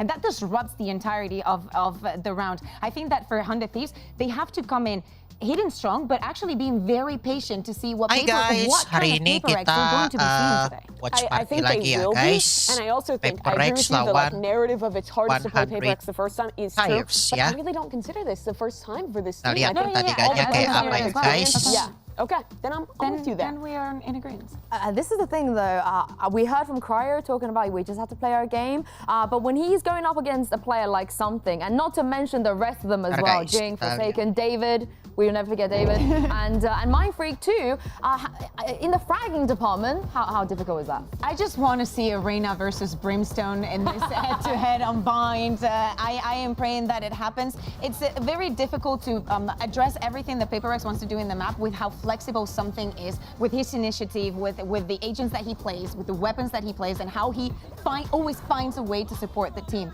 and that disrupts the entirety of the round. I think that for 100 Thieves, they have to come in hidden strong, but actually being very patient to see what Hi guys, hari ini kita watch I party think lagi they ya will guys. be, and I also think Paper I agree Rex with you, the lawan narrative of it's hardest to play Paper Rex the first time is true, THIEVES, but ya. I really don't consider this the first time for this Nah, team. lihat pertandingannya kayak apa ya guys. Yeah. Okay, then I'm with you there. Then we are in agreement. This is the thing though, we heard from Cryo talking about we just have to play our game, but when he's going up against a player like Something, and not to mention the rest of them as well, Jing, Forsaken, David, we will never forget David, and Mind Freak too, in the fragging department, how difficult is that? I just want to see Arena versus Brimstone in this head-to-head on Bind. I am praying that it happens. It's very difficult to address everything that Paper Rex wants to do in the map with how flexible Something is, with his initiative, with the agents that he plays, with the weapons that he plays, and how he always finds a way to support the team.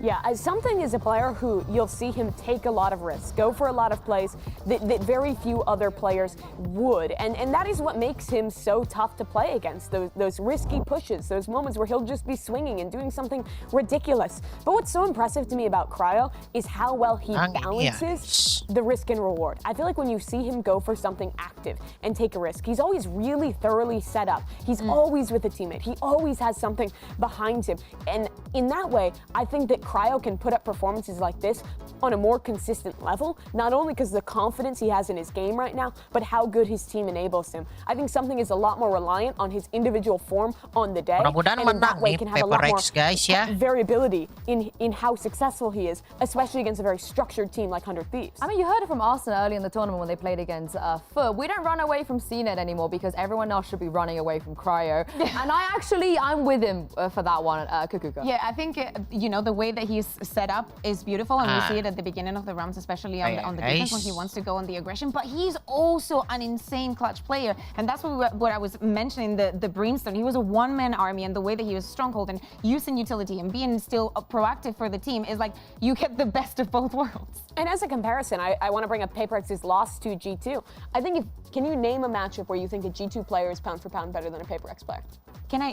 Yeah, Something is a player who you'll see him take a lot of risks, go for a lot of plays that very few other players would. And that is what makes him so tough to play against, those risky pushes, those moments where he'll just be swinging and doing something ridiculous. But what's so impressive to me about Cryo is how well he balances the risk and reward. I feel like when you see him go for something active and take a risk, he's always really thoroughly set up. He's always with a teammate. He always has something behind him. And in that way, I think that Cryo can put up performances like this on a more consistent level, not only because of the confidence he has in his game right now, but how good his team enables him. I think Something is a lot more reliant on his individual form on the day, Mudah-mudahan and in that menang way nih can have a Paper lot more Rex guys ya. variability in how successful he is, especially against a very structured team like 100 Thieves. I mean, you heard it from Arsenal early in the tournament when they played against Foot. We don't run away from CNET anymore because everyone else should be running away from Cryo. And I'm with him for that one, Kukuka. Yeah, I think, you know, the way that he's set up is beautiful, and we see it at the beginning of the rounds, especially on the defense when he wants to go on the aggression. But he's also an insane clutch player, and that's what I was mentioning, the Brimstone. He was a one-man army, and the way that he was stronghold and using utility and being still proactive for the team is like you get the best of both worlds. And as a comparison, I want to bring up Paper X's loss to G2. I think can you name a matchup where you think a G2 player is pound for pound better than a Paper X player?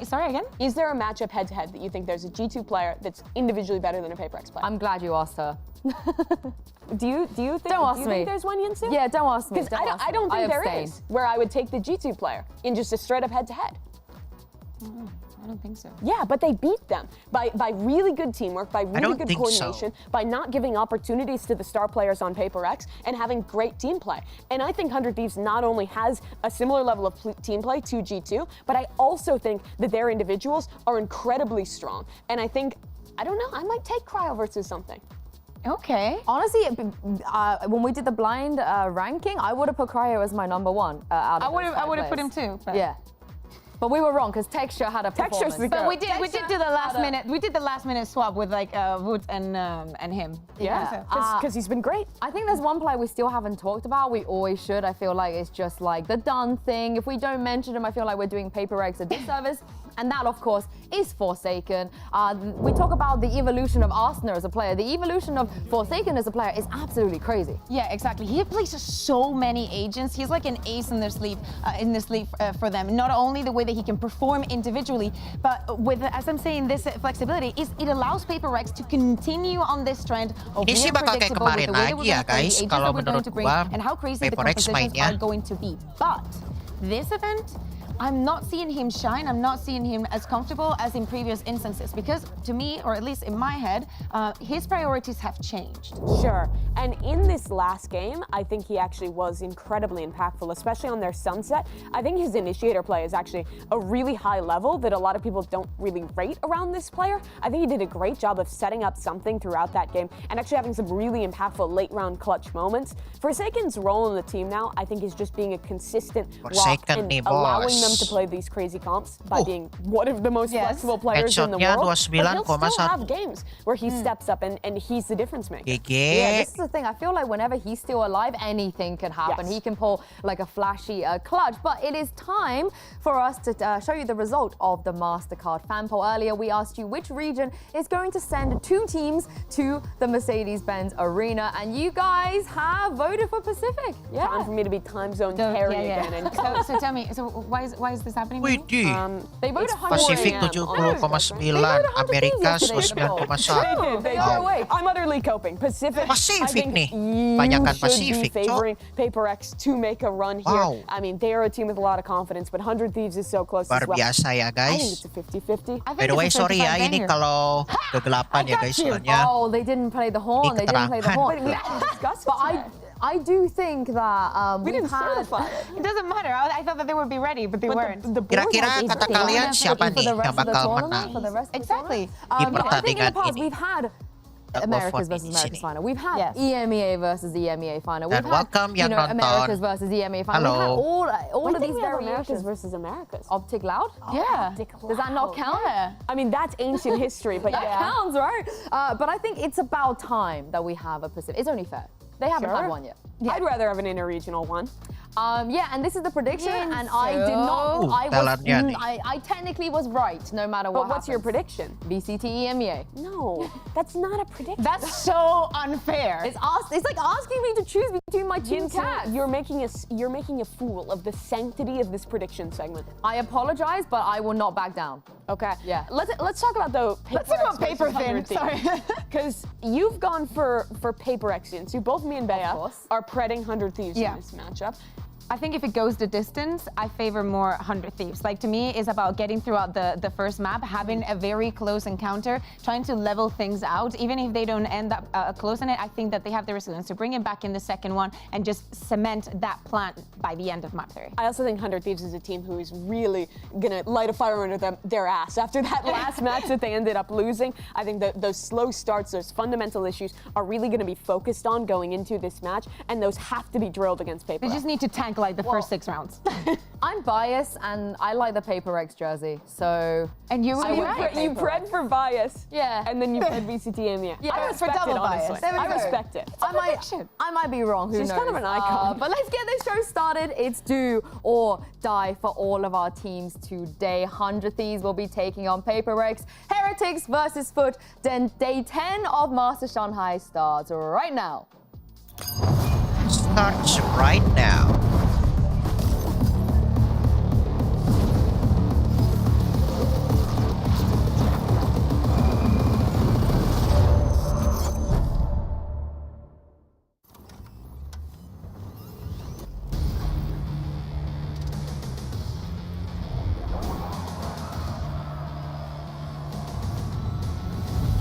Sorry again? Is there a matchup head-to-head that you think there's a G2 player that's individually better than a Paper X player? I'm glad you asked her. Do you think there's one, Yinsu? Yeah, don't ask me. Because I don't think there is, where I would take the G2 player in just a straight-up head-to-head. I don't think so. Yeah, but they beat them by really good teamwork, by really good coordination, by not giving opportunities to the star players on Paper X, and having great team play. And I think 100 Thieves not only has a similar level of team play to G2, but I also think that their individuals are incredibly strong. And I think, I don't know, I might take Cryo versus Something. Okay. Honestly, when we did the blind ranking, I would have put Cryo as my number one. I would have put him too. But. Yeah. But we were wrong because Texture had a performance. But we did do the last minute. We did the last minute swap with like Woods and him. Yeah, because he's been great. I think there's one player we still haven't talked about. We always should. I feel like it's just like the done thing. If we don't mention him, I feel like we're doing Paper X a disservice. And that, of course, is Forsaken. We talk about the evolution of Arsenal as a player. The evolution of Forsaken as a player is absolutely crazy. Yeah, exactly. He plays so many agents. He's like an ace in their sleeve, for them. Not only the way that he can perform individually, but with, as I'm saying, this flexibility, it allows Paper Rex to continue on this trend of Ini sih bakal kayak kemarin lagi ya guys, kalau menurut gua and how crazy the Paper Rex compositions mainnya. are going to be. But this event, I'm not seeing him shine. I'm not seeing him as comfortable as in previous instances because, to me, or at least in my head, his priorities have changed. Sure. And in this last game, I think he actually was incredibly impactful, especially on their Sunset. I think his initiator play is actually a really high level that a lot of people don't really rate around this player. I think he did a great job of setting up something throughout that game and actually having some really impactful late round clutch moments. Forsaken's role in the team now, I think, is just being a consistent rock and allowing them to play these crazy comps by being one of the most flexible players in the world. But he'll still have games where he steps up and he's the difference maker. Yeah, this is the thing. I feel like whenever he's still alive, anything can happen. He can pull like a flashy clutch. But it is time for us to show you the result of the MasterCard fan poll. Earlier, we asked you which region is going to send 2 teams to the Mercedes-Benz Arena, and you guys have voted for Pacific. Time for me to be time zone Terry again. And so tell me, so Why is this happening? Widih. They voted Pasifik 100. 70,9, Amerika 99,1. I'm utterly coping. Pacific, Pasifik I think nih. you Banyakan should Pasifik, be favoring Paper X to make a run here. Wow. I mean, they are a team with a lot of confidence, but 100 Thieves is so close Luar as well. biasa ya I think guys. it's a 50-50. By the way, sorry ya, ini kalau kegelapan ya guys soalnya. Oh, they didn't play the horn. They didn't play the keterangan. horn. But we haven't discussed it But tonight. I do think that We we've didn't had. certify it. It doesn't matter. I thought that they would be ready, but they weren't. The board Kira-kira has kata everything. kalian For siapa the nih rest yang of the bakal tournament, menang for the rest of the Exactly. tournament? di I think in the pertandingan past ini? we've had Americas versus di Americas sini. final. We've had Yes. EMEA versus the EMEA final. Dan We've had welcome yang nonton. Americas versus the EMEA final. We've had Halo. all When of did these we have Americas variations. versus Americas? Optic Loud? Yeah. Does that not count? Yeah. I mean, that's ancient history, but That yeah. counts, right? But I think it's about time that we have a Pacific. It's only fair. They haven't had Sure. one yet. I'd rather have an interregional one. Yeah, and this is the prediction, and I did So- not. Talannya nih. I technically was right, no matter what. But what's your happens. prediction? VCT EMEA. No, that's not a prediction. That's so unfair. It's like asking me to choose between my two Vincent, cats. you're making a fool of the sanctity of this prediction segment. I apologize, but I will not back down. Okay. Yeah. Let's talk about the Let's talk about paper thin. Sorry. Because you've gone for Paper X students. You both, me and Bea, course. are pretting 100 Thieves Yeah. in this matchup. I think if it goes the distance, I favor more 100 Thieves. Like, to me, it's about getting throughout the first map, having a very close encounter, trying to level things out. Even if they don't end up close in it, I think that they have the resilience to bring it back in the second one and just cement that plan by the end of map 3. I also think 100 Thieves is a team who is really going to light a fire under their ass. After that last match that they ended up losing, I think that those slow starts, those fundamental issues are really going to be focused on going into this match, and those have to be drilled against Paper They X. just need to tank like the first 6 rounds. I'm biased, and I like the Paper X jersey, so. And you would I be would right. You pred for bias. Yeah. And then you pred VCT EMEA. Yeah. I respect For double it, honestly. bias. There we I go. respect it. I might be wrong. Who She's knows? kind of an icon. But let's get this show started. It's do or die for all of our teams today. 100 Thieves will be taking on Paper X. Heretics versus Foot. Then day 10 of Master Shanghai starts right now. Starts right now.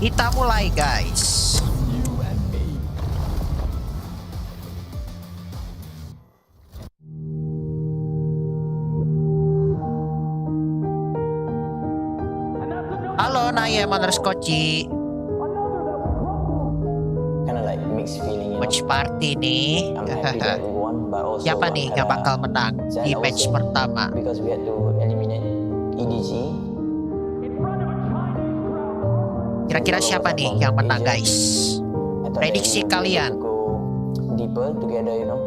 Kita mulai guys. Halo Naya Koci. Kind of like mixed feeling, you know. Match party nih. I'm happy that we won, but also Siapa nih yang bakal menang di sad match also pertama? because we had to eliminate EDG. Kira-kira siapa nih yang menang guys? I thought that Prediksi we would be able kalian. to go deeper together, you know.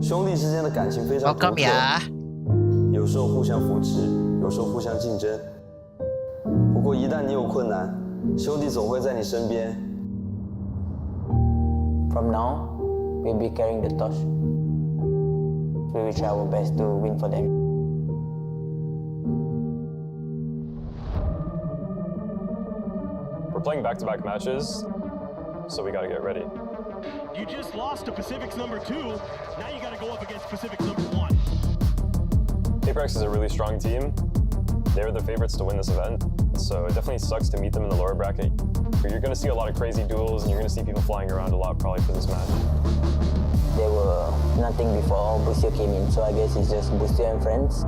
兄弟之间的感情非常独 Welcome 特， ya. 有时候互相扶持，有时候互相竞争。不过一旦你有困难，兄弟总会在你身边。 From now, we'll be carrying the torch. We will try our best to win for them. We're playing back-to-back matches, so we gotta get ready. You just lost to Pacific's number 2. Now you got to go up against Pacific's number 1. Paper X is a really strong team. They're the favorites to win this event, so it definitely sucks to meet them in the lower bracket. You're gonna see a lot of crazy duels, and you're gonna see people flying around a lot probably for this match. There were nothing before Busio came in, so I guess it's just Busio and friends.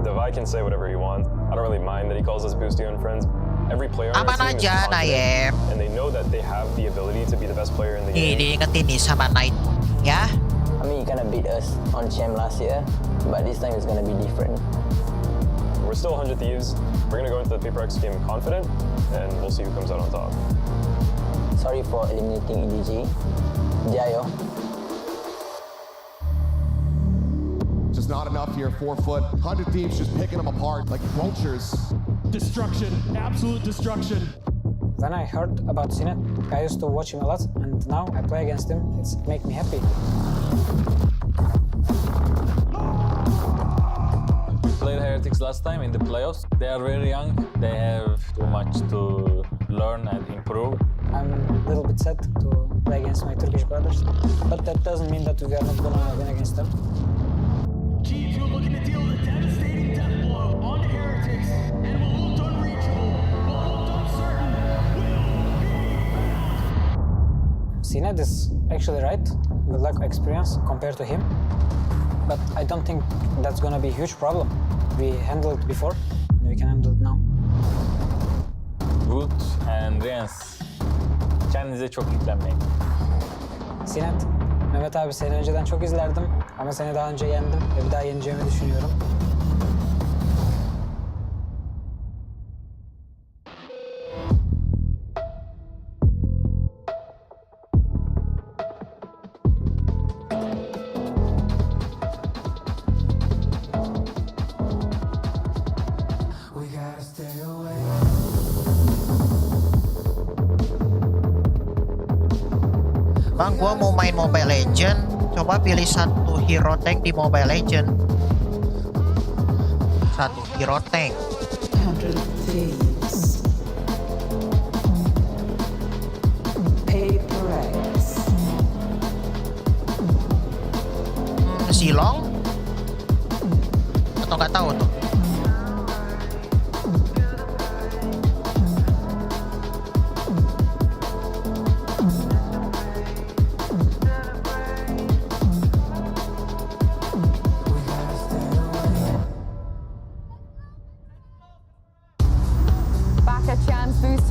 Devi can say whatever he wants. I don't really mind that he calls us Boostio and friends. Every player on the Aman team is aja, Nayem. confident, and they know that they have the ability to be the best player in the Nih game. diingetin nih sama Knight ya. I mean, he kind of beat us on Champ last year, but this time it's gonna be different. We're still 100 Thieves. We're gonna go into the Paper X game confident, and we'll see who comes out on top. Sorry for eliminating EDG. Jayo. Just not enough here, 4 foot. 100 Thieves just picking them apart like vultures. Destruction, absolute destruction. When I heard about Sinet, I used to watch him a lot, and now I play against him. It's make me happy. played Heretics last time in the playoffs. They are very young. They have too much to learn and improve. I'm a little bit sad to play against my Turkish brothers, but that doesn't mean that we are not gonna win against them. Chiefs, you're looking to deal with a devastating death blow on Heretics, and what looked unreachable, what looked uncertain, will be found. Sinet is actually right. We lack experience compared to him, but I don't think that's gonna be a huge problem. We handled it before, and we can handle it now. Good and Rens. Kendinize çok yüklenmeyin. Sinet, Mehmet abi seni önceden çok izlerdim ama seni daha önce yendim ve bir daha yeneceğimi düşünüyorum. Bang, gua mau main Mobile Legend. Coba pilih satu hero tank di Mobile Legend. Satu hero tank. THIEVES. Silong? Atau nggak tahu tuh?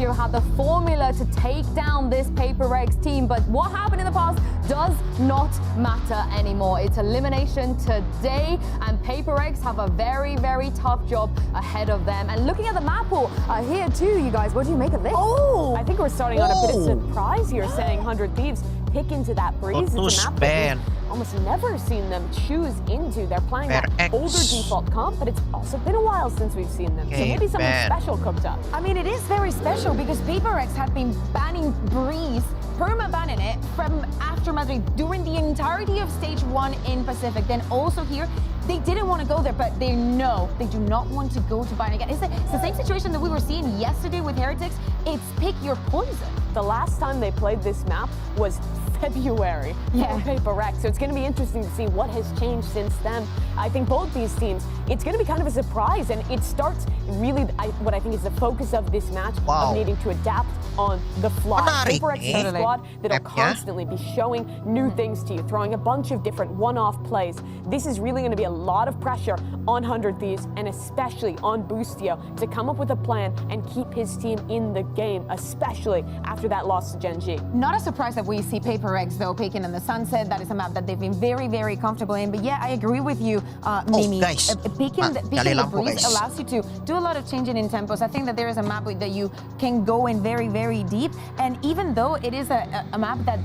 Had the formula to take down this PaperX team, but what happened in the past does not matter anymore. It's elimination today, and PaperX have a very, very tough job ahead of them. And looking at the map pool here too, you guys, what do you make of this? Oh, I think we're starting on a bit of surprise here, saying 100 Thieves pick into that breeze. It's a map that we've almost never seen them choose into. They're playing that older default comp, but it's also been a while since we've seen them. So maybe something special cooked up. I mean, it is very special because PaperX have been banning Breeze, perma-banning it from after Madrid during the entirety of stage 1 in Pacific. Then also here, they didn't want to go there, but they know they do not want to go to Bayern again. It's the same situation that we were seeing yesterday with Heretics. It's pick your poison. The last time they played this map was February for PaperX, so it's going to be interesting to see what has changed since then. I think both these teams, it's going to be kind of a surprise, and it starts really what I think is the focus of this match of needing to adapt on the fly. PaperX is a squad that'll constantly be showing new things to you, throwing a bunch of different one-off plays. This is really going to be a lot of pressure on 100 Thieves, and especially on Boostio, to come up with a plan and keep his team in the game, especially after that loss to Gen G. Not a surprise that we see PaperX, though, picking in the Sunset. That is a map that they've been very, very comfortable in. But yeah, I agree with you, Mimi. Picking the breeze allows you to do a lot of changing in tempos. I think that there is a map that you can go in very, very deep. And even though it is a map that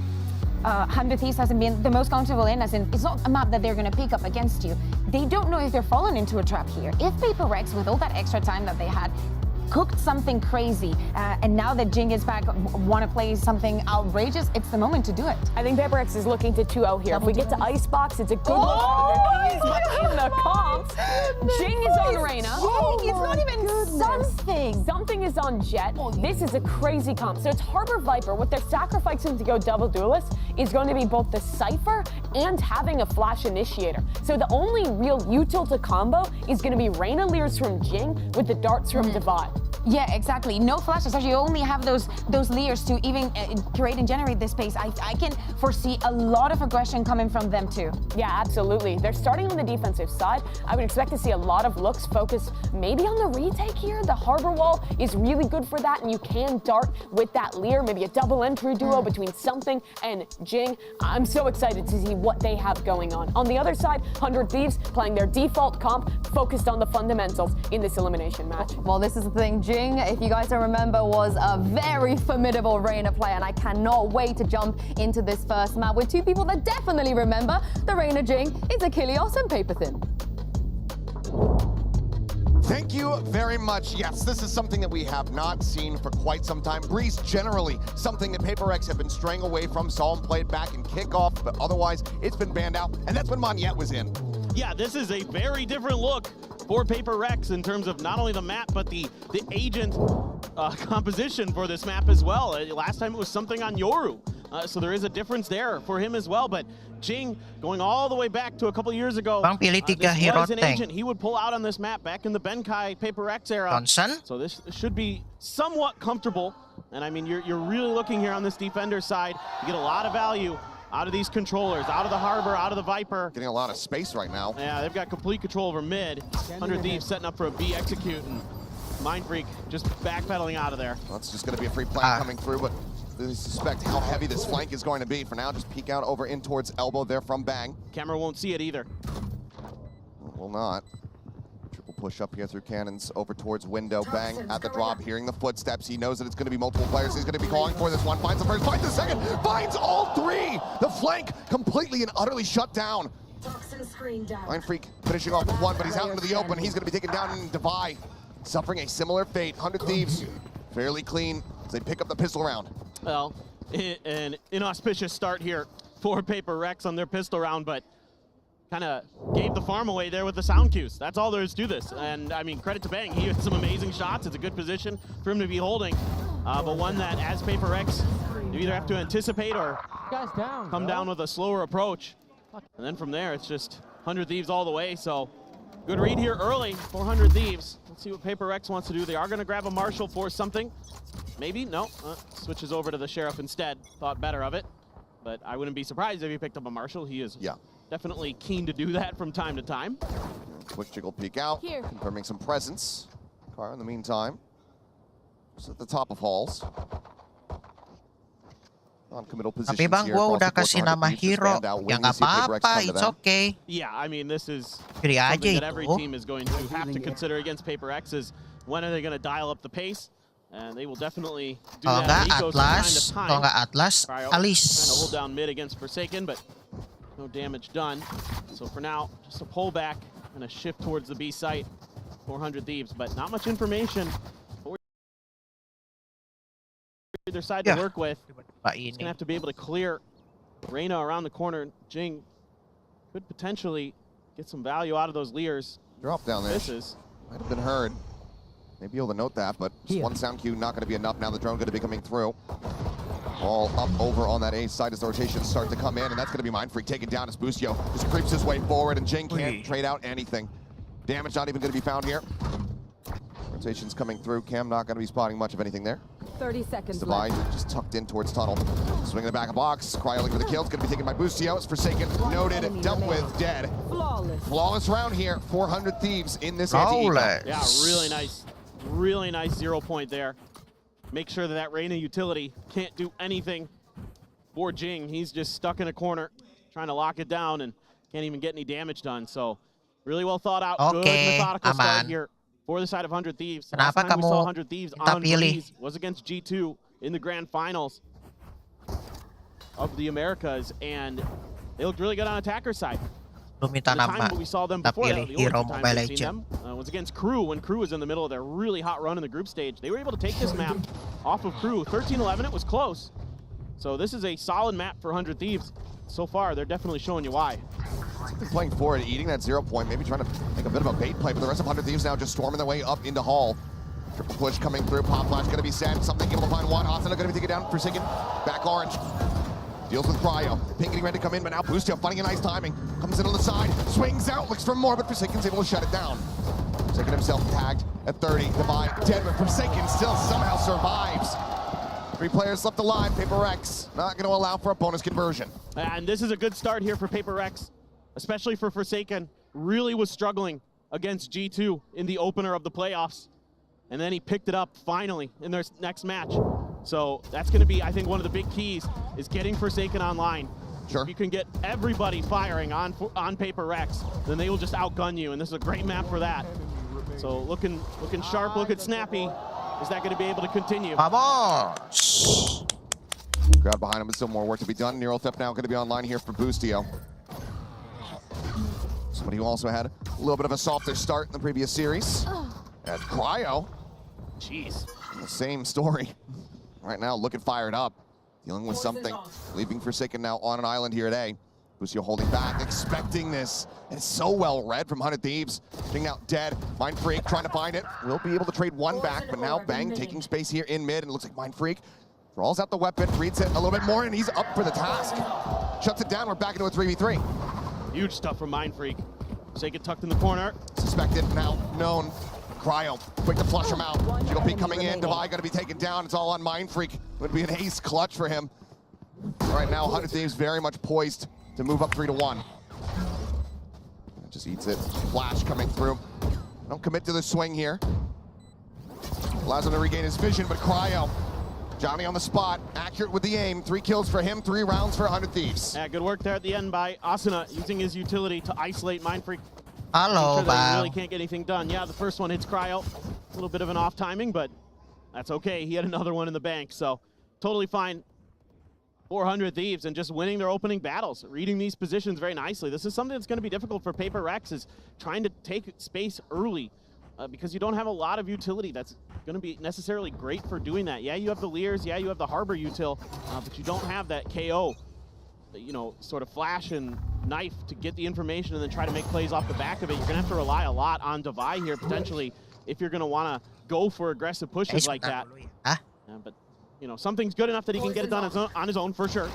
100 Thieves hasn't been the most comfortable in, as in it's not a map that they're going to pick up against you. They don't know if they're falling into a trap here. If PaperX, with all that extra time that they had, cooked something crazy, and now that Jing is back, want to play something outrageous, it's the moment to do it. I think PaperX is looking to 2-0 here. If we get to Icebox, it's a good look for Thieves, but in the comps, Jing is on Reyna. It's not even something. Something is on Jet. This is a crazy comp. So it's Harbor Viper. What they're sacrificing to go double duelist is going to be both the Cypher and having a Flash Initiator. So the only real util to combo is going to be Reyna Leers from Jing with the darts from Divide. Yeah, exactly. No flashes. So you only have those Leers to even create and generate this space. I can foresee a lot of aggression coming from them too. Yeah, absolutely. They're starting on the defensive side. I would expect to see a lot of looks focused maybe on the retake here. The Harbor Wall is really good for that, and you can dart with that Leer, maybe a double entry duo between Something and Jing. I'm so excited to see what they have going on. On the other side, 100 Thieves playing their default comp, focused on the fundamentals in this elimination match. Well, this is the thing. Jing, if you guys don't remember, was a very formidable Reyna player, and I cannot wait to jump into this first map with two people that definitely remember the Reyna Jing. It's Achilles and Paperthin. Thank you very much. Yes, this is something that we have not seen for quite some time. Breeze generally something that PaperX have been straying away from. Saw him play it back in kickoff, but otherwise it's been banned out, and that's when Monyet was in. Yeah, this is a very different look for Paper Rex in terms of not only the map, but the agent composition for this map as well. Last time it was something on Yoru. So there is a difference there for him as well. But Jing, going all the way back to a couple years ago, this was an agent. He would pull out on this map back in the Benkai Paper Rex era. Johnson. So this should be somewhat comfortable. And I mean, you're really looking here on this defender side. You get a lot of value out of these controllers, out of the Harbor, out of the Viper. Getting a lot of space right now. Yeah, they've got complete control over mid. 100 Thieves setting up for a B execute, and Mind Freak just backpedaling out of there. Well, it's just going to be a free plan coming through, but they suspect how heavy this flank is going to be. For now, just peek out over in towards elbow there from Bang. Camera won't see it either. Will not. Triple push up here through cannons over towards window. Bang at the drop, hearing the footsteps. He knows that it's going to be multiple players. He's going to be calling for this one. Finds the first, finds the second, finds all three. The flank completely and utterly shut down. Mind Freak finishing off with one, but he's out into the open. He's going to be taken down in Divide, suffering a similar fate. 100 Thieves fairly clean as they pick up the pistol round. Well, an inauspicious start here for Paper Rex on their pistol round, but kind of gave the farm away there with the sound cues. That's all there is to this. And I mean, credit to Bang. He had some amazing shots. It's a good position for him to be holding, but one that as Paper Rex, you either have to anticipate or come down with a slower approach. And then from there, it's just 100 Thieves all the way. So good read here early, 400 Thieves. Let's see what Paper Rex wants to do. They are going to grab a Marshal for something. Maybe, no, switches over to the Sheriff instead. Thought better of it, but I wouldn't be surprised if he picked up a Marshal. He is definitely keen to do that from time to time. Quick jiggle peek out, confirming some presence. Car in the meantime, just at the top of halls. Non-committal positions Tapi bang, gua udah kasih nama hero, ya nggak apa-apa, it's okay. Yeah, I mean, this is Pilih aja something that itu. every team is going to have to consider against Paper Rex is when are they going to dial up the pace? And they will definitely do Kalau that. nggak Atlas, kalau nggak Atlas, Alice. Trying to hold down mid against Forsaken, but no damage done. So for now, just a pullback and a shift towards the B site. 400 Thieves, but not much information for either side to work with. He's going to have to be able to clear Reyna around the corner. Jing could potentially get some value out of those Leers. Drop down there. Misses. Might have been heard. Maybe able to note that, but just one sound cue not going to be enough. Now the drone going to be coming through. All up over on that A side as the rotations start to come in, and that's going to be Mind Freak taken down as Boostio just creeps his way forward, and Jing can't trade out anything. Damage not even going to be found here. Rotations coming through. Cam not going to be spotting much of anything there. 30 seconds Divide just tucked in towards tunnel. Swinging the back of box. Cryo looking for the kill. It's going to be taken by Boostio. It's Forsaken. Noted. Dealt with. Dead. Flawless round here. 400 Thieves in this anti-eco. Yeah, really nice 0 point there. Make sure that Reyna utility can't do anything for Jing. He's just stuck in a corner trying to lock it down and can't even get any damage done. So really well thought out. Good methodical start here for the side of 100 Thieves. Last time we saw 100 Thieves on Breeze was against G2 in the grand finals of the Americas, and they looked really good on attacker's side. Lu minta nama, we saw them before, pilih hero Mobile Legends. Was against Crew when Crew was in the middle of their really hot run in the group stage. They were able to take this map off of Crew. 13-11, it was close. So this is a solid map for 100 Thieves. So far, they're definitely showing you why. They're playing forward, eating that 0 point, maybe trying to make a bit of a bait play, but the rest of 100 Thieves now just storming their way up into Hall. Triple push coming through, pop flash gonna be sent, something able to find one, Asana gonna be taken down, Forsaken, back orange. Deals with Cryo, Pink getting ready to come in, but now Boostio finding a nice timing, comes in on the side, swings out, looks for more, but Forsaken's able to shut it down. Forsaken himself tagged at 30, Divide dead, but Forsaken still somehow survives. 3 players left alive. Paper Rex not going to allow for a bonus conversion. And this is a good start here for Paper Rex, especially for Forsaken. Really was struggling against G2 in the opener of the playoffs. And then he picked it up finally in their next match. So that's going to be, I think, one of the big keys is getting Forsaken online. Sure. If you can get everybody firing on Paper Rex, then they will just outgun you. And this is a great map for that. So looking sharp, looking snappy. Is that going to be able to continue? Vamos! Crowd behind him, but still more work to be done. Neural Theft now going to be online here for Boostio. Somebody who also had a little bit of a softer start in the previous series. At Cryo. Jeez. The same story. Right now looking fired up. Dealing with something. Leaving Forsaken now on an island here today. Busio holding back, expecting this. And it's so well read from 100 Thieves. Being out dead. Mind Freak trying to find it. Will be able to trade one back, but now Bang taking space here in mid, and it looks like Mind Freak rolls out the weapon, reads it a little bit more, and he's up for the task. Shuts it down, we're back into a 3v3. Huge stuff from Mind Freak. Sake it tucked in the corner. Suspected, now known. Cryo, quick to flush him out. Jiggle Peak coming in, Devi gonna be taken down. It's all on Mind Freak. Would be an ace clutch for him. Right now, 100 Thieves very much poised to move up 3-1. Just eats it. Flash coming through. Don't commit to the swing here. Allows him to regain his vision, but Cryo, Johnny on the spot, accurate with the aim. 3 kills for him, 3 rounds for 100 Thieves. Yeah, good work there at the end by Asuna, using his utility to isolate Mind Freak. Hello, sure they really can't get anything done. Yeah, the first one hits Cryo. A little bit of an off timing, but that's okay. He had another one in the bank, so totally fine. 400 Thieves and just winning their opening battles, reading these positions very nicely. This is something that's going to be difficult for Paper Rex, is trying to take space early because you don't have a lot of utility that's going to be necessarily great for doing that. Yeah, you have the Leers, yeah, you have the Harbor util, but you don't have that KO, you know, sort of flash and knife to get the information and then try to make plays off the back of it. You're going to have to rely a lot on Devi here, potentially, if you're going to want to go for aggressive pushes like that. But you know, something's good enough that he can get it done on his own for sure.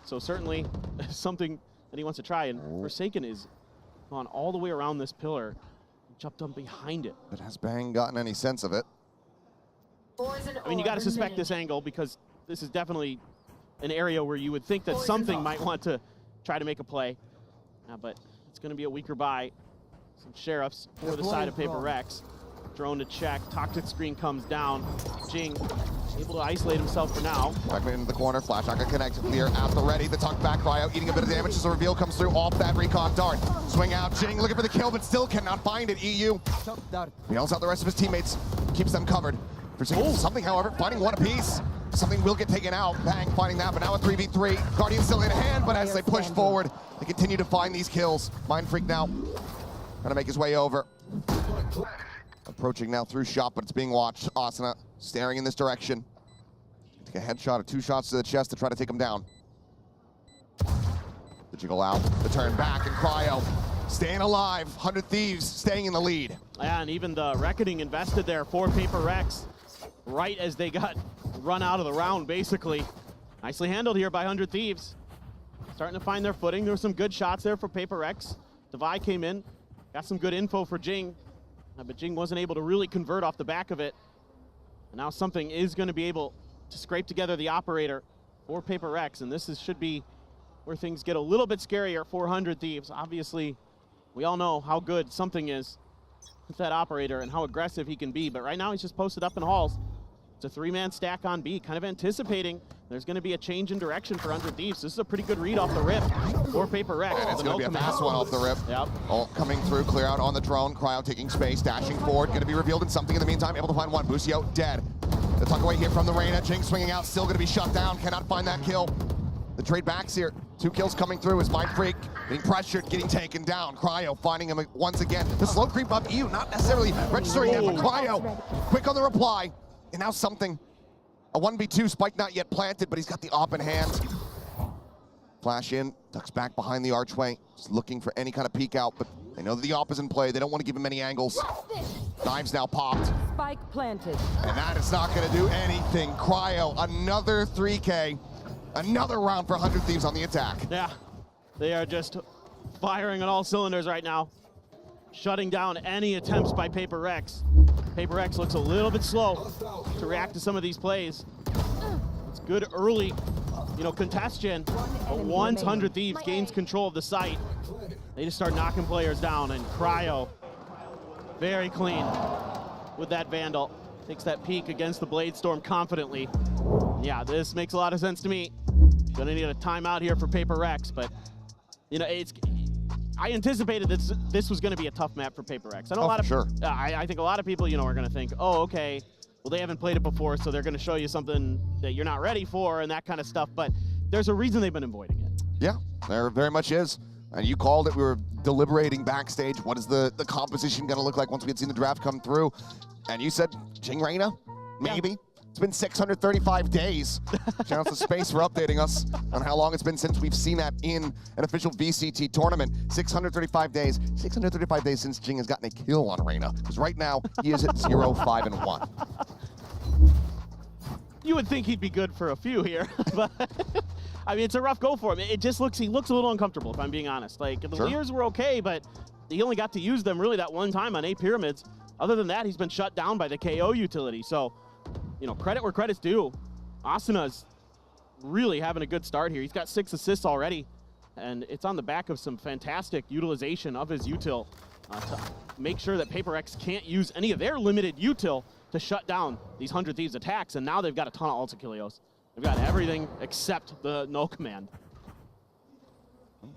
So certainly something that he wants to try. And Forsaken is gone all the way around this pillar, jumped up behind it. But has Bang gotten any sense of it? I mean, you got to suspect this angle because this is definitely an area where you would think that something might want to try to make a play. But it's going to be a weaker buy. Some sheriffs for the side of Paper Rex. Drone to check. Toxic screen comes down. Jing able to isolate himself for now. Back into the corner. Flash not gonna connect. Clear at the ready. The tuck back Cryo eating a bit of damage as the reveal comes through off that recon dart. Swing out. Jing looking for the kill, but still cannot find it. EU. He yells out the rest of his teammates. Keeps them covered. Something, however, finding one apiece. Something will get taken out. Bang finding that, but now a 3v3. Guardian still in hand, but as they push forward, they continue to find these kills. Mind Freak now trying to make his way over. Approaching now through shot, but it's being watched. Asuna staring in this direction. Take a headshot or 2 shots to the chest to try to take him down. The jiggle out, the turn back, and Cryo staying alive. 100 Thieves staying in the lead. Yeah, and even the Reckoning invested there for Paper Rex right as they got run out of the round, basically. Nicely handled here by 100 Thieves. Starting to find their footing. There were some good shots there for Paper Rex. Devi came in, got some good info for Jing. But Jing wasn't able to really convert off the back of it. And now something is going to be able to scrape together the operator for Paper Rex, and this should be where things get a little bit scarier for 100 Thieves. Obviously, we all know how good something is with that operator and how aggressive he can be, but right now he's just posted up in halls. It's a 3-man stack on B, kind of anticipating there's going to be a change in direction for 100 Thieves. This is a pretty good read off the rip for Paper Rex. And it's going to be a fast one off the rip. Yep. All coming through, clear out on the drone. Cryo taking space, dashing forward. Going to be revealed in something in the meantime. Able to find one. Busio dead. The tuck away here from the Reyna. Jing swinging out, still going to be shut down. Cannot find that kill. The trade backs here. 2 kills coming through as Mind Freak getting pressured, getting taken down. Cryo finding him once again. The slow creep up EU, not necessarily registering yet, but Cryo quick on the reply. And now something. A 1v2, spike not yet planted, but he's got the op in hand. Flash in, ducks back behind the archway, just looking for any kind of peek out, but they know that the op is in play. They don't want to give him any angles. Knives now popped. Spike planted. And that is not going to do anything. Cryo, another 3K, another round for 100 Thieves on the attack. Yeah, they are just firing on all cylinders right now, shutting down any attempts by Paper Rex. Paper Rex looks a little bit slow to react to some of these plays. It's good early, you know, contest gen. But once 100 Thieves gains control of the site, they just start knocking players down, and Cryo, very clean with that Vandal. Takes that peek against the Blade Storm confidently. Yeah, this makes a lot of sense to me. Gonna need a timeout here for Paper Rex, but you know, I anticipated this was going to be a tough map for Paper Rex. I know I think a lot of people, you know, are going to think, oh, okay, well, they haven't played it before, so they're going to show you something that you're not ready for and that kind of stuff. But there's a reason they've been avoiding it. Yeah, there very much is. And you called it. We were deliberating backstage. What is the composition going to look like once we had seen the draft come through? And you said Jing Reyna, maybe. It's been 635 days. Shout out to Space for updating us on how long it's been since we've seen that in an official VCT tournament. 635 days. 635 days since Jing has gotten a kill on Reyna. Because right now, he is at 0-5-1. You would think he'd be good for a few here, but I mean, it's a rough go for him. It just looks, he looks a little uncomfortable, if I'm being honest. Like, the Leers were okay, but he only got to use them really that one time on A pyramids. Other than that, he's been shut down by the KO utility. So, you know, credit where credit's due. Asuna's really having a good start here. He's got 6 assists already, and it's on the back of some fantastic utilization of his util to make sure that Paper Rex can't use any of their limited util to shut down these 100 Thieves attacks, and now they've got a ton of ulti Kilios. They've got everything except the no command.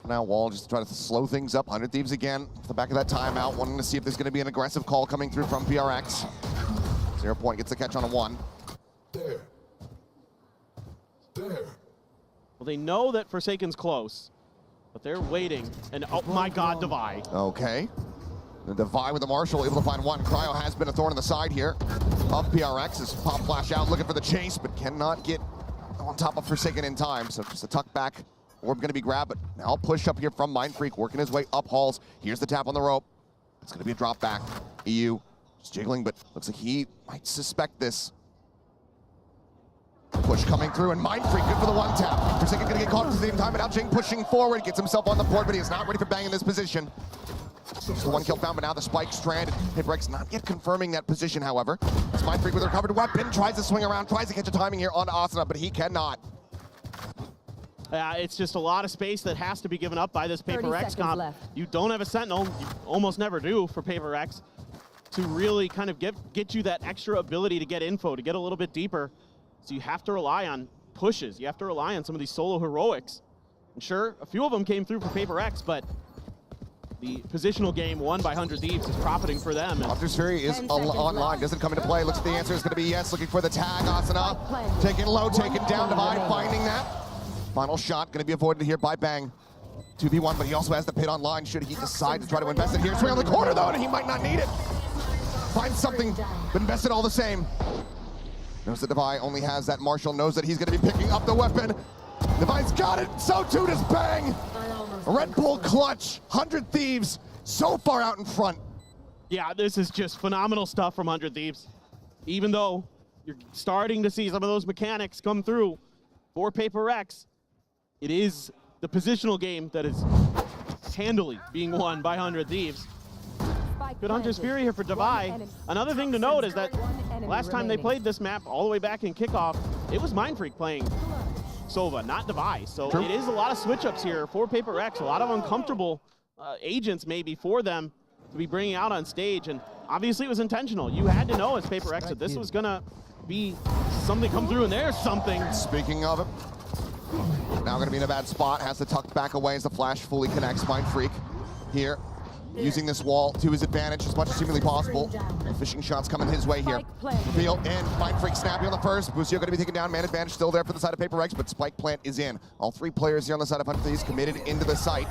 Now Wall just to try to slow things up. 100 Thieves again, off the back of that timeout, wanting to see if there's going to be an aggressive call coming through from PRX. 0 Point gets the catch on a 1. Well, they know that Forsaken's close, but they're waiting, and oh my god, Devi. Okay. The Devi with the Marshall, able to find 1. Cryo has been a thorn in the side here of PRX as Pop Flash out, looking for the chase, but cannot get on top of Forsaken in time. So just a tuck back, orb going to be grabbed, but now push up here from Mindfreak, working his way up halls. Here's the tap on the rope. It's going to be a drop back. EU just jiggling, but looks like he might suspect this. Push coming through, and Mindfreak good for the 1 tap. Forsaken going to get caught at the same time, but now Jing pushing forward, gets himself on the board, but he is not ready for bang in this position. Just the 1 kill found, but now the spike stranded. Paper-X not yet confirming that position, however. As Mindfreak with a recovered weapon, tries to swing around, tries to catch a timing here on Asuna, but he cannot. It's just a lot of space that has to be given up by this Paper-X comp. You don't have a Sentinel, you almost never do for Paper-X, to really kind of get you that extra ability to get info, to get a little bit deeper. So you have to rely on pushes. You have to rely on some of these solo heroics. And sure, a few of them came through for Paper-X, but the positional game won by 100 Thieves is profiting for them. Optus Fury is online, doesn't come into play. Looks like the answer is going to be yes, looking for the tag. Asuna taken low, taken down, Divide finding that. Final shot going to be avoided here by Bang. 2v1, but he also has the pit online should he decide to try to invest it here. Swing on the corner though, and he might not need it. Finds something, but invest it all the same. Knows that Devi only has that Marshall, knows that he's going to be picking up the weapon. Devi's got it, so too does Bang. Red Bull clutch, 100 Thieves, so far out in front. Yeah, this is just phenomenal stuff from 100 Thieves. Even though you're starting to see some of those mechanics come through for Paper-X, it is the positional game that is handily being won by 100 Thieves. Good Hunter's Fury here for Devi. Another thing to note is that last time they played this map all the way back in kickoff, it was Mindfreak playing Sova, not Devi. So it is a lot of switch-ups here for Paper-X, a lot of uncomfortable agents maybe for them to be bringing out on stage. And obviously it was intentional. You had to know as Paper-X that this was gonna be something come through, and there's something. Speaking of it, now gonna be in a bad spot, has to tuck back away as the flash fully connects. Mindfreak here, using this wall to his advantage as much as humanly possible. Fishing shots coming his way here. Reveal in, Mindfreak snappy on the first. Busio gonna be taken down, man advantage still there for the side of Paper-X, but Spike Plant is in. All 3 players here on the side of 100 Thieves committed into the site.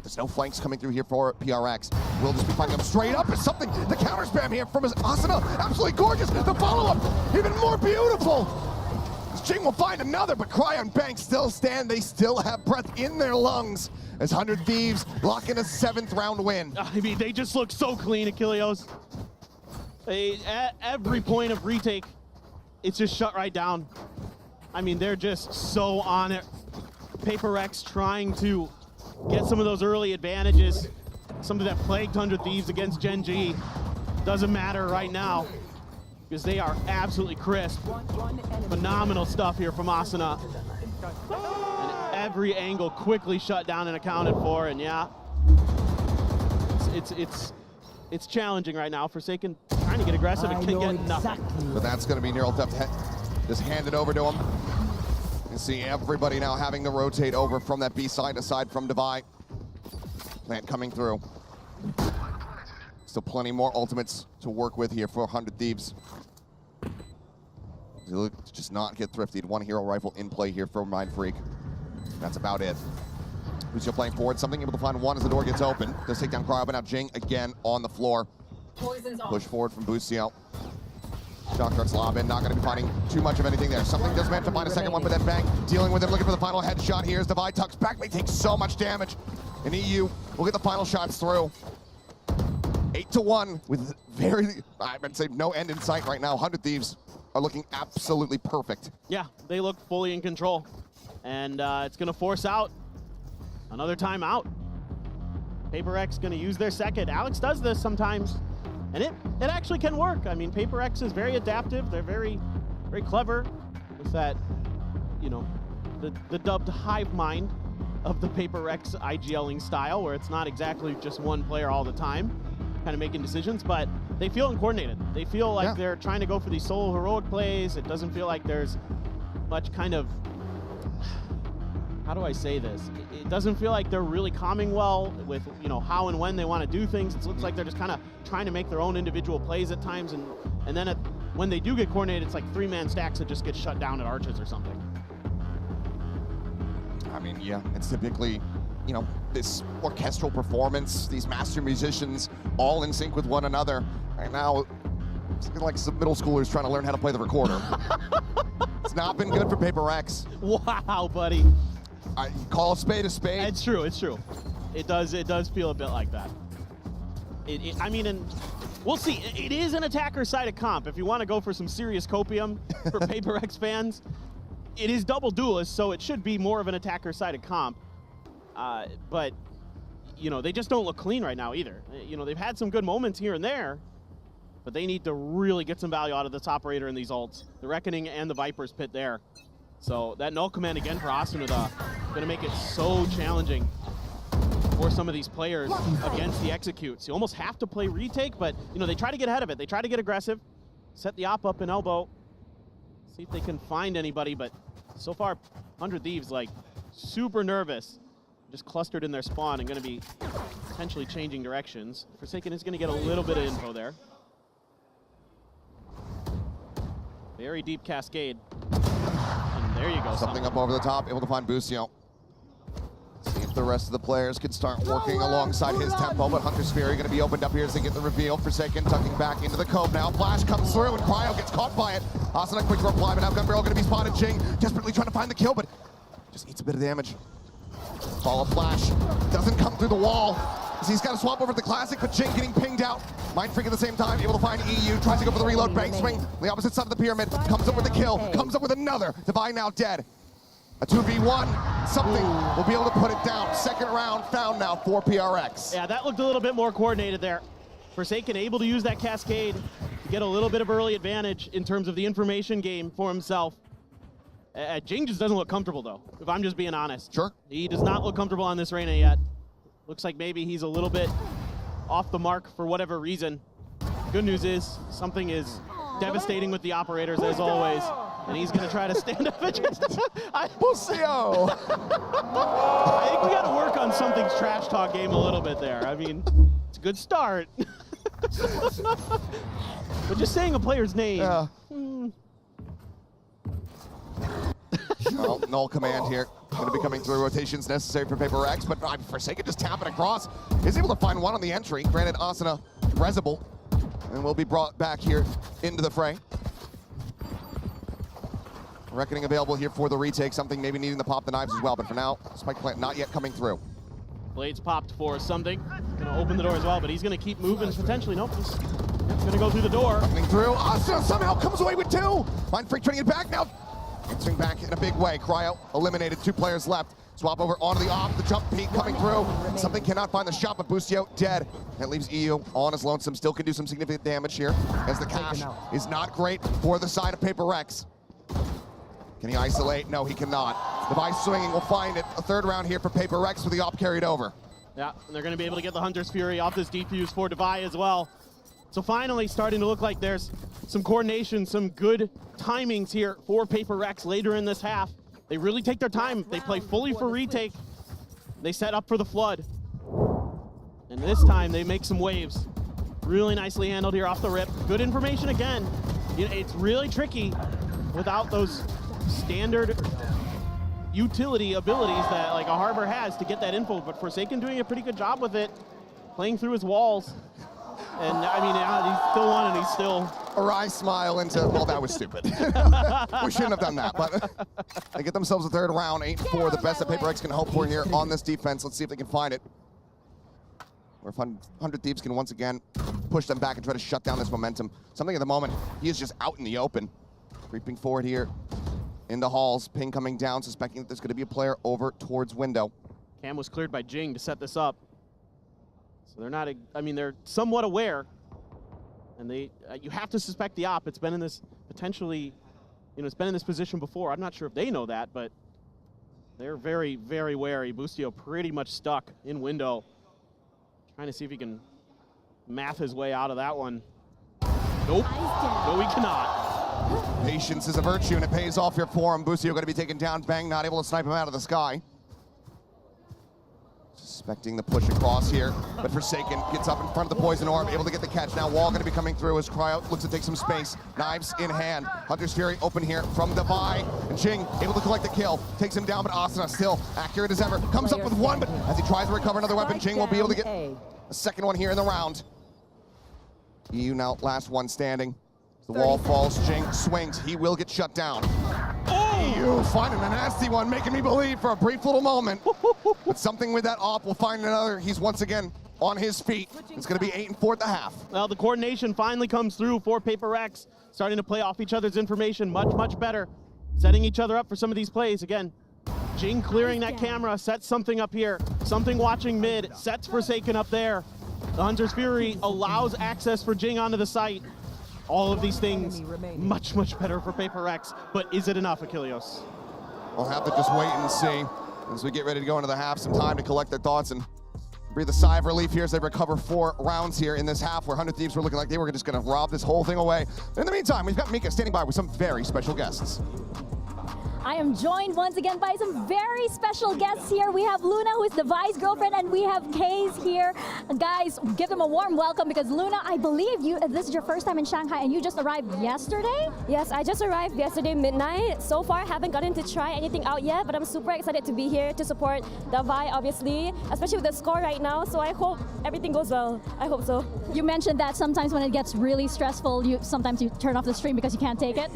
There's no flanks coming through here for PRX. We'll just be finding them straight up. It's something, the counter spam here from Asuna, absolutely gorgeous. The follow-up, even more beautiful. Jing will find another, but Cryo and Bank still stand. They still have breath in their lungs as 100 Thieves lock in a 7th round win. I mean, they just look so clean, Achilleos. At every point of retake, it's just shut right down. I mean, they're just so on it. Paper-X trying to get some of those early advantages, something that plagued 100 Thieves against Gen G. Doesn't matter right now, because they are absolutely crisp. Phenomenal stuff here from Asuna. And every angle quickly shut down and accounted for, and yeah, it's challenging right now. Forsaken trying to get aggressive and can get nothing. But that's going to be Neural Theft just hand it over to him. You see everybody now having to rotate over from that B side aside from Devi. Plant coming through. Still plenty more ultimates to work with here for 100 Thieves. They look to just not get thrifted. 1 hero rifle in play here for Mindfreak. That's about it. Busio playing forward, something able to find 1 as the door gets open. Does take down Cryo, but now Jing again on the floor. Push forward from Busio. Shock starts lobbing, not going to be finding too much of anything there. Something does manage to find a second one, but then Bang dealing with him, looking for the final headshot here as Divide tucks back, may take so much damage. And EU will get the final shots through. 8-1 with very, I'd say no end in sight right now. 100 Thieves are looking absolutely perfect. Yeah, they look fully in control. And it's going to force out another timeout. Paper X going to use their second. Alex does this sometimes, and it actually can work. I mean, Paper X is very adaptive. They're very, very clever with that, you know, the dubbed hive mind of the Paper X IGLing style, where it's not exactly just one player all the time kind of making decisions, but they feel coordinated. They feel like they're trying to go for these solo heroic plays. It doesn't feel like there's much kind of, how do I say this? It doesn't feel like they're really calming well with, you know, how and when they want to do things. It looks like they're just kind of trying to make their own individual plays at times, and then when they do get coordinated, it's like three-man stacks that just get shut down at arches or something. I mean, yeah, it's typically, you know, this orchestral performance, these master musicians all in sync with one another. Right now, it's like some middle schoolers trying to learn how to play the recorder. It's not been good for Paper X. Wow, buddy. I call a spade a spade. It's true, it's true. It does feel a bit like that. I mean, and we'll see. It is an attacker-sided comp. If you want to go for some serious copium for Paper X fans, it is double duelist, so it should be more of an attacker-sided comp. But, you know, they just don't look clean right now either. You know, they've had some good moments here and there, but they need to really get some value out of this operator and these ults. The Reckoning and the Viper's Pit there. So that null command again for Austin with going to make it so challenging for some of these players against the executes. You almost have to play retake, but, you know, they try to get ahead of it. They try to get aggressive, set the op up and elbow, see if they can find anybody, but so far, 100 Thieves, like, super nervous, just clustered in their spawn and going to be potentially changing directions. Forsaken is going to get a little bit of info there. Very deep cascade. And there you go. Something up over the top, able to find Busio. See if the rest of the players can start working alongside his tempo, but Hunter's Fury going to be opened up here as they get the reveal. Forsaken tucking back into the cove now. Flash comes through and Cryo gets caught by it. Austin a quick reply, but now Gun Barrel going to be spotted. Jing desperately trying to find the kill, but just eats a bit of damage. Follow Flash, doesn't come through the wall. He's got to swap over to the Classic, but Jing getting pinged out. Mind Freak at the same time, able to find EU, tries to go for the reload, Bang swing, on the opposite side of the pyramid, comes up with a kill, comes up with another. Divine now dead. A 2v1, something will be able to put it down. Second round found now for PRX. Yeah, that looked a little bit more coordinated there. Forsaken able to use that cascade to get a little bit of early advantage in terms of the information game for himself. Jing just doesn't look comfortable though, if I'm just being honest. Sure. He does not look comfortable on this Reyna yet. Looks like maybe he's a little bit off the mark for whatever reason. Good news is, something is devastating with the operators as always, and he's gonna try to stand up against Busio! I think we gotta work on something's trash talk game a little bit there. I mean, it's a good start. But just saying a player's name. Yeah. Well, null command here. Going to be coming through. Rotations necessary for Paper X, but Forsaken just tapping across. Is able to find one on the entry. Granted, Asuna Resible, and will be brought back here into the fray. Reckoning available here for the retake. Something maybe needing to pop the knives as well, but for now, Spike Plant not yet coming through. Blades popped for something. Gonna open the door as well, but he's gonna keep moving potentially. Nope, he's gonna go through the door. Coming through. Asuna somehow comes away with two. Mind Freak turning it back now. Answering back in a big way. Cryo eliminated, 2 players left. Swap over onto the off, the jump peak coming through. Something cannot find the shot, but Busio dead. That leaves EU on his lonesome. Still can do some significant damage here, as the cash is not great for the side of Paper X. Can he isolate? No, he cannot. Device swinging will find it. A third round here for Paper X with the op carried over. Yeah, and they're gonna be able to get the Hunter's Fury off this defuse for Devi as well. So finally starting to look like there's some coordination, some good timings here for Paper X later in this half. They really take their time. They play fully for retake. They set up for the flood. And this time they make some waves. Really nicely handled here off the rip. Good information again. You know, it's really tricky without those standard utility abilities that like a Harbor has to get that info, but Forsaken doing a pretty good job with it, playing through his walls. And I mean, he's still on and he's still a wry smile into, well, that was stupid. We shouldn't have done that, but they get themselves a third round, 8-4, the best that Paper X can hope for here on this defense. Let's see if they can find it. Or if 100 Thieves can once again push them back and try to shut down this momentum. Something at the moment, he is just out in the open. Creeping forward here in the halls, ping coming down, suspecting that there's going to be a player over towards window. Cam was cleared by Jing to set this up. So they're not, I mean, they're somewhat aware. And they, you have to suspect the op. It's been in this potentially, you know, it's been in this position before. I'm not sure if they know that, but they're very, very wary. Bustio pretty much stuck in window. Trying to see if he can math his way out of that one. Nope. No, he cannot. Patience is a virtue, and it pays off here for him. Bustio going to be taken down. Bang not able to snipe him out of the sky. Suspecting the push across here, but Forsaken gets up in front of the poison orb, able to get the catch. Now Wall going to be coming through as Cryo looks to take some space. Knives in hand. Hunter's Fury open here from Bagi, and Jing able to collect the kill. Takes him down, but Asuna still accurate as ever. Comes up with one, but as he tries to recover another weapon, Jing will be able to get a second one here in the round. EU now last one standing. The wall falls, Jing swings, he will get shut down. EU finding a nasty one, making me believe for a brief little moment. But something with that op will find another. He's once again on his feet. It's going to be 8-4 at the half. Well, the coordination finally comes through for Paper X, starting to play off each other's information much, much better. Setting each other up for some of these plays. Again, Jing clearing that camera, sets something up here. Something watching mid, sets Forsaken up there. The Hunter's Fury allows access for Jing onto the site. All of these things, much, much better for Paper X, but is it enough, Achilles? We'll have to just wait and see as we get ready to go into the half. Some time to collect their thoughts and breathe a sigh of relief here as they recover 4 rounds here in this half where 100 Thieves were looking like they were just going to rob this whole thing away. In the meantime, we've got Mika standing by with some very special guests. I am joined once again by some very special guests here. We have Luna, who is the Vi's girlfriend, and we have Kaze here. Guys, give them a warm welcome because Luna, I believe this is your first time in Shanghai and you just arrived yesterday? Yes, I just arrived yesterday midnight. So far, I haven't gotten to try anything out yet, but I'm super excited to be here to support the Vi, obviously, especially with the score right now. So I hope everything goes well. I hope so. You mentioned that sometimes when it gets really stressful, sometimes you turn off the stream because you can't take it.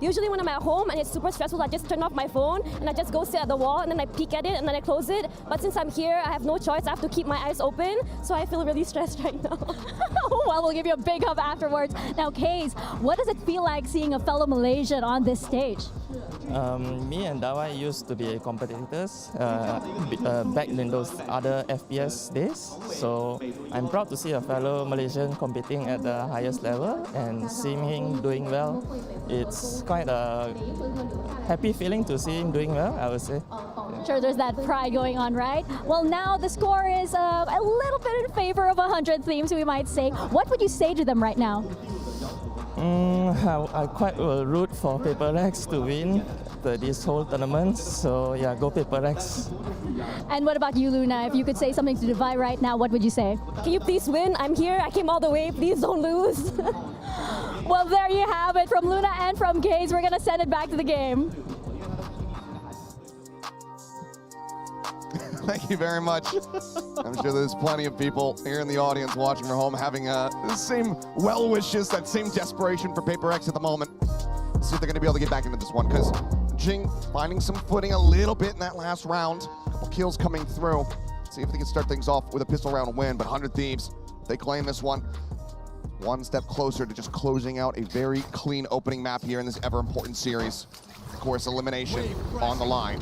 Usually when I'm at home and it's super stressful, I just turn off my phone and I just go sit at the wall and then I peek at it and then I close it. But since I'm here, I have no choice. I have to keep my eyes open, so I feel really stressed right now. Well, we'll give you a big hug afterwards. Now, Kaze, what does it feel like seeing a fellow Malaysian on this stage? Me and Dawai used to be competitors back in those other FPS days. So I'm proud to see a fellow Malaysian competing at the highest level and seeing him doing well. It's quite a happy feeling to see him doing well, I would say. Sure, there's that pride going on, right? Well, now the score is a little bit in favor of 100 Thieves, we might say. What would you say to them right now? I quite will root for Paper X to win this whole tournament. So yeah, go Paper X. And what about you, Luna? If you could say something to Devi right now, what would you say? Can you please win? I'm here. I came all the way. Please don't lose. Well, there you have it from Luna and from Kaze. We're going to send it back to the game. Thank you very much. I'm sure there's plenty of people here in the audience watching from home having the same well wishes, that same desperation for Paper X at the moment. See if they're going to be able to get back into this one, because Jing finding some footing a little bit in that last round. A couple kills coming through. See if they can start things off with a pistol round win, but 100 Thieves, they claim this one. One step closer to just closing out a very clean opening map here in this ever-important series. Of course, elimination on the line.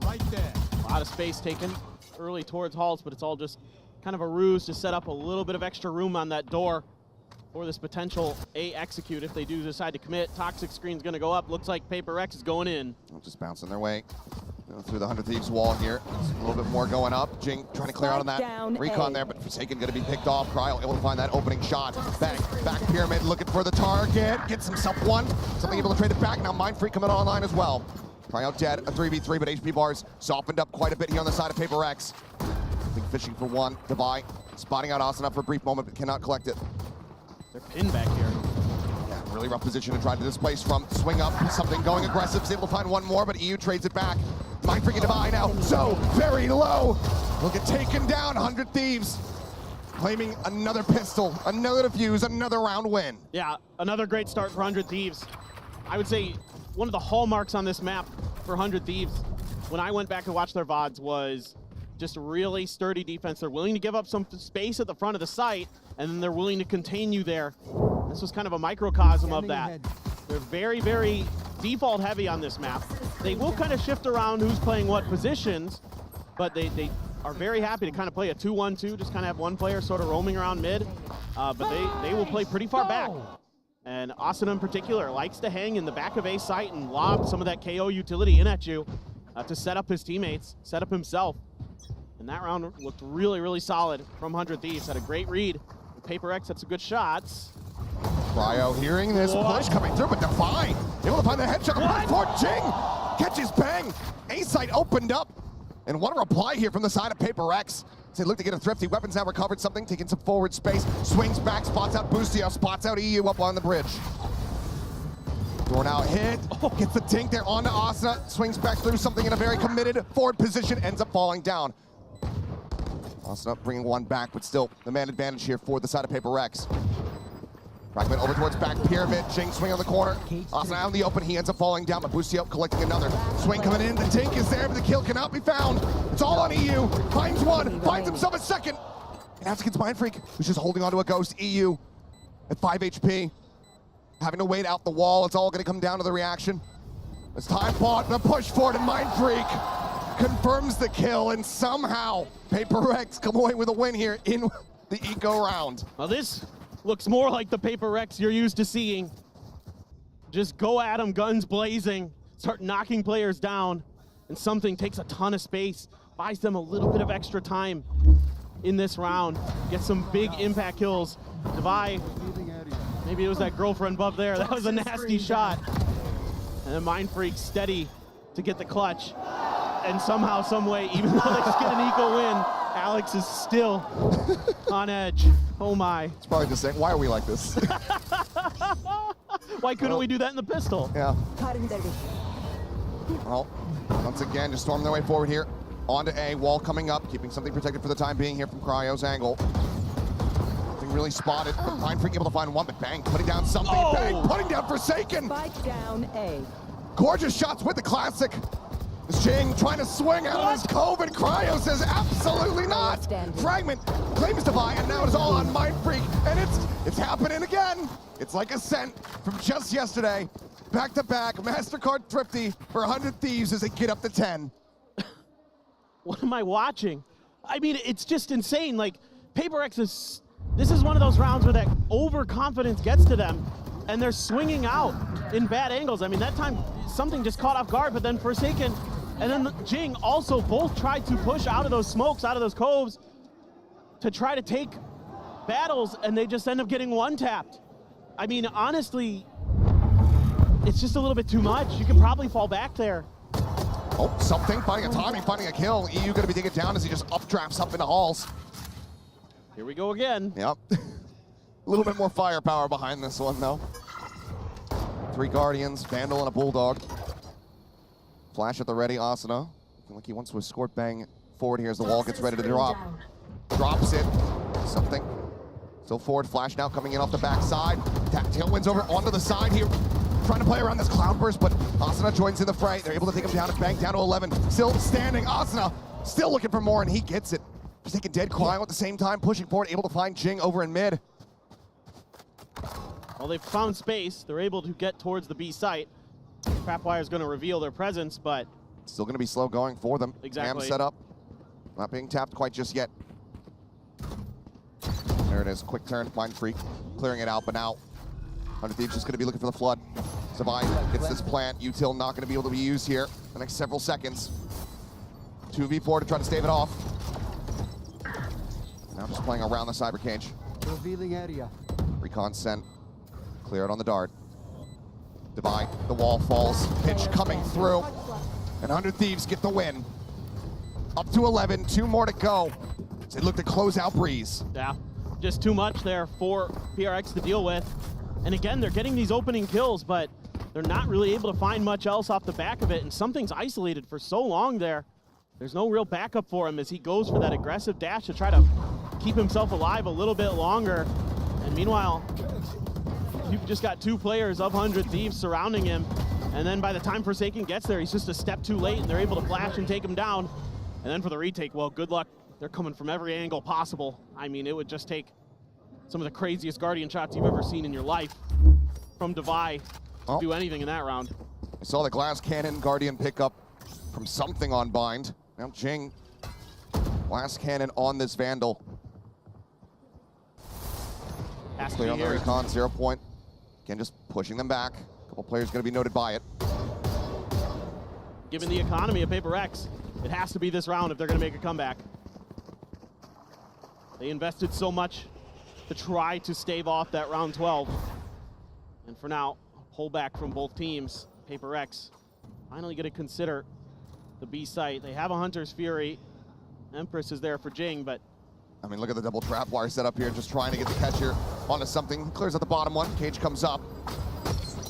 Right there. A lot of space taken early towards halls, but it's all just kind of a ruse to set up a little bit of extra room on that door for this potential A execute if they do decide to commit. Toxic screen's going to go up. Looks like Paper X is going in. Just bouncing their way through the 100 Thieves wall here. A little bit more going up. Jing trying to clear out on that recon there, but Forsaken going to be picked off. Cryo able to find that opening shot. Back pyramid looking for the target. Gets himself one. Something able to trade it back. Now Mind Freak coming online as well. Cryo dead, a 3v3, but HP bars softened up quite a bit here on the side of Paper X. I think fishing for one. Devi spotting out Asuna for a brief moment, but cannot collect it. They're pinned back here. Yeah, really rough position to try to displace from. Swing up, something going aggressive. Is able to find one more, but EU trades it back. Mind Freaking Devi now so very low. Look at taken down, 100 Thieves. claiming another pistol, another defuse, another round win. Yeah, another great start for 100 Thieves. I would say one of the hallmarks on this map for 100 Thieves, when I went back and watched their VODs, was just really sturdy defense. They're willing to give up some space at the front of the site, and then they're willing to contain you there. This was kind of a microcosm of that. They're very, very default heavy on this map. They will kind of shift around who's playing what positions, but they are very happy to kind of play a 2-1-2, just kind of have one player sort of roaming around mid, but they will play pretty far back. And Asuna in particular likes to hang in the back of A site and lob some of that KO utility in at you to set up his teammates, set up himself. And that round looked really, really solid from 100 Thieves. Had a great read. Paper X had some good shots. Cryo hearing this push coming through, but Defy able to find the headshot. For Jing catches Bang. A site opened up. And what a reply here from the side of Paper X. They look to get a thrifty. Weapons now recovered something, taking some forward space. Swings back, spots out Boostio, spots out EU up on the bridge. Door now hit, gets the tink there onto Asuna, swings back through something in a very committed forward position, ends up falling down. Asuna bringing one back, but still the man advantage here for the side of Paper X. Fragment over towards back pyramid, Jing swing on the corner. Asuna out in the open, he ends up falling down, but Boostio collecting another. Swing coming in, the tink is there, but the kill cannot be found. It's all on EU, finds one, finds himself a second. And that's against Mindfreak, who's just holding onto a ghost. EU at 5 HP. Having to wait out the wall, it's all gonna come down to the reaction. It's time fought, the push forward, and Mindfreak confirms the kill, and somehow Paper X come away with a win here in the eco round. Well, this looks more like the Paper X you're used to seeing. Just go at them, guns blazing, start knocking players down, and something takes a ton of space, buys them a little bit of extra time in this round, gets some big impact kills. Devi, maybe it was that girlfriend above there, that was a nasty shot. And then Mindfreak steady to get the clutch. And somehow, some way, even though they just get an eco win, Alex is still on edge. Oh my. It's probably just saying, why are we like this? Why couldn't we do that in the pistol? Yeah. Well, once again, just storming their way forward here. Onto A, wall coming up, keeping something protected for the time being here from Cryo's angle. Nothing really spotted, but Mindfreak able to find one, but Bang putting down something. Oh. Bang putting down Forsaken. Spike down A. Gorgeous shots with the classic. Jing trying to swing out of his cove, and Cryo says absolutely not. Fragment claims Devi, and now it's all on Mindfreak, and it's happening again. It's like Ascent from just yesterday. Back-to-back MasterCard thrifty for 100 Thieves as they get up to 10. What am I watching? I mean, it's just insane. Like, Paper X is, this is one of those rounds where that overconfidence gets to them, and they're swinging out in bad angles. I mean, that time something just caught off guard, but then Forsaken and then Jing also both tried to push out of those smokes, out of those coves, to try to take battles, and they just end up getting one-tapped. I mean, honestly, it's just a little bit too much. You can probably fall back there. Oh, something, finding a timing, finding a kill. EU gonna be taken down as he just updrafts up into halls. Here we go again. Yep. A little bit more firepower behind this one, though. 3 Guardians, Vandal, and a Bulldog. Flash at the ready, Asuna. Looking like he wants to escort Bang forward here as the wall gets ready to drop. Drops it. Something. Still forward, Flash now coming in off the backside. Tailwind's over onto the side here. Trying to play around this Cloudburst, but Asuna joins in the fray. They're able to take him down and Bang down to 11. Still standing, Asuna still looking for more, and he gets it. Just taking dead Cryo at the same time, pushing forward, able to find Jing over in mid. Well, they've found space. They're able to get towards the B site. Trapwire's going to reveal their presence, but still going to be slow going for them. Exactly. Cam set up. Not being tapped quite just yet. There it is. Quick turn. Mindfreak clearing it out, but now 100 Thieves just going to be looking for the flood. Survive gets this plant. Util not going to be able to be used here the next several seconds. 2v4 to try to stave it off. Now just playing around the cyber cage. Revealing area. Recon sent. Clear it on the dart. Divide, the wall falls, pitch coming through, and 100 Thieves get the win. Up to 11, 2 more to go. They look to close out Breeze. Yeah, just too much there for PRX to deal with. And again, they're getting these opening kills, but they're not really able to find much else off the back of it, and something's isolated for so long there. There's no real backup for him as he goes for that aggressive dash to try to keep himself alive a little bit longer. And meanwhile, you've just got 2 players of 100 Thieves surrounding him. And then by the time Forsaken gets there, he's just a step too late, and they're able to flash and take him down. And then for the retake, well, good luck. They're coming from every angle possible. I mean, it would just take some of the craziest Guardian shots you've ever seen in your life from Devi to do anything in that round. I saw the glass cannon Guardian pick up from something on Bind. Now Jing, glass cannon on this Vandal. Clear on the recon, 0 point. Again, just pushing them back. A couple players going to be noted by it. Given the economy of Paper Rex, it has to be this round if they're going to make a comeback. They invested so much to try to stave off that round 12. And for now, pull back from both teams. Paper Rex finally going to consider the B site. They have a Hunter's Fury. Empress is there for Jing, but I mean, look at the double trap wire set up here, just trying to get the catcher onto something. Clears at the bottom one. Cage comes up.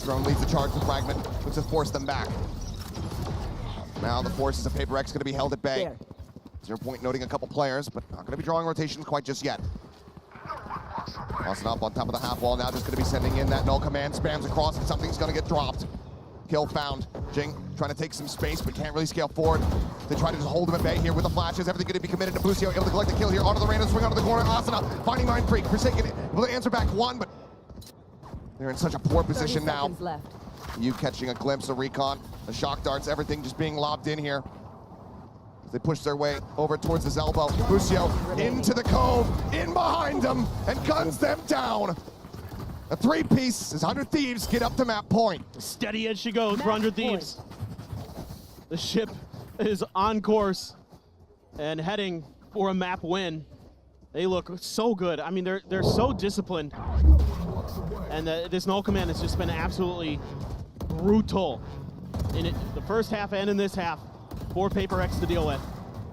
Drone leads the charge. The fragment looks to force them back. Now the forces of Paper Rex going to be held at bay. 0 point noting a couple players, but not going to be drawing rotations quite just yet. Crossing up on top of the half wall now, just going to be sending in that null command. Spams across and something's going to get dropped. Kill found. Jing trying to take some space, but can't really scale forward. They try to just hold him at bay here with the flashes. Everything going to be committed to Busio, able to collect the kill here. Onto the random swing onto the corner. Asuna finding Mind Freak. Forsaken able to answer back one, but they're in such a poor position now. You catching a glimpse of recon, the shock darts, everything just being lobbed in here. As they push their way over towards his elbow. Busio into the cove, in behind them, and guns them down. A 3-piece as 100 Thieves get up to map point. Steady as she goes for 100 Thieves. The ship is on course and heading for a map win. They look so good. I mean, they're so disciplined. And this null command has just been absolutely brutal in the first half and in this half for Paper Rex to deal with.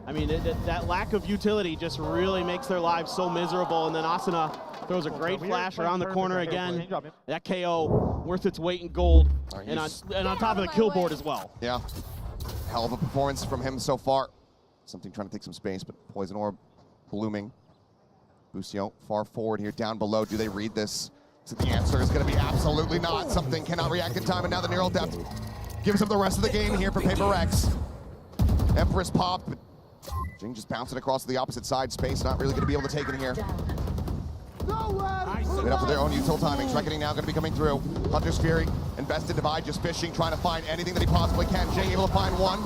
I mean, that lack of utility just really makes their lives so miserable. And then Asuna throws a great flash around the corner again. That KO worth its weight in gold, and on top of the kill board as well. Yeah, hell of a performance from him so far. Something trying to take some space, but Poison Orb blooming. Busio far forward here, down below. Do they read this? So the answer is going to be absolutely not. Something cannot react in time, and now the neural depth gives them the rest of the game here for Paper Rex. Empress pop, but Jing just bouncing across to the opposite side. Space not really going to be able to take it here. Straight up to their own util timings. Reckoning now going to be coming through. Hunter's Fury, invested Divide, just fishing, trying to find anything that he possibly can. Jing able to find one.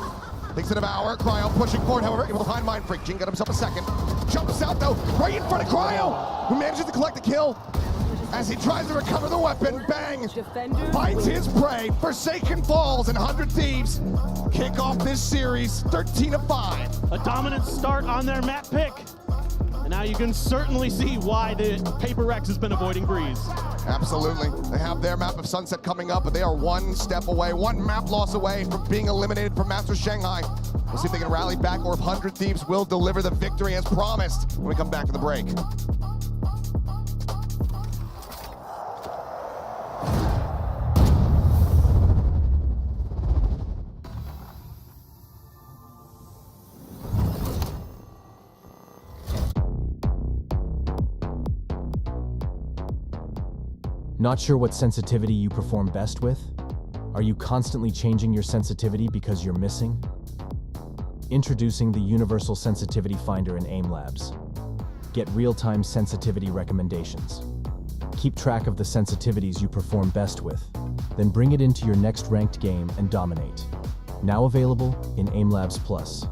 Takes a devour. Cryo pushing forward, however, able to find Mind Freak. Jing got himself a second. Jumps out though, right in front of Cryo, who manages to collect the kill. As he tries to recover the weapon, bang! Finds his prey. Forsaken falls, and 100 Thieves kick off this series 13-5. A dominant start on their map pick. And now you can certainly see why the Paper Rex has been avoiding Breeze. Absolutely. They have their map of Sunset coming up, but they are one step away, one map loss away from being eliminated from Masters Shanghai. We'll see if they can rally back or if 100 Thieves will deliver the victory as promised when we come back to the break. Not sure what sensitivity you perform best with? Are you constantly changing your sensitivity because you're missing? Introducing the Universal Sensitivity Finder in AIM Labs. Get real-time sensitivity recommendations. Keep track of the sensitivities you perform best with, then bring it into your next ranked game and dominate. Now available in AIM Labs Plus.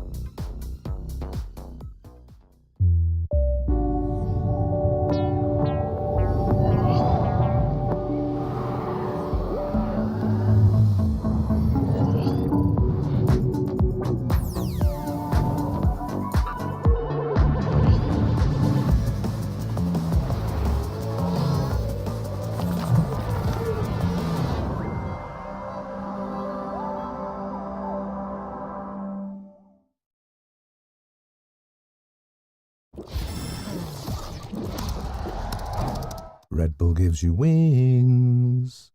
Red Bull gives you wings.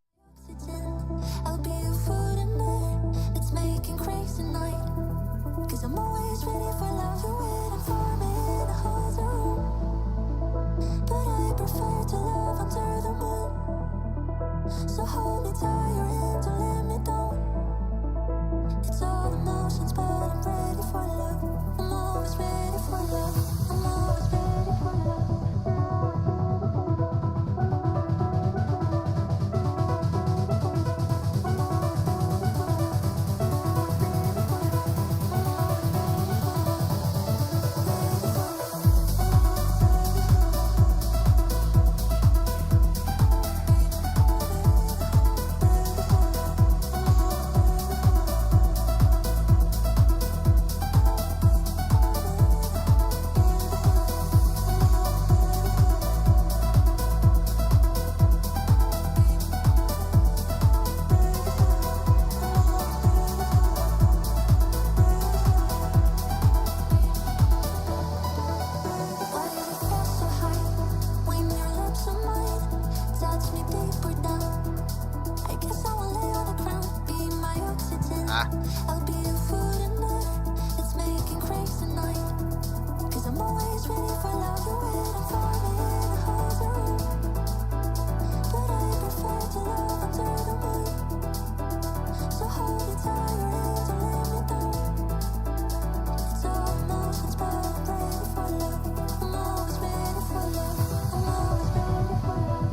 emotions, but I'm ready for love. I'm always ready for love. I'm always ready for love. I'll be your food and earth. It's making crazy night. 'Cause I'm always ready for love. You're waiting for me in the hotel room. But I prefer to love under the moon. So hold me tight, your hands don't let me down. It's all emotions, but I'm ready for love. I'm always ready for love. I'm always ready for love.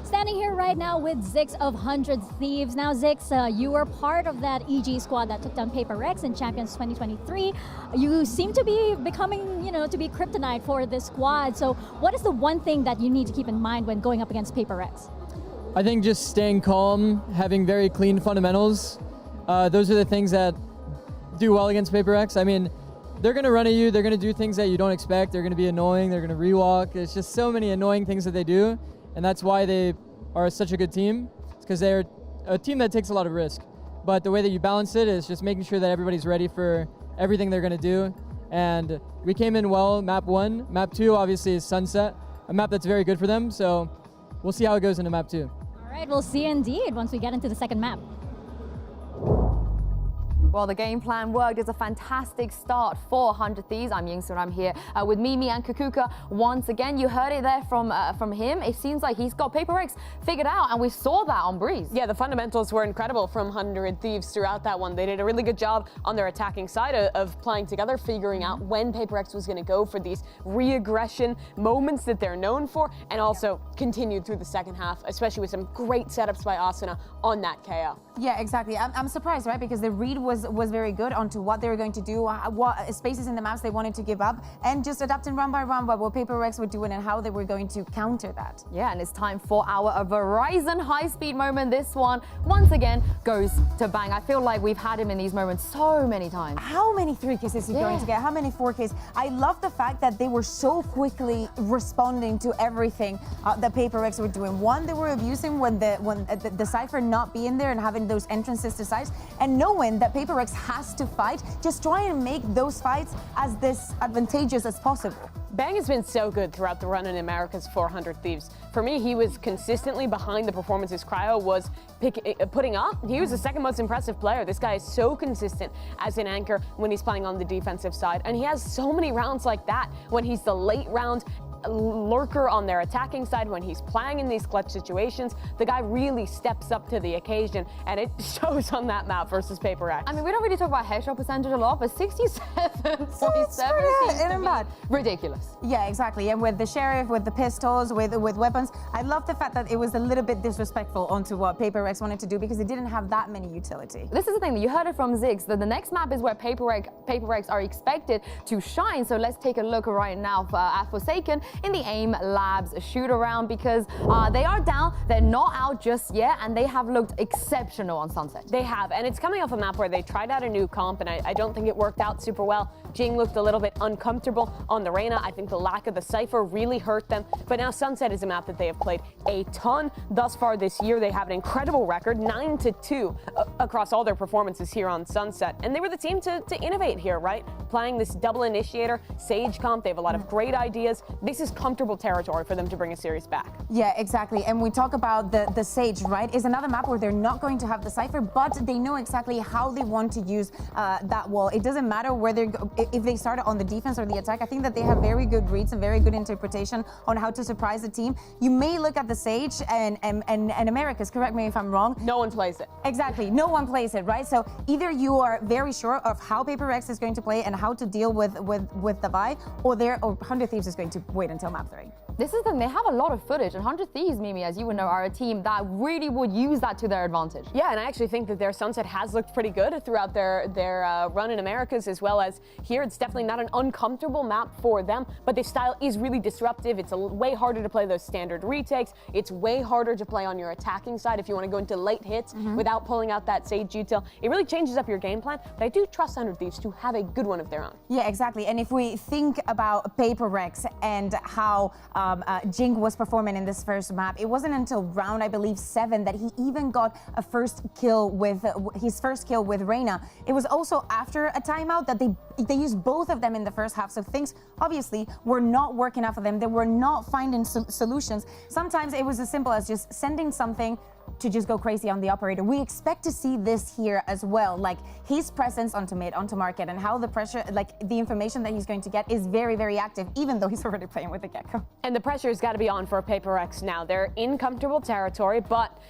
Standing here right now with Zix of 100 Thieves. Now, Zix, you were part of that EG squad that took down Paper Rex in Champions 2023. You seem to be becoming, to be kryptonite for this squad. So what is the one thing that you need to keep in mind when going up against Paper Rex? I think just staying calm, having very clean fundamentals. Those are the things that do well against Paper Rex. I mean, they're going to run at you. They're going to do things that you don't expect. They're going to be annoying. They're going to rewalk. It's just so many annoying things that they do. And that's why they are such a good team. It's because they're a team that takes a lot of risk. But the way that you balance it is just making sure that everybody's ready for everything they're going to do. And we came in well, map 1. Map 2, obviously, is Sunset, a map that's very good for them. So we'll see how it goes into map 2. All right, we'll see indeed once we get into the second map. Well, the game plan worked. It's a fantastic start for 100 Thieves. I'm Yingsun. I'm here with Mimi and Kukuka once again. You heard it there from him. It seems like he's got Paper Rex figured out, and we saw that on Breeze. Yeah, the fundamentals were incredible from 100 Thieves throughout that one. They did a really good job on their attacking side of playing together, figuring out when Paper Rex was going to go for these re-aggression moments that they're known for, and also continued through the second half, especially with some great setups by Asuna on that KO. Yeah, exactly. I'm surprised, right? Because the read was very good onto what they were going to do, what spaces in the maps they wanted to give up, and just adapting run by run by what Paper Rex were doing and how they were going to counter that. Yeah, and it's time for our Verizon high-speed moment. This one, once again, goes to Bang. I feel like we've had him in these moments so many times. How many 3Ks is he going to get? How many 4Ks? I love the fact that they were so quickly responding to everything that Paper Rex were doing. One, they were abusing when the Cypher not being there and having find those entrances to sites, and knowing that Paper Rex has to fight, just try and make those fights as disadvantageous as possible. Bang has been so good throughout the run in America's 400 Thieves. For me, he was consistently behind the performances Cryo was putting up. He was the second most impressive player. This guy is so consistent as an anchor when he's playing on the defensive side. And he has so many rounds like that when he's the late round lurker on their attacking side, when he's playing in these clutch situations. The guy really steps up to the occasion, and it shows on that map versus Paper X. I mean, we don't really talk about headshot percentage a lot, but 67.7 seems to be ridiculous. Yeah, exactly. And with the Sheriff, with the pistols, with weapons, I love the fact that it was a little bit disrespectful onto what Paper Rex wanted to do, because it didn't have that many utility. This is the thing, you heard it from Ziggs, that the next map is where Paper Rex are expected to shine. So let's take a look right now at Forsaken in the AIM Labs shoot around, because they are down, they're not out just yet, and they have looked exceptional on Sunset. They have, and it's coming off a map where they tried out a new comp, and I don't think it worked out super well. Jing looked a little bit uncomfortable on the Reyna. I think the lack of the Cypher really hurt them, but now Sunset is a map that they have played a ton thus far this year. They have an incredible record, 9-2 across all their performances here on Sunset, and they were the team to innovate here, right? Playing this double initiator, Sage comp, they have a lot of great ideas. This is comfortable territory for them to bring a series back. Yeah, exactly. And we talk about the Sage, right? Is another map where they're not going to have the Cypher, but they know exactly how they want to use that wall. It doesn't matter whether if they start on the defense or the attack. I think that they have very good reads and very good interpretation on how to surprise the team. You may look at the Sage and Americas, correct me if I'm wrong. No one plays it. Exactly. No one plays it, right? So either you are very sure of how Paper Rex is going to play and how to deal with the Vi, or 100 Thieves is going to wait until map 3. This is the thing, they have a lot of footage, and 100 Thieves, Mimi, as you would know, are a team that really would use that to their advantage. Yeah, and I actually think that their Sunset has looked pretty good throughout their run in Americas, as well as here. It's definitely not an uncomfortable map for them, but their style is really disruptive. It's way harder to play those standard retakes. It's way harder to play on your attacking side if you want to go into late hits without pulling out that Sage util. It really changes up your game plan, but I do trust 100 Thieves to have a good one of their own. Yeah, exactly. And if we think about Paper Rex and how Jing was performing in this first map, it wasn't until round, I believe, 7 that he even got a first kill with his first kill with Reyna. It was also after a timeout that they used both of them in the first half. So things obviously were not working out for them. They were not finding solutions. Sometimes it was as simple as just sending something to just go crazy on the operator. We expect to see this here as well, like his presence onto mid, onto market, and how the pressure, like the information that he's going to get is very, very active, even though he's already playing with the Gecko. And the pressure has got to be on for Paper X now. They're in comfortable territory, but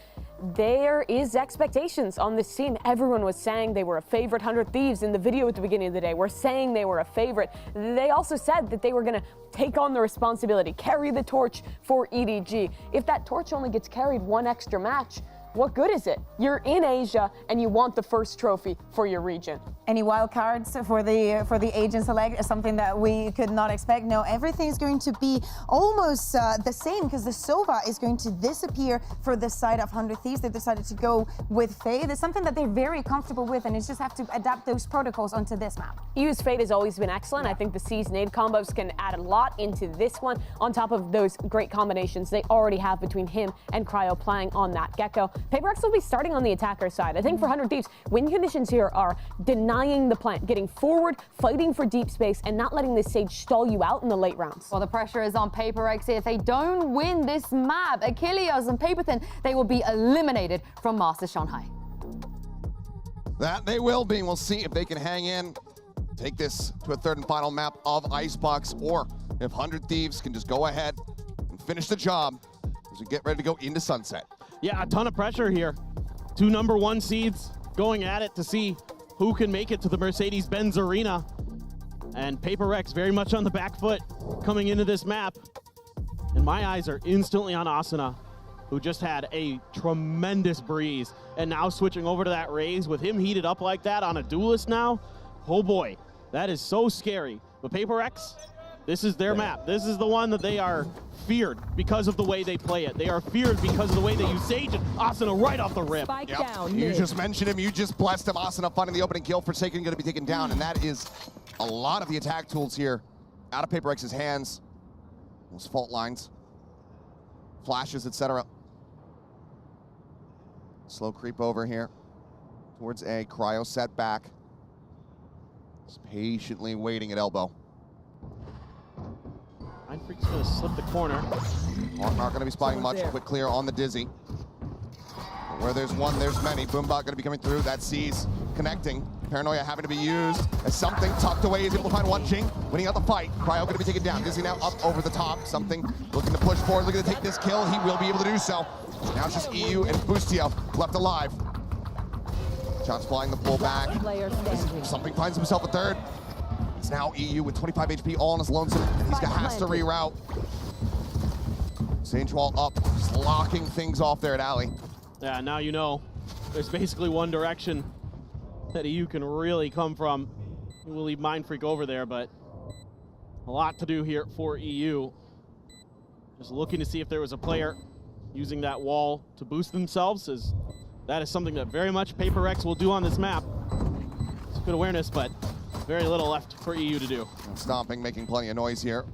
there is expectations on this team. Everyone was saying they were a favorite. 100 Thieves in the video at the beginning of the day were saying they were a favorite. They also said that they were going to take on the responsibility, carry the torch for EDG. If that torch only gets carried one extra match, what good is it? You're in Asia and you want the first trophy for your region. Any wild cards for the Asian select is something that we could not expect. No, everything is going to be almost the same, because the Sova is going to disappear for the side of 100 Thieves. They decided to go with Fade. It's something that they're very comfortable with, and it's just have to adapt those protocols onto this map. EU's Fade has always been excellent. I think the C's nade combos can add a lot into this one, on top of those great combinations they already have between him and Cryo playing on that Gecko. Paper X will be starting on the attacker side. I think for 100 Thieves, win conditions here are denying the plant, getting forward, fighting for deep space, and not letting this Sage stall you out in the late rounds. Well, the pressure is on Paper X. If they don't win this map, a.k.a. and Paper Thin, they will be eliminated from Master Shanghai. That they will be. We'll see if they can hang in, take this to a third and final map of Icebox, or if 100 Thieves can just go ahead and finish the job as we get ready to go into Sunset. Yeah, a ton of pressure here. 2 #1 seeds going at it to see who can make it to the Mercedes-Benz Arena. And Paper Rex very much on the back foot coming into this map. And my eyes are instantly on Asuna, who just had a tremendous breeze. And now switching over to that Raze with him heated up like that on a duelist now. Oh boy, that is so scary. But Paper Rex, this is their map. This is the one that they are feared because of the way they play it. They are feared because of the way they use Sage and Asuna right off the rip. You just mentioned him. You just blessed him. Asuna finding the opening kill. Forsaken going to be taken down, and that is a lot of the attack tools here out of Paper X's hands. Those fault lines, flashes, etc. Slow creep over here. towards A. Cryo set back. Just patiently waiting at elbow. Mindfreak's gonna slip the corner. Not gonna be spotting much. Quick clear on the Dizzy. Where there's one, there's many. Boombot gonna be coming through. That sees connecting. Paranoia having to be used as something tucked away. He's able to find one. Jing winning out the fight. Cryo gonna be taken down. Dizzy now up over the top. Something looking to push forward, looking to take this kill. He will be able to do so. Now it's just EU and Boostio left alive. Shots flying the pullback. Something finds himself a third. It's now EU with 25 HP all on his lonesome, and he's has to reroute. Sage Wall up, just locking things off there at Alley. Yeah, now you know there's basically one direction that EU can really come from. We'll leave Mindfreak over there, but a lot to do here for EU. Just looking to see if there was a player using that wall to boost themselves, as that is something that very much Paper Rex will do on this map. It's good awareness, but very little left for EU to do. Stomping, making plenty of noise here.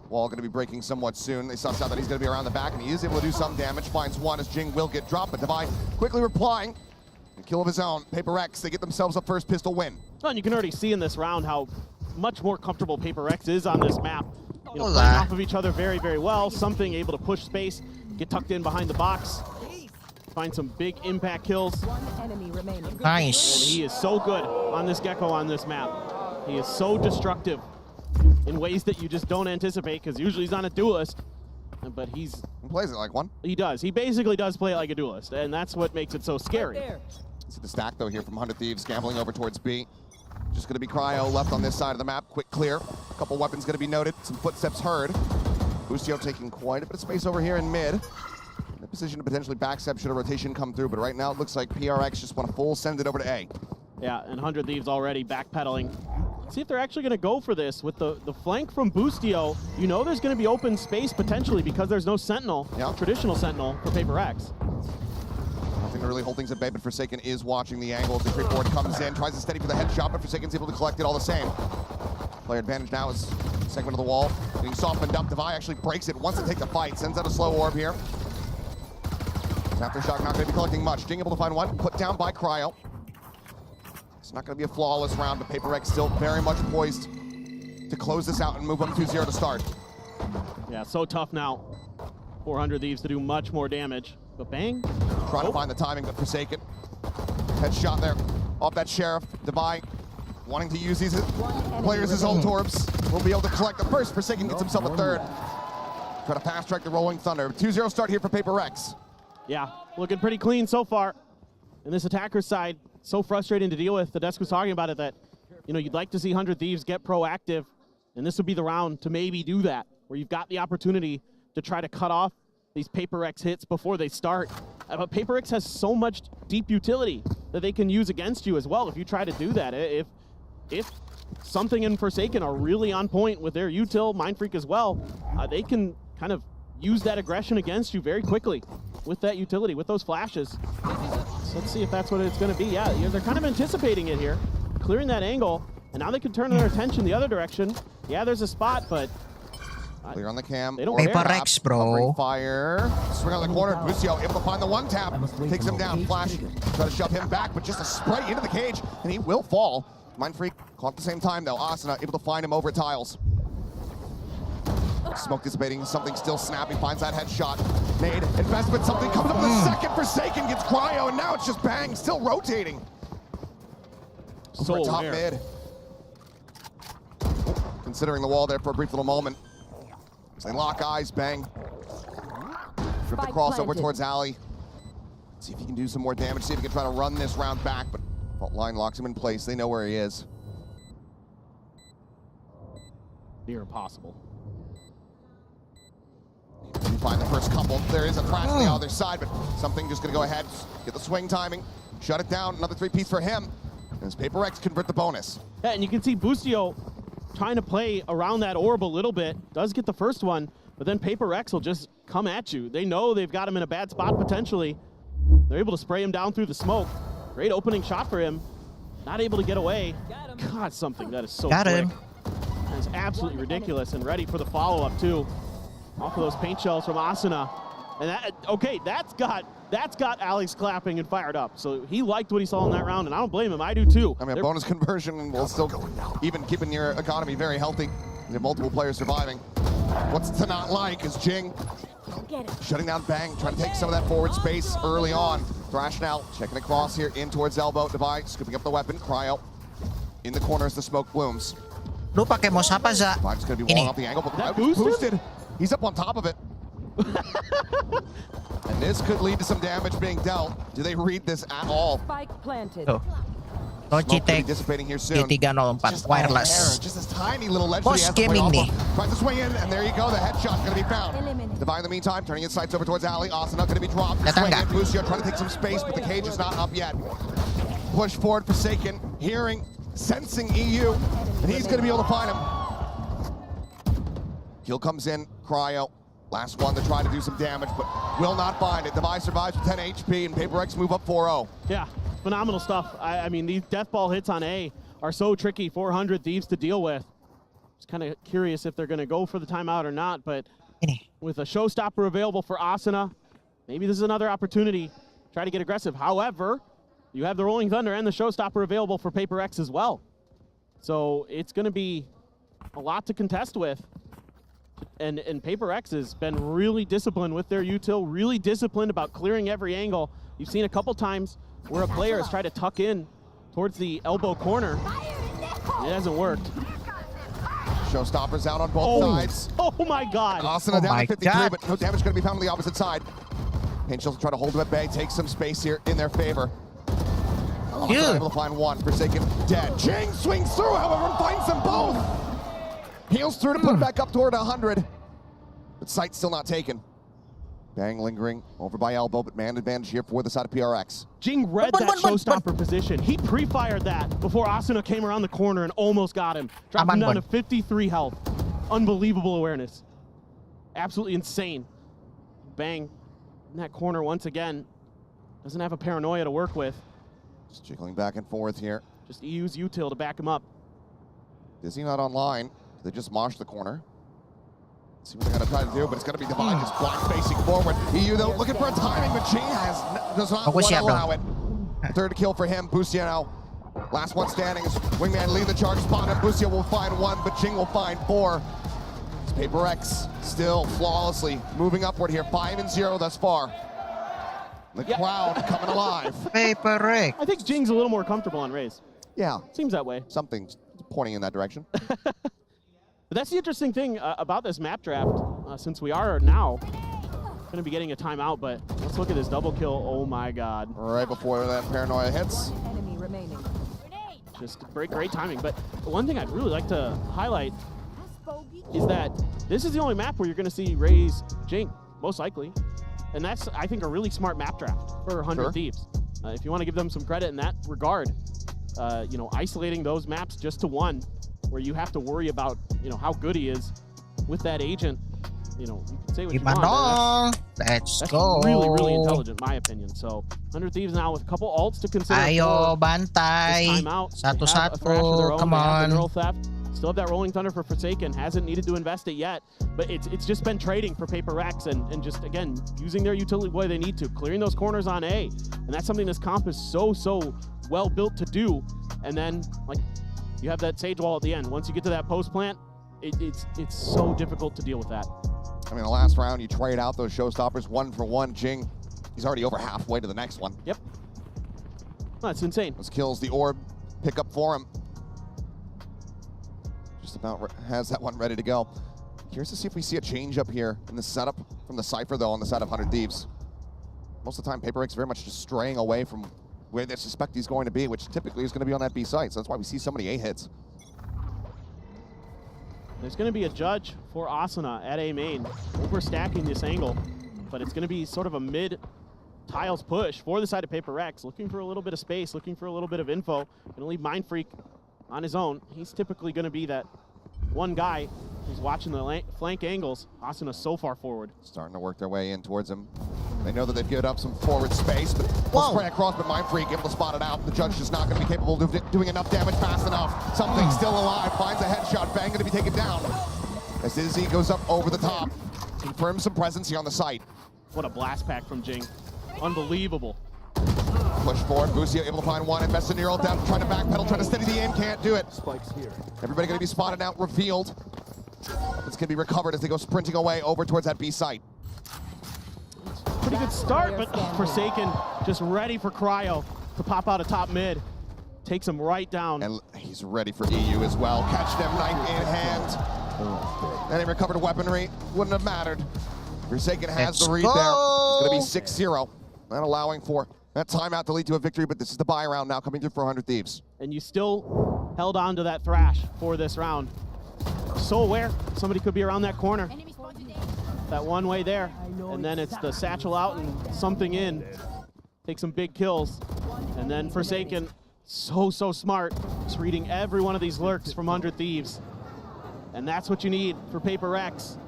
Wall going to be breaking somewhat soon. They suss out that he's going to be around the back, and he is able to do some damage. Finds one as Jing will get dropped, but Divide quickly replying. A kill of his own. Paper Rex, they get themselves a first pistol win. Well, and you can already see in this round how much more comfortable Paper Rex is on this map. You know, playing off of each other very, very well. Something able to push space, get tucked in behind the box, find some big impact kills. Nice. And he is so good on this Gecko on this map. He is so destructive in ways that you just don't anticipate, because usually he's not a duelist, but he plays it like one. He does. He basically does play it like a duelist, and that's what makes it so scary. See the stack though here from 100 Thieves, gambling over towards B. Just going to be Cryo left on this side of the map. Quick clear. A couple weapons going to be noted. Some footsteps heard. Boostio taking quite a bit of space over here in mid. In a position to potentially backstep should a rotation come through, but right now it looks like PRX just want to full send it over to A. Yeah, and 100 Thieves already backpedaling. See if they're actually going to go for this. With the flank from Boostio, you know there's going to be open space potentially because there's no Sentinel, traditional Sentinel for Paper Rex. Nothing to really hold things at bay, but Forsaken is watching the angle. The creep board comes in, tries to steady for the headshot, but Forsaken's able to collect it all the same. Player advantage now is segment of the wall, getting softened up. Devi actually breaks it, wants to take the fight, sends out a slow orb here. Aftershock not going to be collecting much. Jing able to find one, put down by Cryo. It's not going to be a flawless round, but Paper Rex still very much poised to close this out and move up 2-0 to start. Yeah, so tough now. 400 Thieves to do much more damage. But bang. Trying to find the timing, but Forsaken. Headshot there off that Sheriff. Devi wanting to use these players as own Torbs. Will be able to collect the first. Forsaken gets himself a third. Try to fast track the Rolling Thunder. 2-0 start here for Paper Rex. Yeah, looking pretty clean so far. And this attacker's side, so frustrating to deal with. The desk was talking about it that, you know, you'd like to see 100 Thieves get proactive, and this would be the round to maybe do that, where you've got the opportunity to try to cut off these Paper X hits before they start. But Paper X has so much deep utility that they can use against you as well if you try to do that. If Something and Forsaken are really on point with their util, Mindfreak as well, they can kind of use that aggression against you very quickly with that utility, with those flashes. So let's see if that's what it's going to be. Yeah, they're kind of anticipating it here, clearing that angle, and now they can turn their attention the other direction. Yeah, there's a spot, but clear on the cam. They don't Paper Rex, bro. Fire. Swing on the corner. Boostio able to find the one tap. Takes him down. Flash. Try to shove him back, but just a spray into the cage, and he will fall. Mindfreak caught at the same time, though. Asuna able to find him over tiles. Smoke dissipating. Something still snappy. Finds that headshot. Nade. Investment. Something comes up with a second. Forsaken gets Cryo, and now it's just bang. Still rotating. So top mid. Considering the wall there for a brief little moment. They lock eyes, bang. Strip the crossover towards Alley. See if he can do some more damage, see if he can try to run this round back, but fault line locks him in place. They know where he is. Near impossible. You find the first couple. There is a flash on the other side, but something just gonna go ahead, get the swing timing, shut it down. Another 3-piece for him. And his Paper X convert the bonus. Yeah, and you can see Boostio trying to play around that orb a little bit, does get the first one, but then Paper X will just come at you. They know they've got him in a bad spot potentially. They're able to spray him down through the smoke. Great opening shot for him. Not able to get away. God, something that is so quick. That is absolutely ridiculous, and ready for the follow-up too. Off of those paint shells from Asuna. And that's got Alex clapping and fired up. So he liked what he saw in that round, and I don't blame him. I do too. I mean, a bonus conversion will still even keeping your economy very healthy. You have multiple players surviving. What's to not like is Jing shutting down Bang, trying to take some of that forward space early on. Thrash now checking across here in towards elbow. Devi scooping up the weapon. Cryo in the corner as the smoke blooms. Lu pakai mouse apa, Za? Devi's going to be walling off the angle, but that boosted. He's up on top of it. And this could lead to some damage being dealt. Do they read this at all? Spike planted. Dissipating here soon. Di304 wireless. Just this tiny little ledge. Boss gaming nih. Tries to swing in, and there you go. The headshot's going to be found. Devi in the meantime, turning his sights over towards Ali. Asuna going to be dropped. Swing in. Lucio trying to take some space, but the cage is not up yet. Push forward, Forsaken, hearing, sensing EU, and he's going to be able to find him. Kill comes in, Cryo. Last one to try to do some damage, but will not find it. Devi survives with 10 HP, and Paper Rex move up 4-0. Yeah, phenomenal stuff. I mean, these death ball hits on A are so tricky for 100 Thieves to deal with. Just kind of curious if they're going to go for the timeout or not, but with a showstopper available for Asuna, maybe this is another opportunity to try to get aggressive. However, you have the Rolling Thunder and the showstopper available for Paper X as well. So it's going to be a lot to contest with. And Paper X has been really disciplined with their util, really disciplined about clearing every angle. You've seen a couple times where a player has tried to tuck in towards the elbow corner. It hasn't worked. Showstoppers out on both sides. Oh my God. Asuna down to 53, but no damage going to be found on the opposite side. Angels try to hold them at bay, take some space here in their favor. Asuna able to find one. Forsaken dead. Jing swings through, however, and finds them both. Heals through to put back up toward 100. But sight's still not taken. Bang lingering over by elbow, but man advantage here for the side of PRX. Jing read that showstopper position. He pre-fired that before Asuna came around the corner and almost got him. Dropped him down to 53 health. Unbelievable awareness. Absolutely insane. Bang in that corner once again. Doesn't have a paranoia to work with. Just jiggling back and forth here. Just use util to back him up. Dizzy not online. They just mosh the corner. See what they're going to try to do, but it's going to be Divine just blind facing forward. EU, though, looking for a timing, but Jing does not want to allow it. Third kill for him. Busio now. Last one standing is Wingman leading the charge spot, and Busio will find one, but Jing will find four. It's Paper X still flawlessly moving upward here. 5-0 thus far. The crowd coming alive. Paper X. I think Jing's a little more comfortable on Raze. Yeah. Seems that way. Something's pointing in that direction. But that's the interesting thing about this map draft, since we are now going to be getting a timeout, but let's look at this double kill. Oh my God. Right before that paranoia hits. Enemy remaining. Just great timing. But the one thing I'd really like to highlight is that this is the only map where you're going to see Raze Jing, most likely. And that's, I think, a really smart map draft for 100 Thieves. If you want to give them some credit in that regard, you know, isolating those maps just to one, where you have to worry about, you know, how good he is with that agent. You know, you can say what you want. Let's that's go. Really intelligent, in my opinion. So 100 Thieves now with a couple ults to consider. Ayo, bantay. Satu-satu, come on. Neural theft. Still have that Rolling Thunder for Forsaken. Hasn't needed to invest it yet, but it's just been trading for Paper Rex and just, again, using their utility the way they need to, clearing those corners on A. And that's something this comp is so well built to do. And then, like, you have that Sage Wall at the end. Once you get to that post plant, it's so difficult to deal with that. I mean, the last round, you trade out those showstoppers 1 for 1. Jing, he's already over halfway to the next one. Yep. That's insane. Those kills, the orb, pick up for him. Just about has that one ready to go. Curious to see if we see a change up here in the setup from the Cypher, though, on the side of 100 Thieves. Most of the time, Paper X very much just straying away from where they suspect he's going to be, which typically is going to be on that B site. So that's why we see so many A hits. There's going to be a judge for Asuna at A main, overstacking this angle, but it's going to be sort of a mid tiles push for the side of Paper Rex, looking for a little bit of space, looking for a little bit of info. Going to leave Mind Freak on his own. He's typically going to be that one guy who's watching the flank angles. Asuna so far forward. Starting to work their way in towards him. They know that they've given up some forward space, but we'll spray across, but Mind Freak able to spot it out. The judge is not going to be capable of doing enough damage fast enough. Something still alive, finds a headshot. Bang going to be taken down. As Izzy goes up over the top, confirms some presence here on the site. What a blast pack from Jing. Unbelievable. Push forward, Busio able to find one, invest in neural depth, trying to backpedal, trying to steady the aim, can't do it. Everybody gonna be spotted out, revealed. It's gonna be recovered as they go sprinting away over towards that B site. Pretty good start, but Forsaken just ready for Cryo to pop out of top mid. Takes him right down. And he's ready for EU as well. Catch them, knife in hand. Any recovered weaponry wouldn't have mattered. Forsaken has the read there. It's gonna be 6-0. Not allowing for that timeout to lead to a victory, but this is the buy round now coming through for 100 Thieves. And you still held on to that Thrash for this round. So aware somebody could be around that corner. That one way there, and then it's the satchel out and something in. Take some big kills. And then Forsaken, so smart, just reading every one of these lurks from 100 Thieves. And that's what you need for Paper Rex.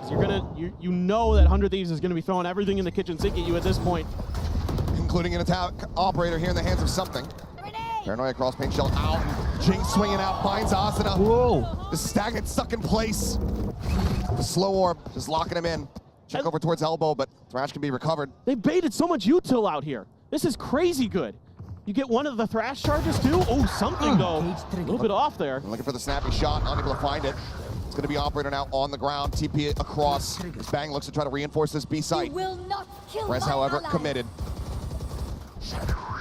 You know that 100 Thieves is gonna be throwing everything in the kitchen sink at you at this point. Including an attack operator here in the hands of something. Paranoia cross paint shell out. Jing swinging out, finds Asuna. Whoa. The stagnant stuck in place. The slow orb just locking him in. Check over towards elbow, but Thrash can be recovered. They baited so much util out here. This is crazy good. You get one of the Thrash charges too? Oh, something though. A little bit off there. Looking for the snappy shot, unable to find it. It's going to be operator now on the ground. TP across. Bang looks to try to reinforce this B site. Rez, however, committed.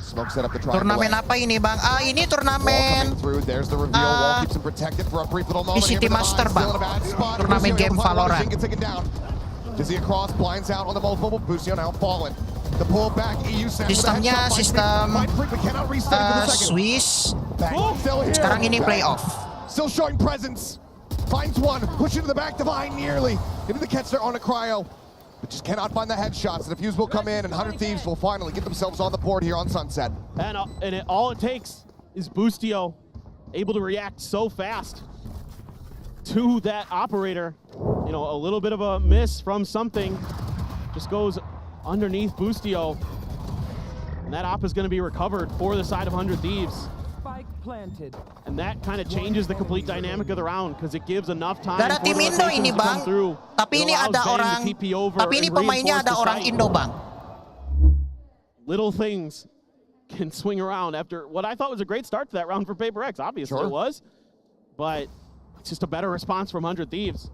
Smoke set up the triangle. Turnamen apa ini, Bang? Ah, ini turnamen. There's the reveal. Wall keeps him protected for a brief little moment. VCT Master, Bang. Turnamen game Valorant. Dizzy across, blinds out on the multiple. Busio now fallen. The pull back, EU Sistemnya sistem Swiss. Sekarang ini playoff. Still showing presence. Finds one, push into the back, Divine nearly. Into the catch there on a Cryo. But just cannot find the headshots. The defuse will come in, and 100 Thieves will finally get themselves on the board here on Sunset. And all it takes is Boostio able to react so fast to that operator. You know, a little bit of a miss from something. Just goes underneath Boostio. And that op is going to be recovered for the side of 100 Thieves. Planted. And that kind of changes the complete dynamic of the round because it gives enough time Gak ada tim Indo ini, Bang. Tapi ini ada orang, tapi ini pemainnya ada orang Indo, Bang. Little things can swing around after what I thought was a great start to that round for Paper Rex. Obviously it was, but it's just a better response from 100 Thieves.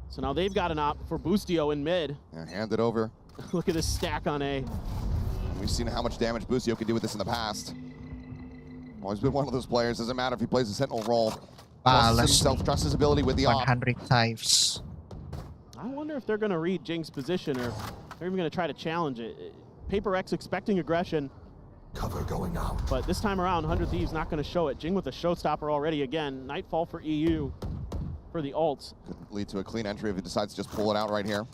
So now they've got an op for Boostio in mid. And hand it over. Look at this stack on A. We've seen how much damage Boostio can do with this in the past. Always been one of those players. Doesn't matter if he plays a sentinel role. Trusts himself, trusts his ability with the op. 100 Thieves. I wonder if they're going to read Jing's position or they're even going to try to challenge it. Paper X expecting aggression. Cover going out. But this time around, 100 Thieves not going to show it. Jing with a showstopper already again. Nightfall for EU for the ults. Could lead to a clean entry if he decides to just pull it out right here.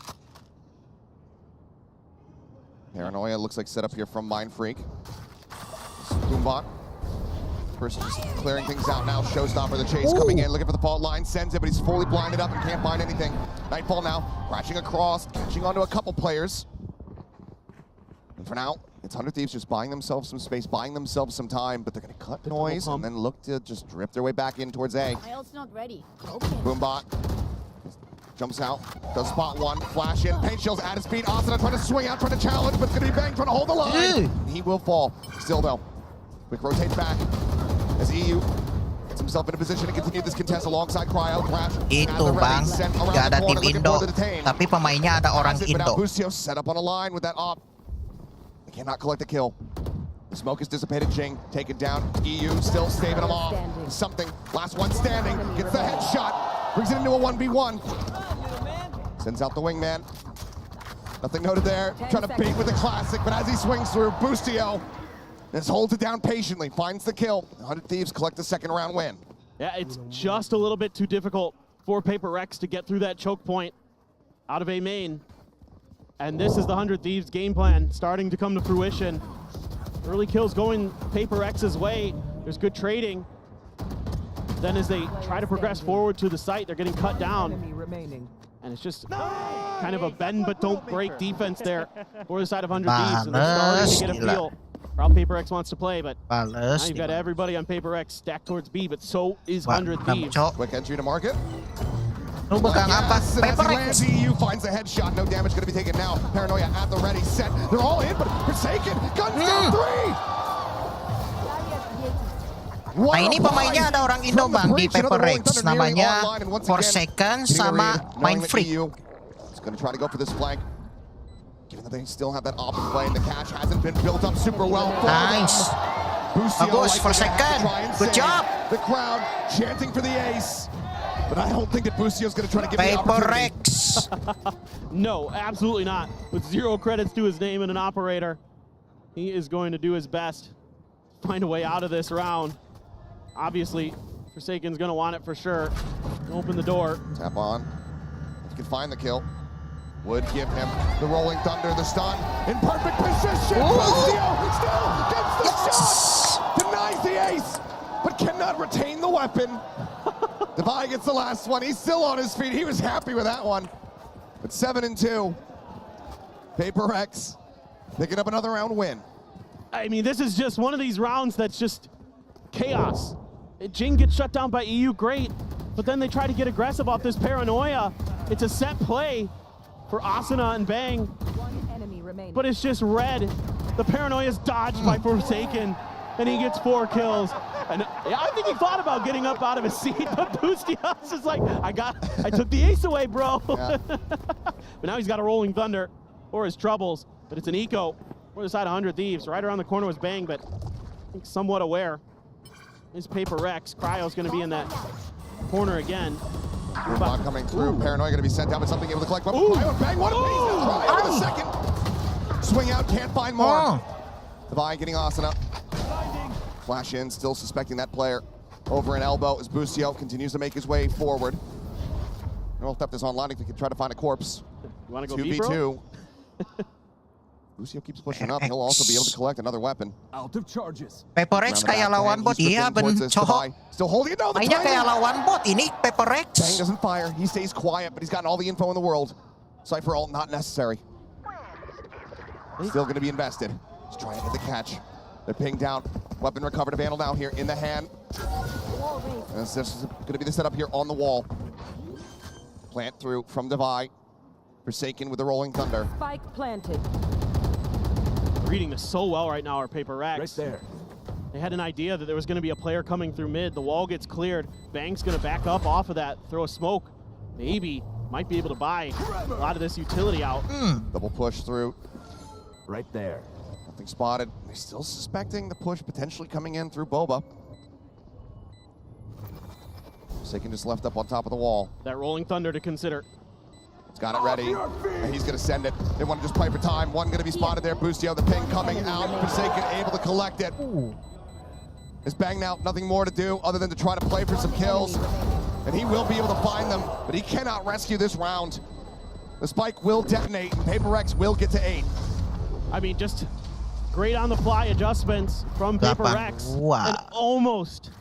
Paranoia looks like set up here from Mind Freak. Boombot. First just clearing things out now. Showstopper, the chase coming in, looking for the fault line, sends it, but he's fully blinded up and can't find anything. Nightfall now, crashing across, catching onto a couple players. And for now, it's 100 Thieves just buying themselves some space, buying themselves some time, but they're gonna cut noise and then look to just drip their way back in towards A. My ult's not ready. Boombot jumps out, does spot one, flash in, paint shells at his feet. Asuna trying to swing out, trying to challenge, but it's gonna be Bang trying to hold the line. He will fall. Still though, quick rotate back. As EU gets himself in a position to continue this contest alongside Cryo. Crash. Itu, Bang. Gak ada tim Indo, tapi pemainnya ada orang Indo. Busio set up on a line with that op. They cannot collect the kill. The smoke has dissipated. Jing taken down. EU still staving him off. Something. Last one standing. Gets the headshot. Brings it into a 1v1. Sends out the wingman. Nothing noted there. Trying to bait with the classic, but as he swings through, Boostio just holds it down patiently, finds the kill. 100 Thieves collect the second round win. Yeah, it's just a little bit too difficult for Paper Rex to get through that choke point out of A main. And this is the 100 Thieves game plan starting to come to fruition. Early kills going Paper Rex's way. There's good trading. Then as they try to progress forward to the site, they're getting cut down. And it's just kind of a bend but don't break defense there for the side of 100 Thieves. And they're starting to get a feel for how Paper X wants to play, but now you've got everybody on Paper X stacked towards B, but so is 100 Thieves. Quick entry to market. Nubagang apa? Yes, and as he lands, EU finds the headshot. No damage going to be taken now. Paranoia at the ready, set. They're all in, but Forsaken, guns down 3! Nah, ini pemainnya ada orang Indo bang di Paper Rex, namanya Forsaken sama Mind Freak. He's going to try to go for this flank. Given that they still have that open play and the cache hasn't been built up super well. Nice. Bagus, Forsaken. Good job. The crowd chanting for the ace. But I don't think that Busio is going to try to give the Paper opportunity. Rex. No, absolutely not. With 0 credits to his name and an operator, he is going to do his best to find a way out of this round. Obviously, Forsaken's going to want it for sure. Open the door. Tap on. If he can find the kill. Would give him the rolling thunder, the stun. In perfect position. Busio still gets the shot. Denies the ace, but cannot retain the weapon. Bagi gets the last one. He's still on his feet. He was happy with that one. But 7-2. Paper Rex picking up another round win. I mean, this is just one of these rounds that's just chaos. Jing gets shut down by EU, great. But then they try to get aggressive off this Paranoia. It's a set play for Asuna and Bang. But it's just red. The Paranoia's dodged by Forsaken, and he gets 4 kills. And I think he thought about getting up out of his seat, but Bustios is like, I took the ace away, bro. Yeah. But now he's got a Rolling Thunder for his troubles. But it's an eco for the side of 100 Thieves. Right around the corner was Bang, but I think somewhat aware. Is Paper Rex. Cryo's going to be in that corner again. Bot coming through. Paranoia going to be sent down with something able to collect. Cryo and Bang, what a piece. Cryo with a second. Swing out, can't find more. Bagi getting Asuna. Flash in, still suspecting that player. Over an elbow as Busio continues to make his way forward. Earl Theft is online if he can try to find a corpse. You want to go 2v2. Busio keeps pushing up. He'll also be able to collect another weapon. Out of charges. Paper Rex kayak lawan bot, iya ben Coho. Still holding it. No, mainnya kayak lawan bot ini Paper Rex. Bang doesn't fire. He stays quiet, but he's gotten all the info in the world. Cypher ult not necessary. Still going to be invested. He's trying to get the catch. They're pinged down. Weapon recovered. A Vandal now here in the hand. And this is going to be the setup here on the wall. Plant through from Bagi. Forsaken with the Rolling Thunder. Spike planted. Reading this so well right now, our Paper Rex. Right there. They had an idea that there was going to be a player coming through mid. The wall gets cleared. Bang's going to back up off of that, throw a smoke. Maybe might be able to buy a lot of this utility out. Double push through. Right there. Nothing spotted. They're still suspecting the push potentially coming in through Boba. Forsaken just left up on top of the wall. That Rolling Thunder to consider. He's got it ready, and he's going to send it. They want to just play for time. One going to be spotted there. Busio, the ping coming out. Forsaken able to collect it. Is Bang now nothing more to do other than to try to play for some kills. And he will be able to find them, but he cannot rescue this round. The spike will detonate, and Paper Rex will get to 8. I mean, just great on-the-fly adjustments from Paper Rex. Wow. And almost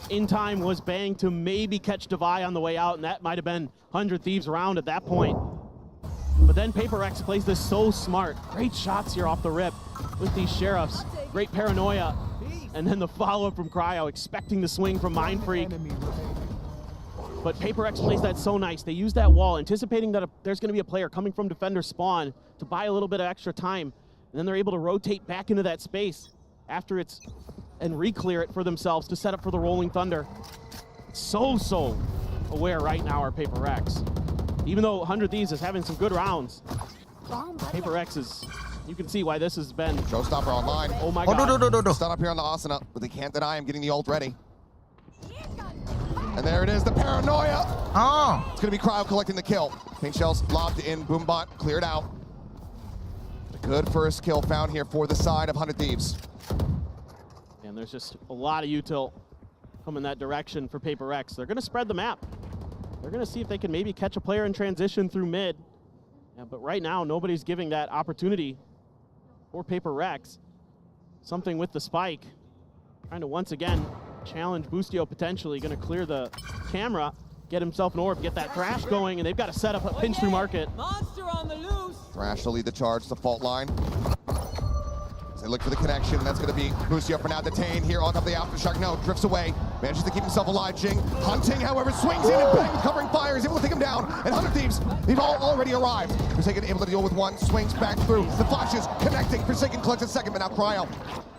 in time was Bang to maybe catch Bagi on the way out, and that might have been 100 Thieves round at that point. But then Paper Rex plays this so smart. Great shots here off the rip with these Sheriffs. Great Paranoia. And then the follow-up from Cryo, expecting the swing from Mind Freak. But Paper Rex plays that so nice. They use that wall, anticipating that there's going to be a player coming from defender spawn to buy a little bit of extra time. And then they're able to rotate back into that space after it's and re-clear it for themselves to set up for the Rolling Thunder. So aware right now are Paper Rex. Even though 100 Thieves is having some good rounds, Paper Rex is, you can see why this has been. Showstopper online. Oh my God. Stun up here on the Asuna, but they can't deny him getting the ult ready. And there it is, the Paranoia. It's going to be Cryo collecting the kill. Paint shells lobbed in, Boombot cleared out. A good first kill found here for the side of 100 Thieves. And there's just a lot of util coming that direction for Paper Rex. They're going to spread the map. They're going to see if they can maybe catch a player in transition through mid. Yeah, but right now, nobody's giving that opportunity for Paper Rex. Something with the spike. Trying to once again challenge Busio potentially. Going to clear the camera, get himself an orb, get that Thrash going, and they've got to set up a pinch through market. Monster on the loose. Thrash to lead the charge to fault line. they look for the connection. That's going to be Busio for now, detained here on top of the aftershock. No, drifts away, manages to keep himself alive. Jing hunting, however, swings in and bang with covering fire, is able to take him down. And 100 Thieves, they've all already arrived. Forsaken able to deal with one, swings back through. The flashes connecting. Forsaken collects a second, but now Cryo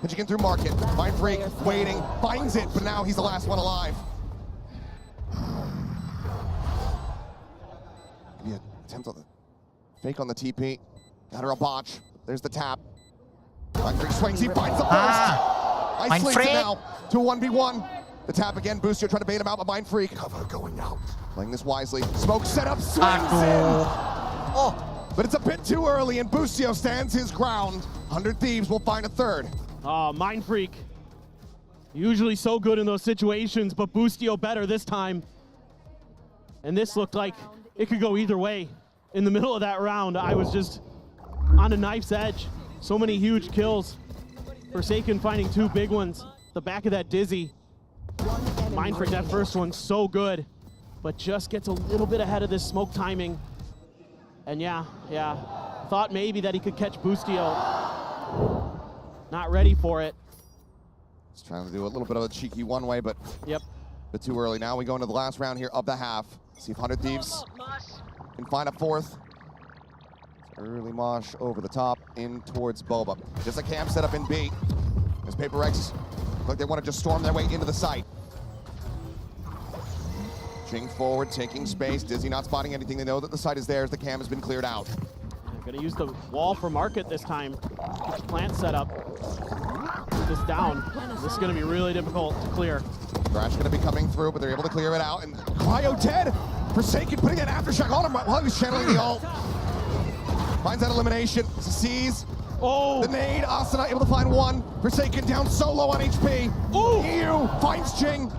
pitching in through Market. Mind Freak waiting, finds it, but now he's the last one alive. Maybe attempt on the fake on the TP. Got her a botch. There's the tap. Mind Freak swings, he finds the burst. Isolates it now to a 1v1. The tap again, Busio trying to bait him out, but Mind Freak. Cover going out. Playing this wisely. Smoke set up, swings in. But it's a bit too early, and Busio stands his ground. 100 Thieves will find a third. Oh, Mind Freak. Usually so good in those situations, but Busio better this time. And this looked like it could go either way. In the middle of that round, I was just on a knife's edge. So many huge kills. Forsaken finding two big ones. The back of that Dizzy. Mind Freak, that first one, so good. But just gets a little bit ahead of this smoke timing. And yeah. Thought maybe that he could catch Busio. Not ready for it. He's trying to do a little bit of a cheeky one-way, but a bit too early. Now we go into the last round here of the half. See if 100 Thieves can find a fourth. Early mosh over the top, in towards Boba. Just a cam set up in B. As Paper Rex look like they want to just storm their way into the site. Jing forward, taking space. Dizzy not spotting anything. They know that the site is there as the cam has been cleared out. They're gonna use the wall for Market this time. Plant setup. This down. This is gonna be really difficult to clear. Crash gonna be coming through, but they're able to clear it out. And Cryo dead. Forsaken putting that aftershock on him while he's channeling the ult. Finds that elimination. Sees the nade. Asuna able to find one. Forsaken down so low on HP. EU finds Jing.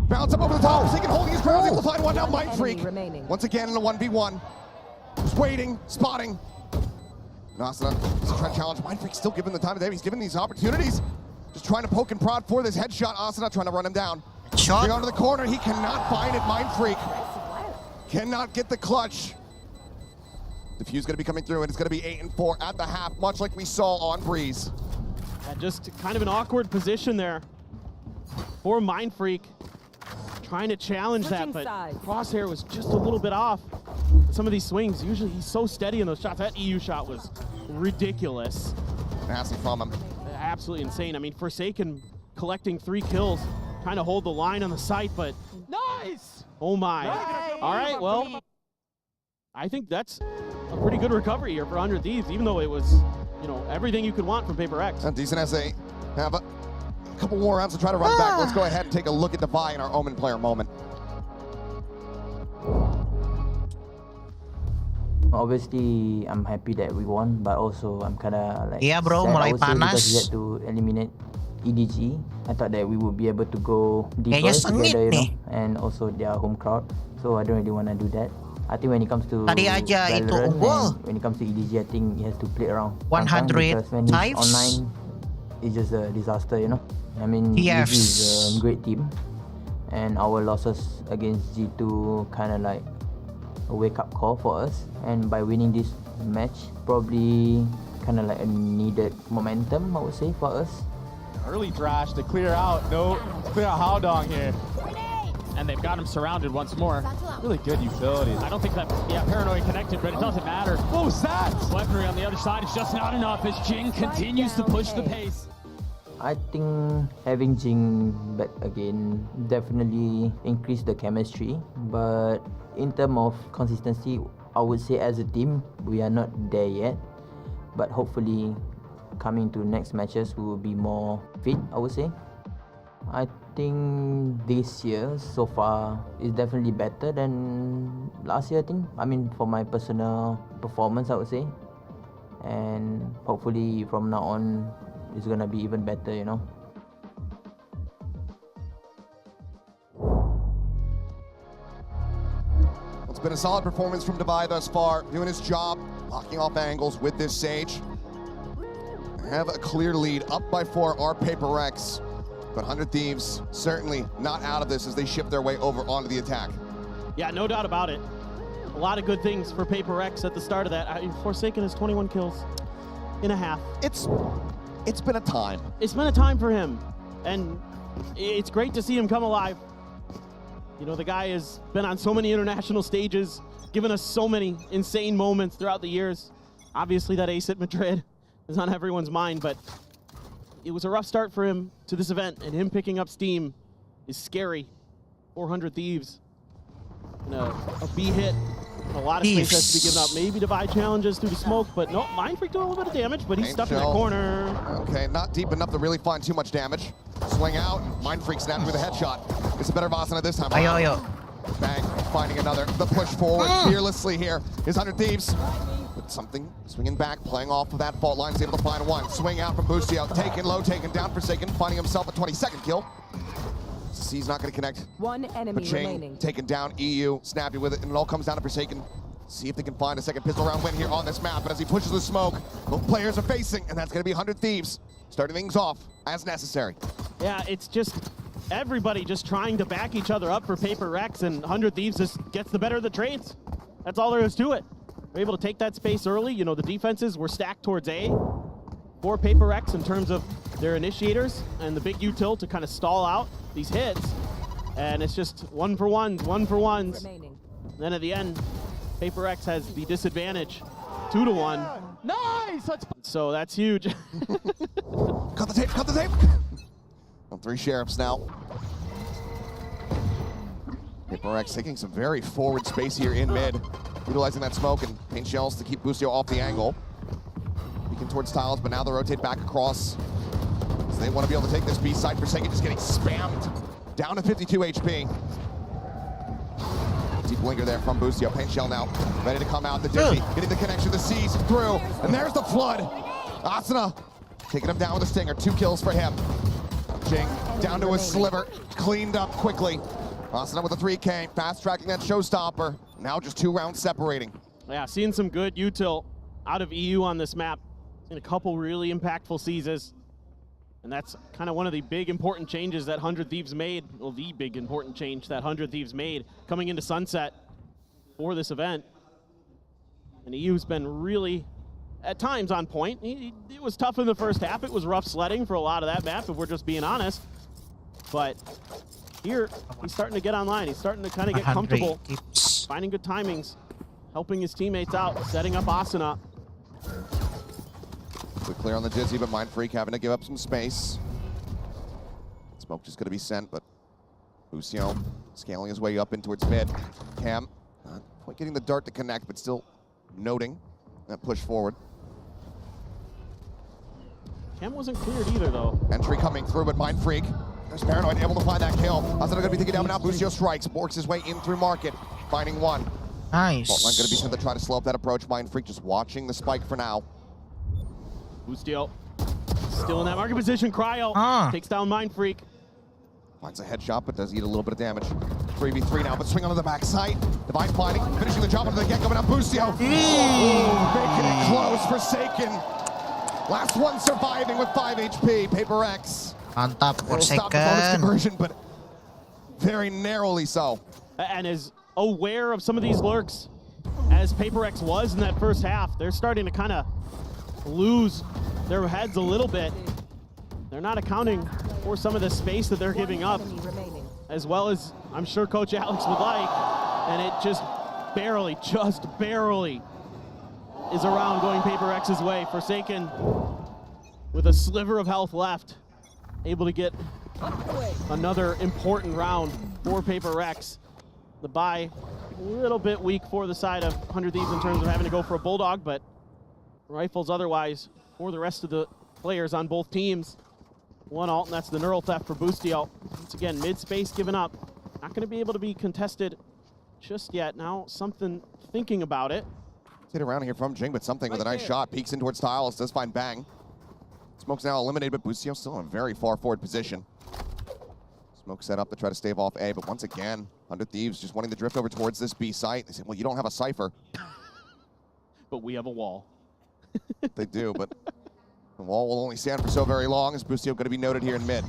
Bounce up over the top. Forsaken holding his ground. Able to find one now. Mind Freak. Once again in a 1v1. Just waiting, spotting. And Asuna is trying to challenge. Mind Freak still giving the time of day. He's given these opportunities. Just trying to poke and prod for this headshot. Asuna trying to run him down. Bring onto the corner. He cannot find it. Mind Freak cannot get the clutch. Diffuse gonna be coming through, and it's gonna be 8-4 at the half, much like we saw on Breeze. Just kind of an awkward position there for Mind Freak. Trying to challenge that, but Crosshair was just a little bit off. Some of these swings, usually he's so steady in those shots. That EU shot was ridiculous. Nasty from him. Absolutely insane. I mean, Forsaken collecting 3 kills, trying to hold the line on the site, but nice! Oh my. All right, well, I think that's a pretty good recovery here for 100 Thieves, even though it was, you know, everything you could want from Paper X. And decent as they have a couple more rounds to try to run back. Let's go ahead and take a look at Devi in our Omen player moment. Obviously, I'm happy that we won, but also I'm kind of like bro, sad, mulai because panas. we had to eliminate EDG. I thought that we would be able to go deeper Kayaknya sengit together, you know, nih. and also their home crowd. So I don't really want to do that. I think when it comes to Tadi aja itu Valorant unggul. and when it comes to EDG, I think he has to play around. 100 because when he's THIEVES. online, it's just a disaster, you know. I mean, EDG is a great team, and our losses against G2 kind of like a wake-up call for us. And by winning this match, probably kind of like a needed momentum, I would say, for us. Early thrash to clear out. No, clear out Haodong here. And they've got him surrounded once more. Really good utilities. I don't think that, Paranoid connected, but it doesn't matter. What was that? Weaponry on the other side is just not enough as Jing continues to push the pace. I think having Jing back again definitely increased the chemistry, but in terms of consistency, I would say as a team, we are not there yet. But hopefully, coming to next matches, we will be more fit, I would say. I think this year, so far, is definitely better than last year, I think. I mean, for my personal performance, I would say. And hopefully, from now on, it's gonna be even better, you know. It's been a solid performance from Devi thus far, doing his job, locking off angles with this Sage. They have a clear lead, up by 4 are Paper Rex. But 100 Thieves certainly not out of this as they shift their way over onto the attack. Yeah, no doubt about it. A lot of good things for Paper X at the start of that. Forsaken has 21 kills. and a half. It's been a time. It's been a time for him, and it's great to see him come alive. You know, the guy has been on so many international stages, given us so many insane moments throughout the years. Obviously, that ace at Madrid is on everyone's mind, but it was a rough start for him to this event, and him picking up steam is scary. 400 Thieves, and a B hit. A lot of space has to be given up. Maybe divide challenges through the smoke, but no, Mind Freak doing a little bit of damage, but he's stuck in that corner. Okay, not deep enough to really find too much damage. Swing out, Mind Freak snapping with a headshot. It's a better Vasana this time. Bang, finding another. The push forward fearlessly here is 100 Thieves. But something swinging back, playing off of that fault line, is able to find one. Swing out from Boostio, taken low, taken down, Forsaken, finding himself a 22nd kill. C's not going to connect. One enemy remaining. Taken down, EU, snappy with it, and it all comes down to Forsaken. See if they can find a second pistol round win here on this map. But as he pushes the smoke, both players are facing, and that's going to be 100 Thieves, starting things off as necessary. Yeah, it's just everybody just trying to back each other up for Paper Rex, and 100 Thieves just gets the better of the trades. That's all there is to it. They're able to take that space early. You know, the defenses were stacked towards A for Paper Rex in terms of their initiators and the big util to kind of stall out these hits. And it's just one for ones. Then at the end, Paper Rex has the disadvantage, 2-1. Nice! So that's huge. Cut the tape, cut the tape! Well, 3 sheriffs now. Paper Rex taking some very forward space here in mid, utilizing that smoke and paint shells to keep Boostio off the angle. Peeking towards tiles, but now they rotate back across. So they want to be able to take this B side. Forsaken just getting spammed. Down to 52 HP. Deep blinker there from Boostio. Paint shell now, ready to come out. The Dizzy, getting the connection, the C's through. And there's the flood. Asuna taking him down with a stinger. 2 kills for him. Jing down to a sliver. Cleaned up quickly. Asuna with a 3K. Fast tracking that showstopper. Now just 2 rounds separating. Yeah, seeing some good util out of EU on this map. Seen a couple really impactful seizes. And that's kind of one of the big important changes that 100 Thieves made. Well, the big important change that 100 Thieves made coming into Sunset for this event. And EU's been really, at times, on point. It was tough in the first half. It was rough sledding for a lot of that map, if we're just being honest. But here, he's starting to get online. He's starting to kind of get comfortable, finding good timings, helping his teammates out, setting up Asuna. Quick clear on the Dizzy, but Mind Freak having to give up some space. Smoke just going to be sent, but Boostio scaling his way up in towards mid. Cam not quite getting the dart to connect, but still noting that push forward. Cam wasn't cleared either, though. Entry coming through, but Mind Freak, there's Paranoid, able to find that kill. Asuna going to be taken down, but now Boostio strikes, works his way in through Market, finding one. Nice. Fault line going to be sent to try to slow up that approach. Mind Freak just watching the spike for now. Boostio still in that market position. Cryo takes down Mind Freak. Finds a headshot, but does eat a little bit of damage. 3v3 now, but swing onto the backside. Divine finding, finishing the job onto the get-go, but now Boostio. Making it close, Forsaken. Last one surviving with 5 HP. Paper Rex. Mantap, Stop the bonus conversion, but very narrowly so. And is aware of some of these lurks, as Paper Rex was in that first half. They're starting to kind of lose their heads a little bit. They're not accounting for some of the space that they're giving up, as well as I'm sure Coach Alex would like, and it just barely is around going Paper Rex's way. Forsaken with a sliver of health left, able to get another important round for Paper Rex. The buy a little bit weak for the side of 100 Thieves in terms of having to go for a Bulldog, but rifles otherwise for the rest of the players on both teams. One ult, and that's the neural theft for Boostio. Once again, mid-space given up. Not going to be able to be contested just yet. Now, something thinking about it. Hit around here from Jing, but something with a nice shot. Peeks in towards tiles, does find Bang. Smoke's now eliminated, but Boostio still in a very far forward position. Smoke set up to try to stave off A, but once again, 100 Thieves just wanting to drift over towards this B site. They said, well, you don't have a Cypher. But we have a wall. They do, but the wall will only stand for so very long, as Boostio going to be noted here in mid.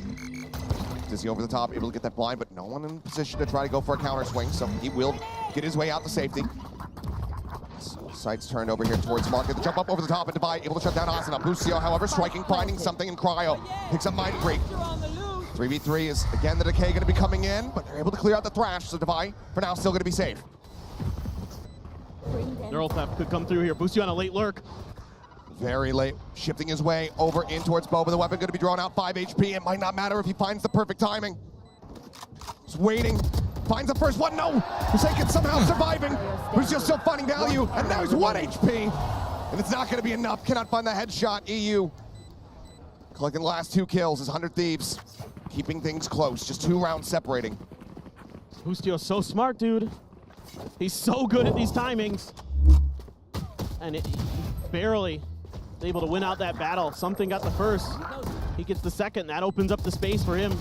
Dizzy over the top, able to get that blind, but no one in position to try to go for a counter swing, so he will get his way out to safety. Sights turned over here towards Market. The jump up over the top and Divide able to shut down Asuna. Busio, however, striking, finding something in Cryo. Picks up Mind Freak. 3v3 is, again, the Decay going to be coming in, but they're able to clear out the Thrash, so Divide, for now, still going to be safe. Neural Theft could come through here. Busio on a late lurk. Very late, shifting his way over in towards Bo, but the weapon going to be drawn out 5 HP. It might not matter if he finds the perfect timing. Just waiting, finds the first one, no! Forsaken somehow surviving. Busio still finding value, and now he's 1 HP. And it's not going to be enough, cannot find the headshot. EU collecting the last 2 kills as 100 Thieves, keeping things close, just 2 rounds separating. Bustio's so smart, dude. He's so good at these timings. And it barely able to win out that battle. Something got the first. He gets the second. That opens up the space for him.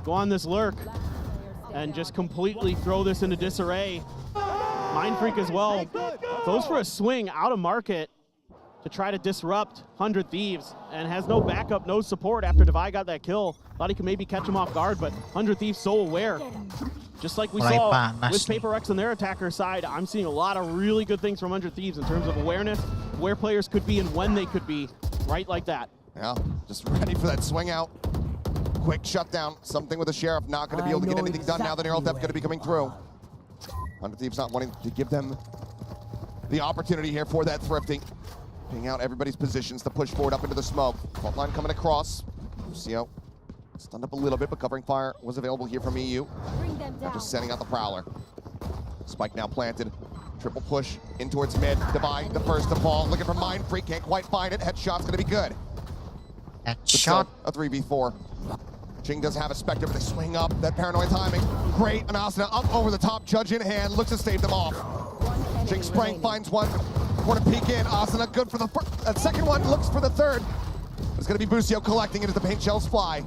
Go on this lurk and just completely throw this into disarray. Mind Freak as well. Goes for a swing out of market to try to disrupt 100 Thieves and has no backup, no support after Divide got that kill. Thought he could maybe catch him off guard, but 100 Thieves so aware. Just like we saw with Paper Rex on their attacker side, I'm seeing a lot of really good things from 100 Thieves in terms of awareness, where players could be and when they could be, right like that. Yeah, just ready for that swing out. Quick shutdown, something with the Sheriff, not going to be able to get anything done now. The Neural Theft going to be coming through. 100 Thieves not wanting to give them the opportunity here for that thrifting. Ping out everybody's positions to push forward up into the smoke. Fault line coming across. Lucio stunned up a little bit, but covering fire was available here from EU. Now just sending out the Prowler. Spike now planted. Triple push in towards mid. Divide the first to fall. Looking for Mind Freak, can't quite find it. Headshot's gonna be good. Headshot. A 3v4. Jing does have a Spectre, but they swing up. That paranoid timing. Great, and Asuna up over the top. Judge in hand, looks to stave them off. Jing spraying, finds one. Want to peek in. Asuna good for the second one, looks for the third. It's gonna be Busio collecting it as the paint shells fly.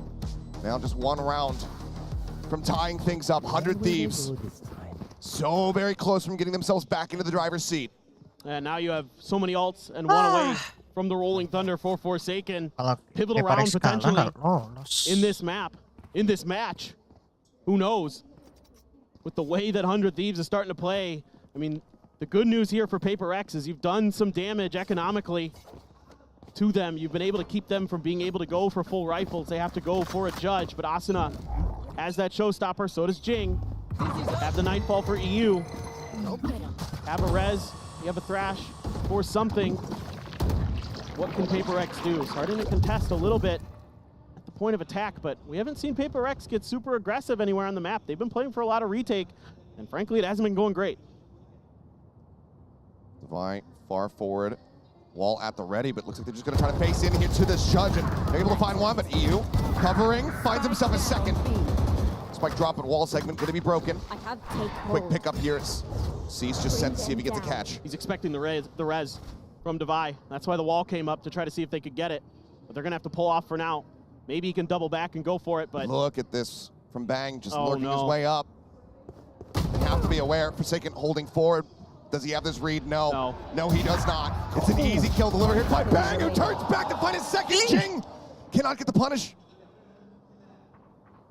Now just 1 round from tying things up. 100 Thieves. So very close from getting themselves back into the driver's seat. And now you have so many ults and one away from the Rolling Thunder for Forsaken. Pivotal round potentially in this map, in this match. Who knows? With the way that 100 Thieves is starting to play, I mean, the good news here for Paper Rex is you've done some damage economically to them. You've been able to keep them from being able to go for full rifles. They have to go for a Judge, but Asuna has that showstopper, so does Jing. Have the Nightfall for EU. Have a Res, you have a Thrash for something. What can Paper Rex do? Starting to contest a little bit at the point of attack, but we haven't seen Paper Rex get super aggressive anywhere on the map. They've been playing for a lot of retake, and frankly, it hasn't been going great. Divide far forward. Wall at the ready, but looks like they're just going to try to face in here to this Judge, and they're able to find one, but EU covering, finds himself a second. Spike drop and wall segment going to be broken. Quick pickup here. C's just sent to see if he gets a catch. He's expecting the res from Divide. That's why the wall came up, to try to see if they could get it, but they're going to have to pull off for now. Maybe he can double back and go for it, but... Look at this from Bang, just lurking his way up. They have to be aware. Forsaken holding forward. Does he have this read? No. No, he does not. It's an easy kill delivered here by Bang, who turns back to find his second. Jing cannot get the punish.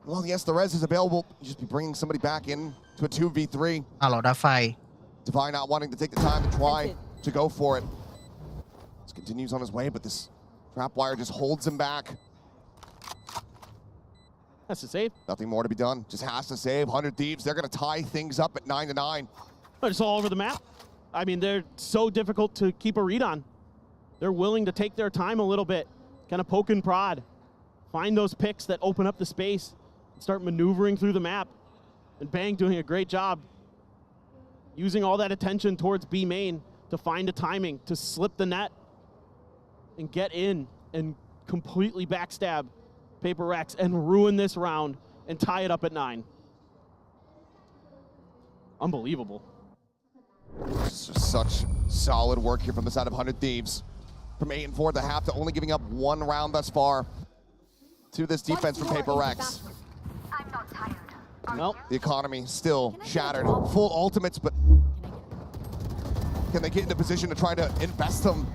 Well, yes, the res is available. You just be bringing somebody back in to a 2v3. Hello, Divide. Divide not wanting to take the time to try to go for it. This continues on his way, but this trap wire just holds him back. That's a save. Nothing more to be done. Just has to save. 100 Thieves, they're going to tie things up at 9-9. They're just all over the map. I mean, they're so difficult to keep a read on. They're willing to take their time a little bit, kind of poke and prod, find those picks that open up the space, and start maneuvering through the map. And Bang doing a great job using all that attention towards B main to find a timing, to slip the net and get in and completely backstab Paper Rex and ruin this round and tie it up at 9. Unbelievable. Such solid work here from the side of 100 Thieves. From 8-4 at the half to only giving up 1 round thus far to this defense from Paper Rex. I'm not tired. Nope. The economy still shattered. Full ultimates, but can they get into position to try to invest them?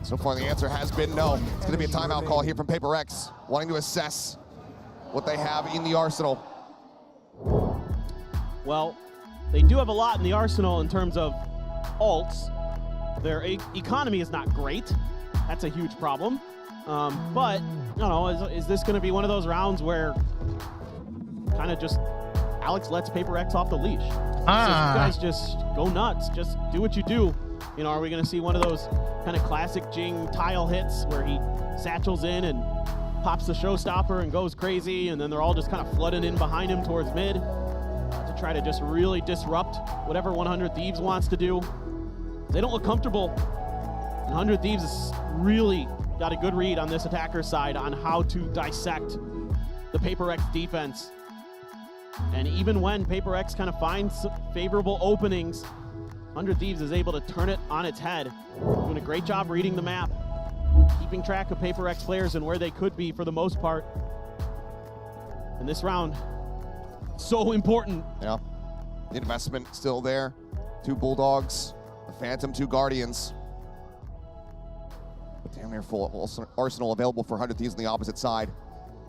So far the answer has been no. It's going to be a timeout call here from Paper Rex, wanting to assess what they have in the arsenal. Well, they do have a lot in the arsenal in terms of ults. Their economy is not great. That's a huge problem. But, I don't know, is this going to be one of those rounds where kind of just Alex lets Paper Rex off the leash? So you guys just go nuts. Just do what you do. You know, are we going to see one of those kind of classic Jing tile hits where he satchels in and pops the showstopper and goes crazy, and then they're all just kind of flooding in behind him towards mid to try to just really disrupt whatever 100 Thieves wants to do? They don't look comfortable. 100 Thieves has really got a good read on this attacker's side on how to dissect the Paper X defense. And even when Paper X kind of finds favorable openings, 100 Thieves is able to turn it on its head. Doing a great job reading the map, keeping track of Paper X players and where they could be for the most part. And this round, so important. Yeah, the investment still there. 2 Bulldogs, a Phantom, 2 Guardians. But damn near full arsenal available for 100 Thieves on the opposite side.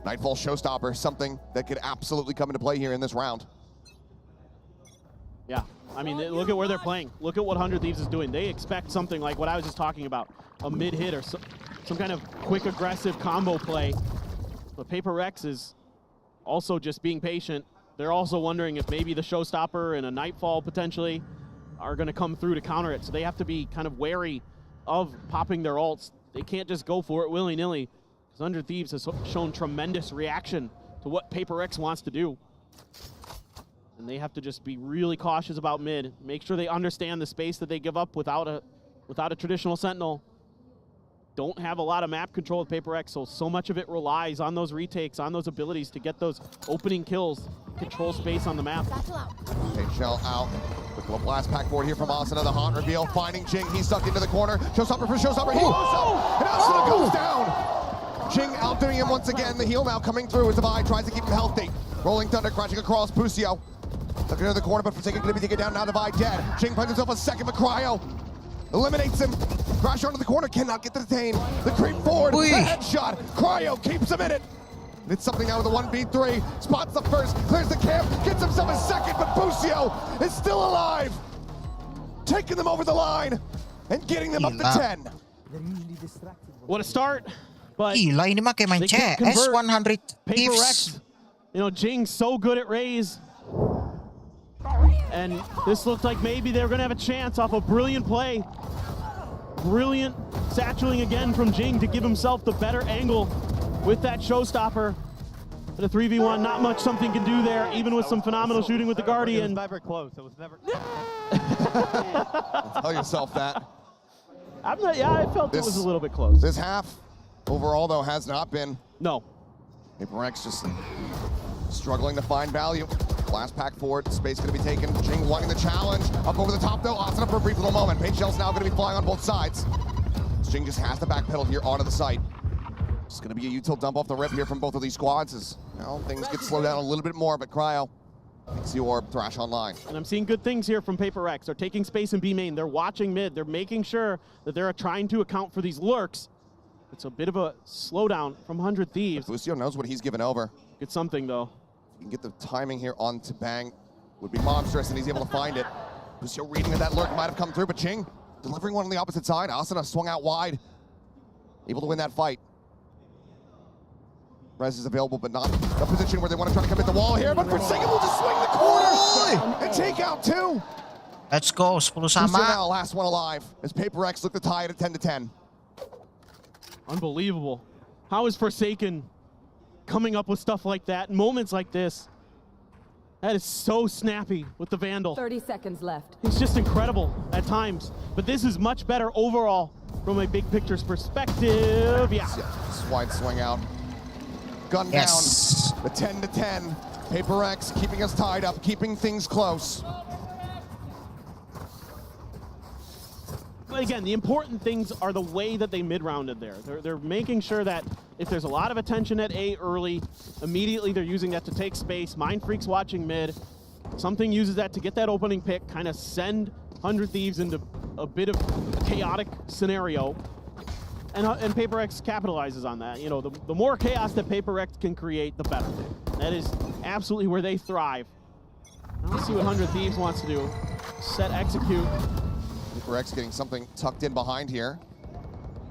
Nightfall Showstopper, something that could absolutely come into play here in this round. Yeah, I mean, look at where they're playing. Look at what 100 Thieves is doing. They expect something like what I was just talking about, a mid-hit or some kind of quick, aggressive combo play. But Paper Rex is also just being patient. They're also wondering if maybe the Showstopper and a Nightfall potentially are going to come through to counter it. So they have to be kind of wary of popping their ults. They can't just go for it willy-nilly. 100 Thieves has shown tremendous reaction to what Paper X wants to do. And they have to just be really cautious about mid. Make sure they understand the space that they give up without a traditional Sentinel. Don't have a lot of map control with Paper X, so much of it relies on those retakes, on those abilities to get those opening kills, control space on the map. Shell out. Quick little blast pack forward here from Asuna. The haunt reveal, finding Jing. He's stuck into the corner. Showstopper for Showstopper. He goes up, and Asuna goes down. Jing outdoing him once again. The heal now coming through as Divide tries to keep him healthy. Rolling Thunder crashing across Pusio. Looking into the corner, but Forsaken going to be taken down. Now Divide dead. Jing finds himself a second, but Cryo eliminates him. Crash onto the corner, cannot get the detain. The creep forward, the headshot. Cryo keeps him in it. It's something out of the 1v3. Spots the first, clears the camp, gets himself a second, but Pusio is still alive. Taking them over the line and getting them up to 10. What a start. But gila, ini mah kayak main CS 100 Thieves. You know, Jing's so good at Raze. And this looked like maybe they were going to have a chance off a brilliant play. Brilliant satcheling again from Jing to give himself the better angle with that Showstopper. But a 3v1, not much something can do there, even with some phenomenal shooting with the Guardian. It was never close. It was never. Tell yourself that. I felt it was a little bit close. This half, overall, though, has not been. No. Paper X just struggling to find value. Last pack forward, space going to be taken. Jing wanting the challenge. Up over the top, though. Asuna for a brief little moment. Paint Shell's now going to be flying on both sides. Jing just has to backpedal here onto the site. It's going to be a util dump off the rip here from both of these squads as, well, things get slowed down a little bit more, but Cryo makes the orb thrash online. And I'm seeing good things here from Paper X. They're taking space in B main. They're watching mid. They're making sure that they're trying to account for these lurks. It's a bit of a slowdown from 100 Thieves. Lucio knows what he's given over. Get something, though. You can get the timing here on to Bang. Would be monstrous, and he's able to find it. Lucio reading that lurk might have come through, but Jing delivering one on the opposite side. Asuna swung out wide. Able to win that fight. Rez is available, but not a position where they want to try to commit the wall here, but Forsaken will just swing the corner and take out 2. Let's go, 10 sama. Now, last one alive, as Paper X look to tie it at 10-10. Unbelievable. How is Forsaken coming up with stuff like that, moments like this? That is so snappy with the Vandal. 30 seconds left. It's just incredible at times, but this is much better overall from a big picture's perspective. Yeah. This wide swing out. Gun down, the 10-10. Paper X keeping us tied up, keeping things close. But again, the important things are the way that they mid-rounded there. They're making sure that if there's a lot of attention at A early, immediately they're using that to take space. Mind Freak's watching mid. Something uses that to get that opening pick, kind of send 100 Thieves into a bit of a chaotic scenario. And Paper X capitalizes on that. You know, the more chaos that Paper X can create, the better. That is absolutely where they thrive. Let's see what 100 Thieves wants to do. Set, execute. Paper Rex getting something tucked in behind here.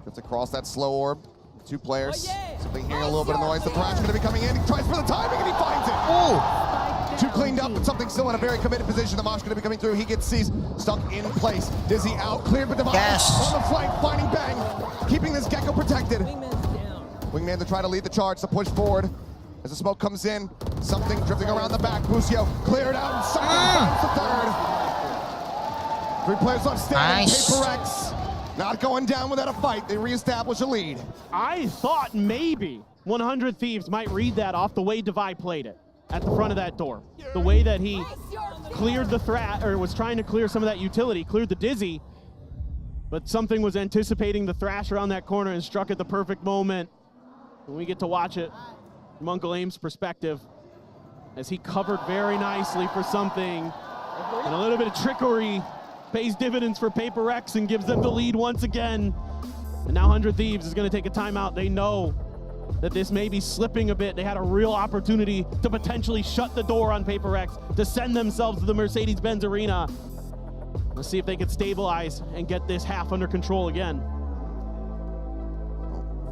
Gets across that slow orb. 2 players. Something hearing a little bit of noise. The Thrash is going to be coming in. He tries for the timing and he finds it. Oh! 2 cleaned up, but something still in a very committed position. The Mosh going to be coming through. He gets seized, stuck in place. Dizzy out, cleared, but Divine on the flank, finding Bang, keeping this Gecko protected. Wingman to try to lead the charge, to push forward. As the smoke comes in, something drifting around the back. Busio cleared out, and something finds the 3rd. 3 players on stage. Nice. Paper Rex not going down without a fight. They reestablish a lead. I thought maybe 100 Thieves might read that off the way Devi played it at the front of that door. The way that he cleared the threat, or was trying to clear some of that utility, cleared the Dizzy, but something was anticipating the Thrash around that corner and struck at the perfect moment. And we get to watch it from Uncle Aim's perspective as he covered very nicely for something. And a little bit of trickery pays dividends for Paper Rex and gives them the lead once again. And now 100 Thieves is going to take a timeout. They know that this may be slipping a bit. They had a real opportunity to potentially shut the door on Paper Rex, to send themselves to the Mercedes-Benz Arena. Let's see if they can stabilize and get this half under control again.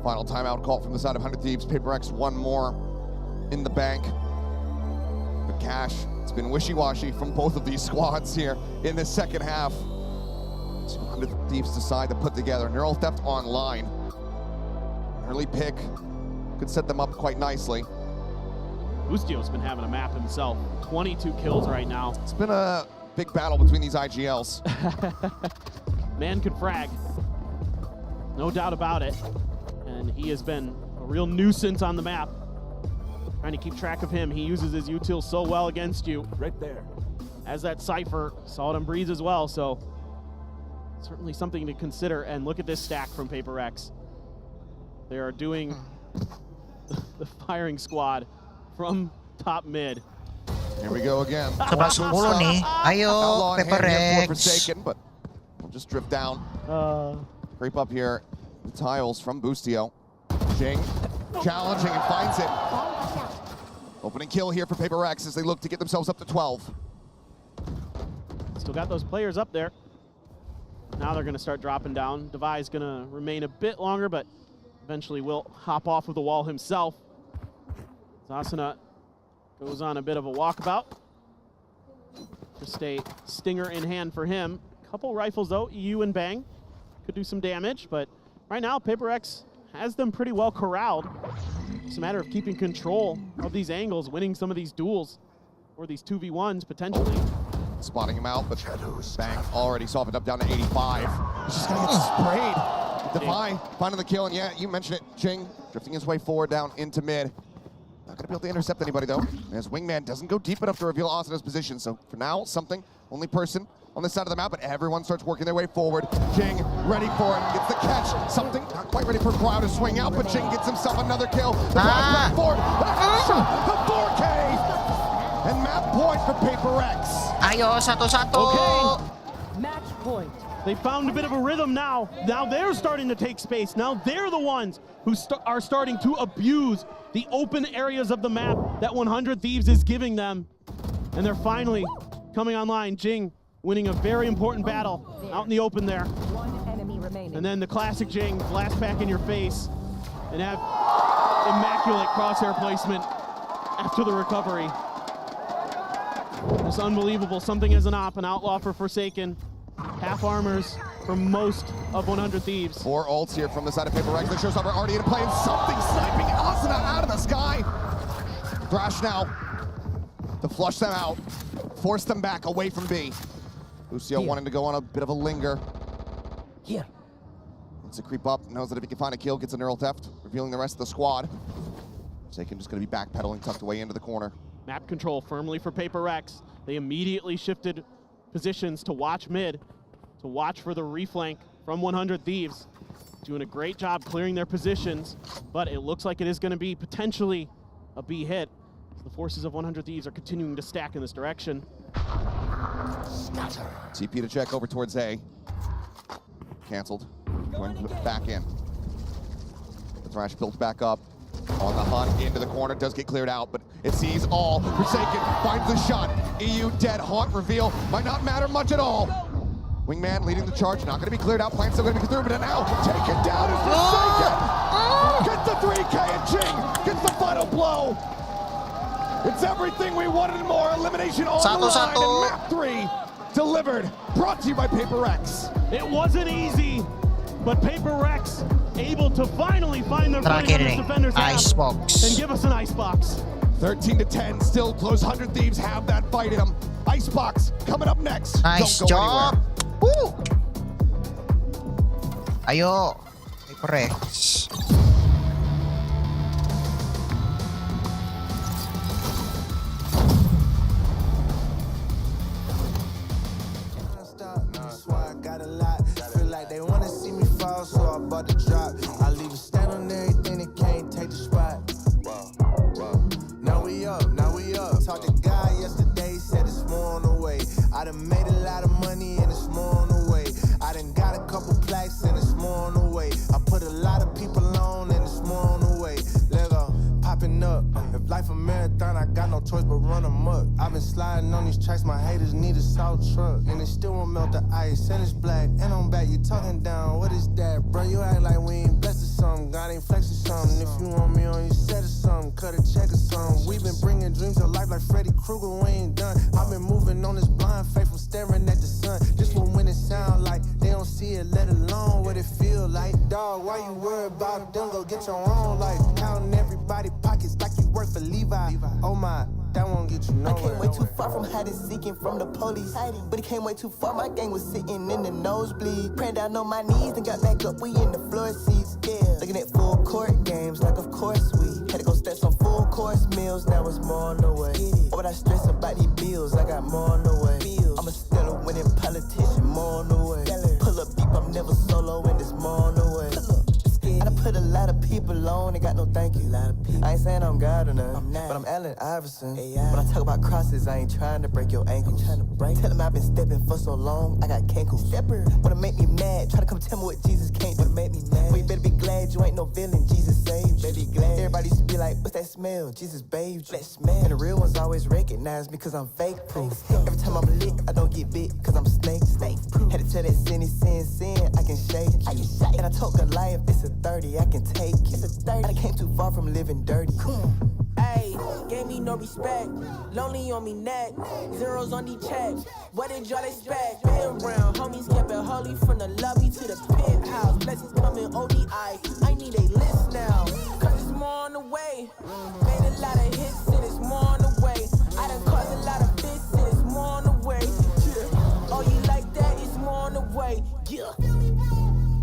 Final timeout call from the side of 100 Thieves. Paper Rex 1 more in the bank. But Cash, it's been wishy-washy from both of these squads here in the second half. 100 Thieves decide to put together Neural Theft online. Early pick could set them up quite nicely. Bustio's been having a map himself. 22 kills right now. It's been a big battle between these IGLs. Man could frag. No doubt about it. And he has been a real nuisance on the map. Trying to keep track of him. He uses his util so well against you. Right there. As that Cypher, saw it on Breeze as well, so certainly something to consider. And look at this stack from Paper Rex. They are doing the firing squad from top mid. Here we go again. Sebelah 10 nih. Ayo, Paper Rex. Forsaken, but we'll just drift down. Creep up here. The tiles from Bustio. Jing challenging and finds it. Opening kill here for Paper Rex as they look to get themselves up to 12. Still got those players up there. Now they're going to start dropping down. Devi's going to remain a bit longer, but eventually will hop off of the wall himself. Zasana goes on a bit of a walkabout. Just a stinger in hand for him. Couple rifles though, EU and Bang. Could do some damage, but right now Paper Rex has them pretty well corralled. It's a matter of keeping control of these angles, winning some of these duels, or these 2v1s potentially. Spotting him out, but Bang already softened up down to 85. He's just gonna get sprayed. Devi finding the kill, and yeah, you mentioned it, Jing drifting his way forward down into mid. Not gonna be able to intercept anybody though, as Wingman doesn't go deep enough to reveal Asana's position. So for now, something, only person on this side of the map, but everyone starts working their way forward. Jing ready for it, gets the catch. Something not quite ready for Crowd to swing out, but Jing gets himself another kill. The back forward, the 4K, and map point for Paper Rex. Ayo, 1-1. Okay. Match point. They found a bit of a rhythm now. Now they're starting to take space. Now they're the ones who are starting to abuse the open areas of the map that 100 Thieves is giving them. And they're finally coming online. Jing winning a very important battle out in the open there. One enemy remaining. And then the classic Jing, blast back in your face and have immaculate crosshair placement after the recovery. It's unbelievable. Something as an op, an outlaw for Forsaken. Half armors for most of 100 Thieves. 4 ults here from the side of Paper Rex. The showstopper already in play, and something sniping Asana out of the sky. Thrash now to flush them out, force them back away from B. Lucio wanting to go on a bit of a linger. Here. Wants to creep up, knows that if he can find a kill, gets a Neural Theft, revealing the rest of the squad. Forsaken just going to be backpedaling, tucked away into the corner. Map control firmly for Paper Rex. They immediately shifted positions to watch mid, to watch for the reflank from 100 Thieves. Doing a great job clearing their positions, but it looks like it is going to be potentially a B hit. So the forces of 100 Thieves are continuing to stack in this direction. TP to check over towards A. Canceled. Going back in. The Thrash built back up. On the hunt into the corner, does get cleared out, but it sees all. Forsaken finds the shot. EU dead. Haunt reveal might not matter much at all. Wingman leading the charge, not going to be cleared out. Plan still going to be through, but now taken down is Forsaken. Gets the 3K and Ching gets the final blow. It's everything we wanted and more. Elimination on the line and map 3 delivered. Brought to you by Paper Rex. It wasn't easy, but Paper Rex able to finally find their footing on this defender's Icebox. and give us an icebox. 13-10, still close. 100 Thieves have that fight in them. Icebox coming up next. Nice Don't go job. anywhere. Ayo, Paper Rex. They wanna see me fall, so I bought the drop. I leave a stand on everything that can't take the spot. Now we up. Talked to guy yesterday, said it's more on the way. I done made a lot of money and it's more on the way. I done got a couple plaques and it's more on the way. I put a lot of people on and it's more on the way. Lego popping up. If life a marathon, I got no choice but run amok. I've been sliding on these tracks, my haters need a salt truck. And it still won't melt the ice, and it's black, and I'm back, you talking down, what is that? Bro, you act like we ain't blessed or something, God ain't flexing something. If you want me on your set or something, cut a check or something. We've been bringing dreams to life like Freddy Krueger, we ain't done. I've been moving on this blind faith from staring at the sun. Just when it sound like they don't see it, let alone what it feel like. Dog, why you worried about them? Go get your own life. Counting everybody pockets like you work for Levi. Oh my, that won't get you nowhere. I came way too far from hiding, seeking from the police. But it came way too far, my gang was sitting in the nosebleed. Praying down on my knees, then got back up, we in the floor seats. Yeah, looking at full court games, like of course we had to go stretch on full course meals, now it's more on the way. What I stress about these bills, I got more on the way. I'm a stellar winning politician, more on the way. Pull up deep, I'm never solo, and it's more on the way. I done put a lot of people on, and got no thank you. I ain't saying I'm God or nothing, but I'm Allen Iverson. When I talk about crosses, I ain't trying to break your ankles. Tell them I've been stepping for so long, I got cankles. Wanna make me mad, try to come tell me what Jesus can't do. Wanna make me mad, well you better be glad you ain't no villain, Jesus saved. Baby glad, everybody used to be like, what's that smell? Jesus bathed you. And the real ones always recognize me cause I'm fake proof. Every time I'm lit, I don't get bit cause I'm snake proof. Had to tell that sin, I can shake it. And I told Goliath, it's a 30, I can take it. It's a 30, I came too far from living dirty. Ayy, gave me no respect. Lonely on me neck. Zeros on the checks. What did y'all expect? Been around, homies kept it holy from the lobby to the penthouse. Blessings coming ODI. I need a list now. Cause it's more on the way. Made a lot of hits and it's more on the way. I done caused a lot of fits and it's more on the way. Yeah. Oh, you like that? It's more on the way. Yeah.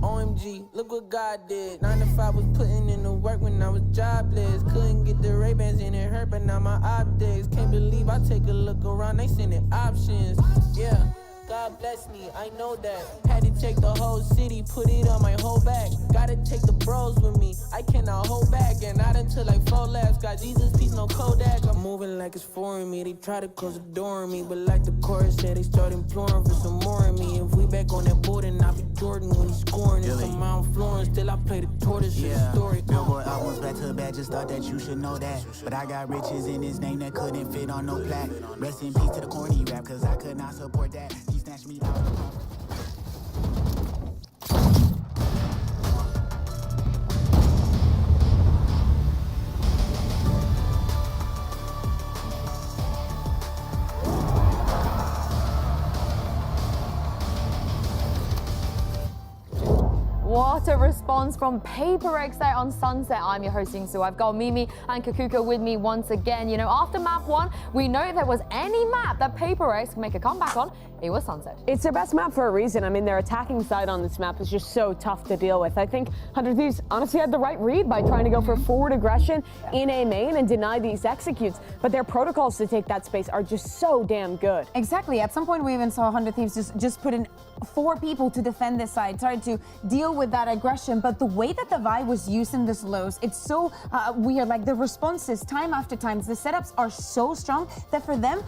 OMG, look what God did. 9 to 5 was putting in the work when I was jobless. Couldn't get the Ray-Bans and it hurt, but now my optics. Can't believe I take a look around, they sending options. Yeah, God bless me, I know that. Had to take the whole city, put it on my whole back. Gotta take the bros with me, I cannot hold back. And not until like 4 laps, got Jesus, peace, no Kodak. I'm moving like it's foreign me, they try to close the door on me. But like the chorus said, they start imploring for some more of me. If we back on that board and I be Jordan when he's scoring. It's a Mount Florence, still I play the tortoise, yeah. Story. Billboard albums back to back, just thought that you should know that. But I got riches in his name that couldn't fit on no plaque. Rest in peace to the corny rap, cause I could not support that. He snatched me out. What a response from Paper Rex there on Sunset. I'm your host, Yingsu. I've got Mimi and Kakuka with me once again. You know, after map 1, we know if there was any map that Paper Rex can make a comeback on, it was Sunset. It's their best map for a reason. I mean, their attacking side on this map is just so tough to deal with. I think 100 Thieves honestly had the right read by trying to go for forward aggression in A main and deny these executes. But their protocols to take that space are just so damn good. Exactly. At some point, we even saw 100 Thieves just put in 4 people to defend this side, tried to deal with that aggression. But the way that the Vi was using this lows, it's so weird. Like the responses, time after time, the setups are so strong that for them,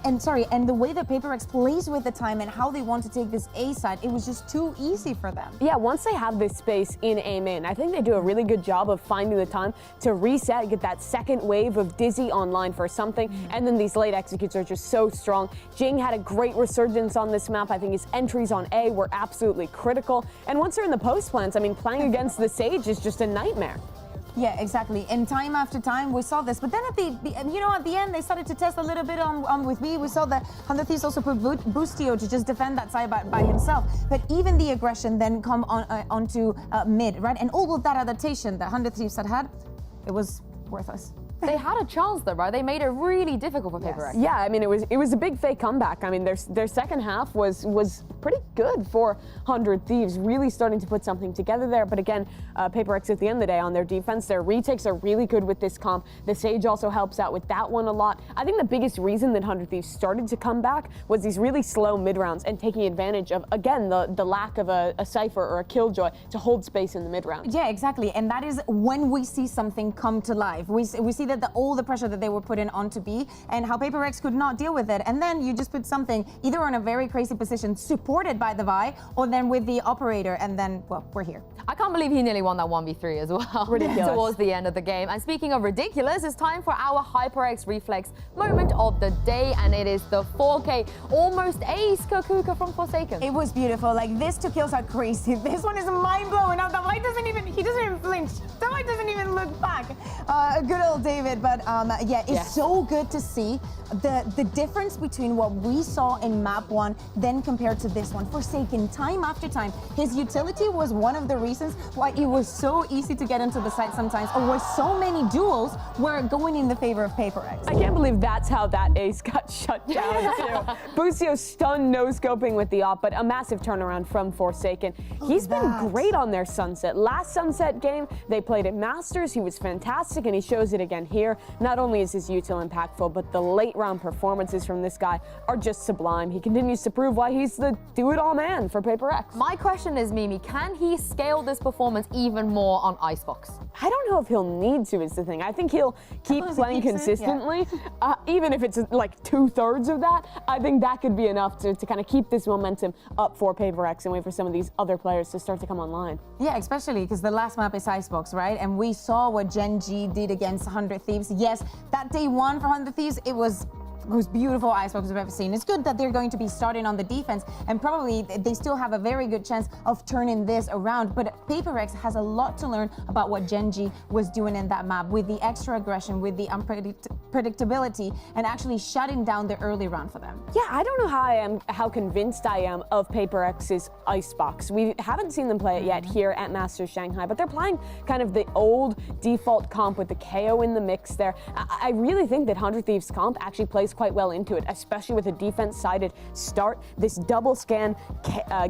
and the way that Paper Rex plays ease with the time and how they want to take this A side, it was just too easy for them. Yeah, once they have this space in A main, I think they do a really good job of finding the time to reset, get that second wave of Dizzy online for something, and then these late executes are just so strong. Jing had a great resurgence on this map. I think his entries on A were absolutely critical. And once they're in the post plants, I mean, playing against the Sage is just a nightmare. Yeah, exactly. And time after time, we saw this. But then at the end, they started to test a little bit on with me. We saw that 100 Thieves also put Boostio to just defend that side by himself. But even the aggression then come onto mid, right? And all of that adaptation that 100 Thieves had, it was worthless. They had a chance though, right? They made it really difficult for Paper X. Yeah, I mean, it was a big fake comeback. I mean, their second half was pretty good for 100 Thieves, really starting to put something together there. But again, Paper X at the end of the day on their defense, their retakes are really good with this comp. The Sage also helps out with that one a lot. I think the biggest reason that 100 Thieves started to come back was these really slow mid rounds and taking advantage of, again, the lack of a Cypher or a Killjoy to hold space in the mid round. Yeah, exactly. And that is when we see something come to life. We see that all the pressure that they were putting onto B and how Paper X could not deal with it. And then you just put something either on a very crazy position supported by the Vi or then with the operator, and then, well, we're here. I can't believe he nearly won that 1v3 as well. Ridiculous. Towards the end of the game. And speaking of ridiculous, it's time for our HyperX Reflex moment of the day, and it is the 4K almost ace Kakuka from Forsaken. It was beautiful. Like, this two kills are crazy. This one is mind-blowing. Now, the Vi doesn't even flinch. The Vi doesn't even look back. Good old David, but yeah, it's so good to see the difference between what we saw in map 1 then compared to this one. Forsaken, time after time, his utility was one of the reasons why it was so easy to get into the site sometimes, or why so many duels were going in the favor of Paper X. I can't believe that's how that ace got shut down too. Boostio stunned no-scoping with the op, but a massive turnaround from Forsaken. He's been great on their Sunset. Last Sunset game, they played at Masters. He was fantastic, and he shows it again here. Not only is his util impactful, but the late round performances from this guy are just sublime. He continues to prove why he's the do-it-all man for Paper X. My question is, Mimi, can he scale this performance even more on Icebox? I don't know if he'll need to, is the thing. I think he'll keep playing consistently. Even if it's like 2/3 of that, I think that could be enough to kind of keep this momentum up for Paper X and wait for some of these other players to start to come online. Yeah, especially because the last map is Icebox, right? And we saw what Gen G did against 100 Thieves. Yes, that day 1 for 100 Thieves, it was most beautiful Icebox I've ever seen. It's good that they're going to be starting on the defense, and probably they still have a very good chance of turning this around. But Paper X has a lot to learn about what Gen G was doing in that map, with the extra aggression, with the unpredictability, and actually shutting down the early round for them. Yeah, I don't know how convinced I am of Paper X's Icebox. We haven't seen them play it yet here at Masters Shanghai, but they're playing kind of the old default comp with the KO in the mix there. I really think that 100 Thieves comp actually plays quite well into it, especially with a defense-sided start. This double scan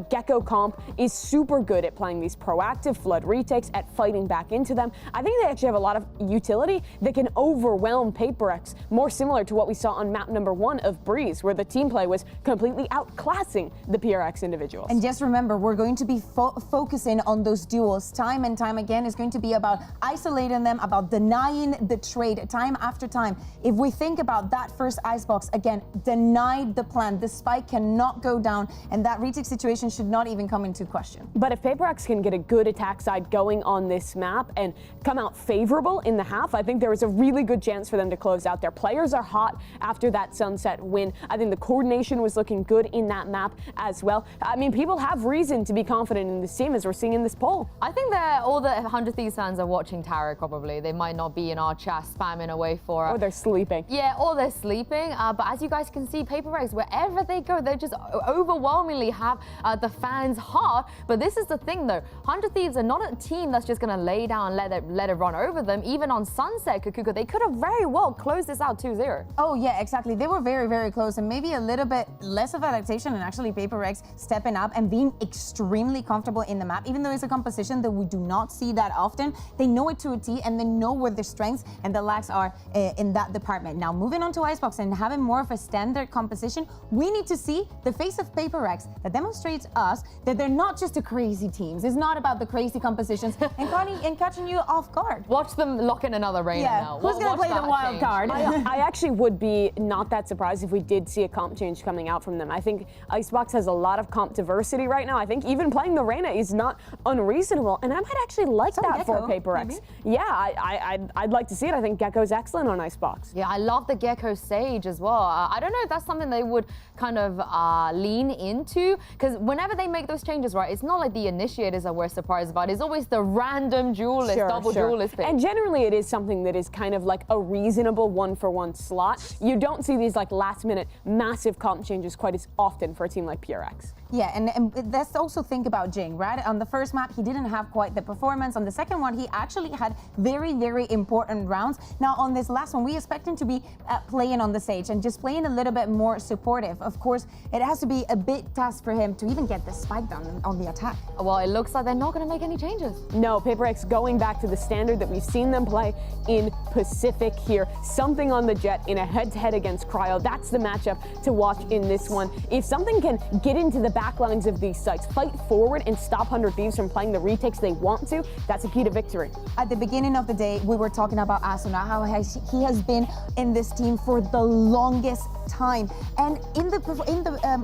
Gecko comp is super good at playing these proactive flood retakes, at fighting back into them. I think they actually have a lot of utility that can overwhelm Paper X, more similar to what we saw on map number 1 of Breeze, where the team play was completely outclassing the PRX individuals. And just remember, we're going to be focusing on those duels time and time again. It's going to be about isolating them, about denying the trade time after time. If we think about that first Icebox, again, denied the plan. The spike cannot go down, and that retake situation should not even come into question. But if Paper X can get a good attack side going on this map and come out favorable in the half, I think there is a really good chance for them to close out. Their players are hot after that Sunset win. I think the coordination was looking good in that map as well. I mean, people have reason to be confident in this team, as we're seeing in this poll. I think that all the 100 Thieves fans are watching Tarek probably. They might not be in our chat spamming away for... Or they're sleeping. Yeah, or they're sleeping. But as you guys can see, Paper X, wherever they go, they just overwhelmingly have the fans' heart. But this is the thing, though. 100 Thieves are not a team that's just going to lay down and let it run over them. Even on Sunset, Kakuka, they could have very well closed this out 2-0. Oh, yeah, exactly. They were very, very close, and maybe a little bit less of adaptation, and actually Paper X stepping up and being extremely comfortable in the map. Even though it's a composition that we do not see that often, they know it to a T, and they know where their strengths and the lacks are in that department. Now, moving on to Icebox and having more of a standard composition, we need to see the face of Paper Rex that demonstrates us that they're not just the crazy teams. It's not about the crazy compositions and catching you off guard. Watch them lock in another Reina now. Who's going to play the wild card? I actually would be not that surprised if we did see a comp change coming out from them. I think Icebox has a lot of comp diversity right now. I think even playing the Reina is not unreasonable, and I might actually like that for Paper Rex. Yeah, I'd like to see it. I think Gecko's excellent on Icebox. Yeah, I love the Gecko Sage as well. I don't know if that's something they would kind of lean into, because whenever they make those changes, right, it's not like the initiators that we're surprised about. It's always the random duelist, double duelist pick. And generally it is something that is kind of like a reasonable one-for-one slot. You don't see these like last-minute massive comp changes quite as often for a team like PRX. Yeah, and let's also think about Jing, right? On the first map, he didn't have quite the performance. On the second one, he actually had very, very important rounds. Now, on this last one, we expect him to be playing on the stage and just playing a little bit more supportive. Of course, it has to be a big task for him to even get the spike down on the attack. Well, it looks like they're not going to make any changes. No, Paper X going back to the standard that we've seen them play in Pacific here. Something on the Jet in a head-to-head against Cryo. That's the matchup to watch in this one. If something can get into the backlines of these sites, fight forward and stop 100 Thieves from playing the retakes they want to, that's a key to victory. At the beginning of the day, we were talking about Asuna, how he has been in this team for the longest time. And in the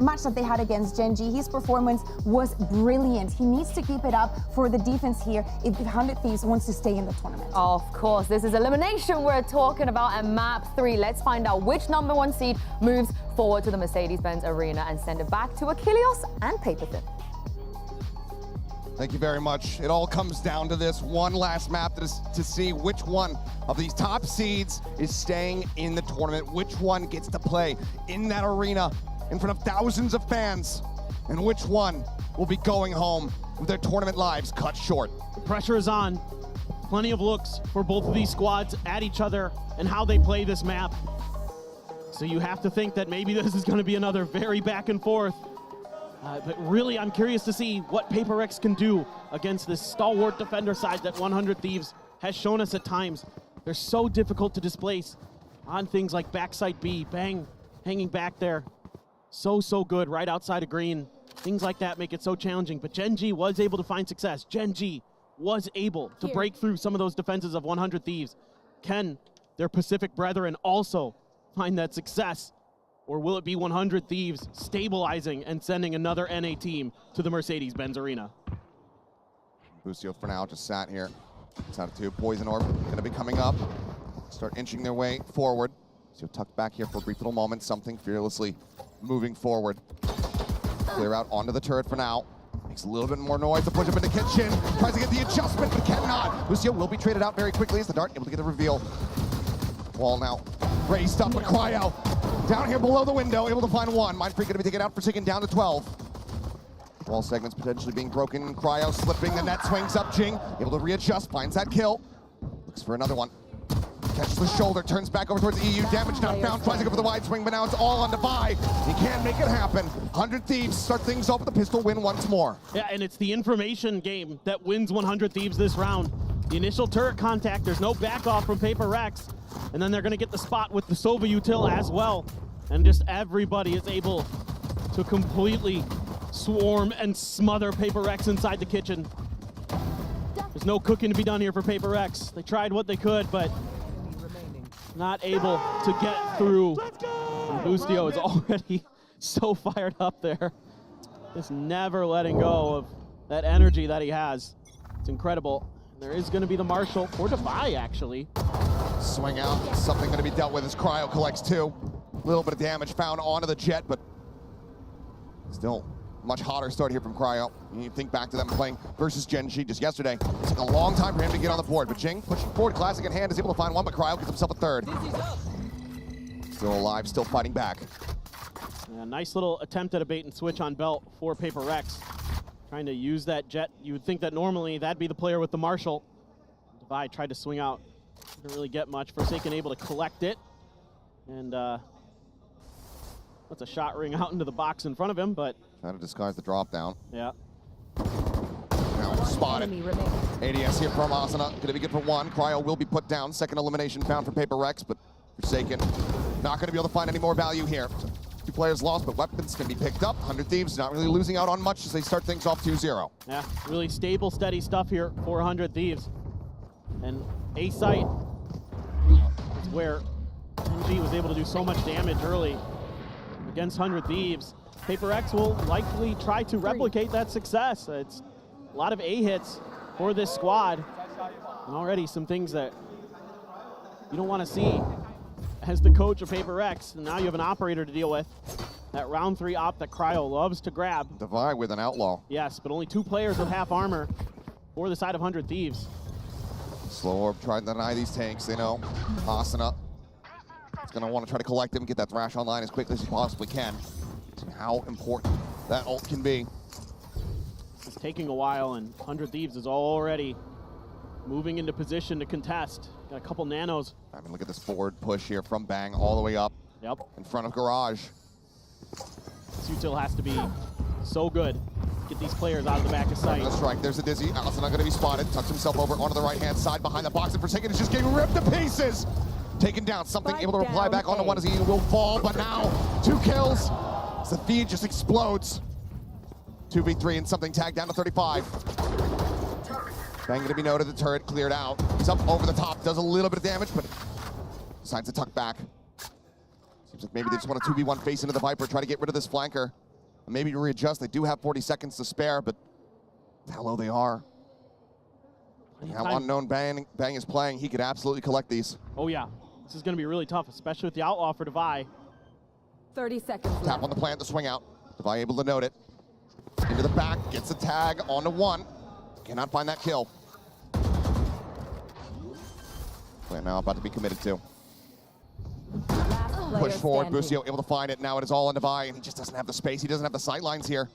match that they had against Genji, his performance was brilliant. He needs to keep it up for the defense here if 100 Thieves wants to stay in the tournament. Of course, this is elimination we're talking about, and map 3. Let's find out which #1 seed moves forward to the Mercedes-Benz Arena and send it back to Achilles and Paperthin. Thank you very much. It all comes down to this one last map to see which one of these top seeds is staying in the tournament, which one gets to play in that arena in front of thousands of fans, and which one will be going home with their tournament lives cut short. The pressure is on. Plenty of looks for both of these squads at each other and how they play this map. So you have to think that maybe this is going to be another very back and forth. But really, I'm curious to see what Paper Rex can do against this stalwart defender side that 100 Thieves has shown us at times. They're so difficult to displace on things like backside B, Bang hanging back there. So good right outside of green. Things like that make it so challenging, but Genji was able to find success. Genji was able to break through some of those defenses of 100 Thieves. Can their Pacific brethren also find that success? Or will it be 100 Thieves stabilizing and sending another NA team to the Mercedes-Benz Arena? Lucio for now just sat here. It's out of 2. Poison Orb gonna be coming up. Start inching their way forward. Lucio tucked back here for a brief little moment. Something fearlessly moving forward. Clear out onto the turret for now. Makes a little bit more noise to push up in the kitchen. Tries to get the adjustment, but cannot. Lucio will be traded out very quickly as the Dart able to get the reveal. Wall now raised up, but Cryo down here below the window, able to find one. Mind Freak gonna be taken out for Forsaken down to 12. Wall segments potentially being broken. Cryo slipping, the net swings up. Jing able to readjust, finds that kill. Looks for another one. Catches the shoulder, turns back over towards EU. Damage not found, tries to go for the wide swing, but now it's all on Devi. He can't make it happen. 100 Thieves start things off with a pistol win once more. Yeah, and it's the information game that wins 100 Thieves this round. The initial turret contact, there's no back off from Paper Rex. And then they're gonna get the spot with the Sova util as well. And just everybody is able to completely swarm and smother Paper Rex inside the kitchen. There's no cooking to be done here for Paper Rex. They tried what they could, but not able to get through. And Bustio is already so fired up there. Just never letting go of that energy that he has. It's incredible. There is gonna be the Marshal for Devi, actually. Swing out, something gonna be dealt with as Cryo collects 2. A little bit of damage found onto the Jet, but still much hotter start here from Cryo. You think back to them playing versus Genji just yesterday. It took a long time for him to get on the board, but Jing pushing forward, classic in hand, is able to find one, but Cryo gets himself a 3rd. Still alive, still fighting back. Yeah, nice little attempt at a bait and switch on Belt for Paper Rex. Trying to use that Jet. You would think that normally that'd be the player with the Marshal. Devi tried to swing out. Didn't really get much. Forsaken able to collect it. And lets a shot ring out into the box in front of him, but... Trying to disguise the drop down. Yeah. Now spotted. ADS here from Asuna. Gonna be good for 1. Cryo will be put down. 2nd elimination found for Paper Rex, but Forsaken Not going to be able to find any more value here. 2 players lost, but weapons can be picked up. 100 Thieves not really losing out on much as they start things off 2-0. Yeah, really stable, steady stuff here for 100 Thieves. And A site is where NG was able to do so much damage early against 100 Thieves. Paper X will likely try to replicate that success. It's a lot of A hits for this squad. And already some things that you don't want to see as the coach of Paper X. And now you have an operator to deal with. That round 3 op that Cryo loves to grab. Divide with an outlaw. Yes, but only 2 players with half armor for the side of 100 Thieves. Slow Orb trying to deny these tanks, they know. Asuna is going to want to try to collect him, get that Thrash online as quickly as he possibly can. See how important that ult can be. It's taking a while, and 100 Thieves is already moving into position to contest. Got a couple nanos. I mean, look at this forward push here from Bang all the way up. Yep. In front of Garage. Sutil has to be so good. Get these players out of the back of sight. The strike, there's a Dizzy. Asuna going to be spotted. Tucks himself over onto the right-hand side behind the box, and Forsaken is just getting ripped to pieces. Taken down, something able to reply back onto one as he will fall, but now 2 kills. As the feed just explodes. 2v3 and something tagged down to 35. Bang going to be noted, the turret cleared out. He's up over the top, does a little bit of damage, but decides to tuck back. Seems like maybe they just want a 2v1 face into the Viper, try to get rid of this flanker. And maybe readjust. They do have 40 seconds to spare, but how low they are. And how unknown Bang is playing, he could absolutely collect these. Oh yeah, this is going to be really tough, especially with the outlaw for Devi. 30 seconds left. Tap on the plant, the swing out. Devi able to note it. Into the back, gets a tag onto 1. Cannot find that kill. Plant now about to be committed to. Push forward, Busio able to find it. Now it is all on Devi, and he just doesn't have the space. He doesn't have the sight lines here.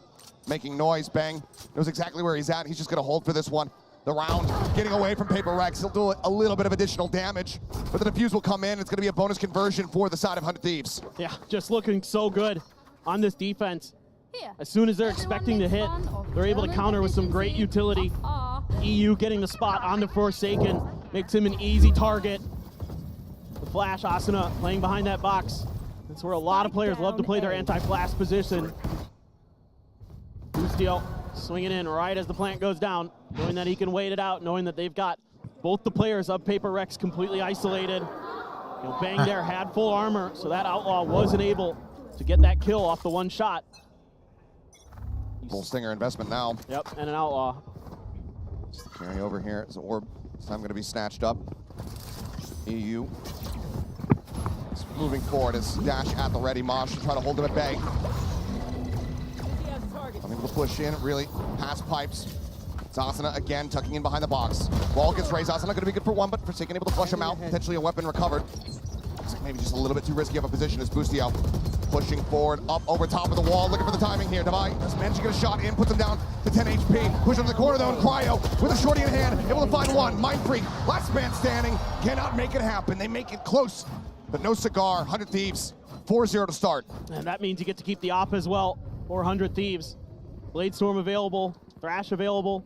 Making noise, Bang knows exactly where he's at. He's just going to hold for this one. The round getting away from Paper Rex. He'll do a little bit of additional damage, but the defuse will come in. It's going to be a bonus conversion for the side of 100 Thieves. Yeah, just looking so good on this defense. As soon as they're expecting to hit, they're able to counter with some great utility. EU getting the spot on the Forsaken makes him an easy target. The flash, Asuna playing behind that box. That's where a lot of players love to play their anti-flash position. Bustio swinging in right as the plant goes down, knowing that he can wait it out, knowing that they've got both the players of Paper Rex completely isolated. You know, Bang there had full armor, so that outlaw wasn't able to get that kill off the one shot. Full Stinger investment now. Yep, and an outlaw. Just the carry over here. Is Orb this time going to be snatched up? EU is moving forward as Dash at the ready. Mosh to try to hold him at bay. Unable to push in, really past pipes. Asuna again tucking in behind the box. Ball gets raised. Asuna going to be good for 1, but Forsaken able to flush him out. Potentially a weapon recovered. Maybe just a little bit too risky of a position as Bustio pushing forward, up over top of the wall, looking for the timing here. Devi just managed to get a shot in, puts him down to 10 HP. Push into the corner though, and Cryo with a shorty in hand, able to find 1. Mind Freak, last man standing, cannot make it happen. They make it close, but no cigar. 100 Thieves, 4-0 to start. And that means you get to keep the op as well. 400 Thieves. Blade Storm available, Thrash available.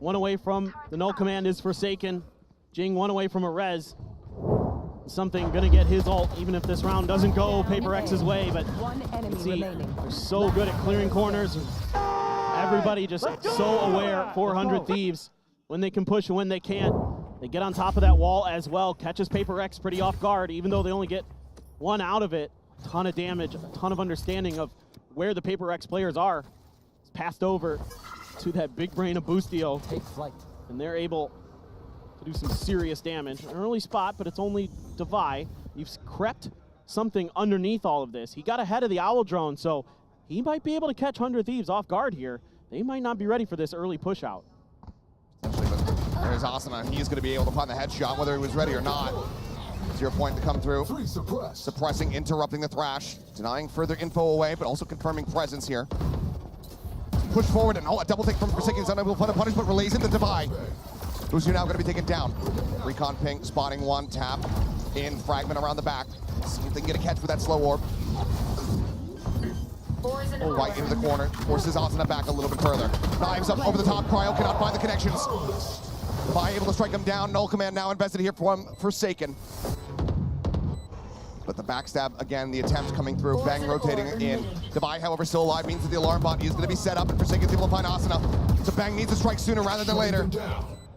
1 away from the null command is Forsaken. Jing 1 away from a res. Something gonna get his ult, even if this round doesn't go Paper X's way, but see, they're so good at clearing corners. Everybody just so aware, 400 Thieves, when they can push and when they can't. They get on top of that wall as well, catches Paper X pretty off guard, even though they only get 1 out of it. A ton of damage, a ton of understanding of where the Paper X players are. It's passed over to that big brain of Bustio. Take flight. And they're able to do some serious damage. An early spot, but it's only Devi. You've crept something underneath all of this. He got ahead of the Owl Drone, so he might be able to catch 100 Thieves off guard here. They might not be ready for this early push out. There's Asuna. He is going to be able to find the headshot, whether he was ready or not. 0 point to come through. Suppressing, interrupting the Thrash, denying further info away, but also confirming presence here. Push forward, and a double take from Forsaken is unable to find a punish, but relays into Devi. Who's now going to be taken down. Recon ping, spotting 1, tap, in, fragment around the back. See if they can get a catch with that slow orb. Right into the corner, forces Asuna back a little bit further. Knives up over the top, Cryo cannot find the connections. Devi able to strike him down, null command now invested here from Forsaken. But the backstab, again, the attempt coming through, Bang rotating in. Divide, however, still alive, means that the alarm bot is going to be set up, and Forsaken's able to find Asuna. So Bang needs to strike sooner rather than later.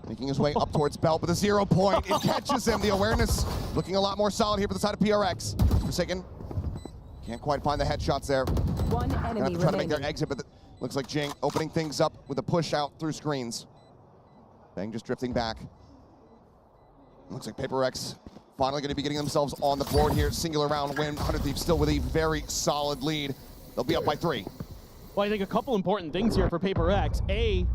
Making his way up towards Belt with a 0 point. It catches him. The awareness looking a lot more solid here for the side of PRX. Forsaken can't quite find the headshots there. One enemy Trying to make their exit, but looks like Jing opening things up with a push out through screens. Bang just drifting back. Looks like PaperX finally going to be getting themselves on the board here. Singular round win. 100 Thieves still with a very solid lead. They'll be up by 3. Well, I think a couple important things here for PaperX. A,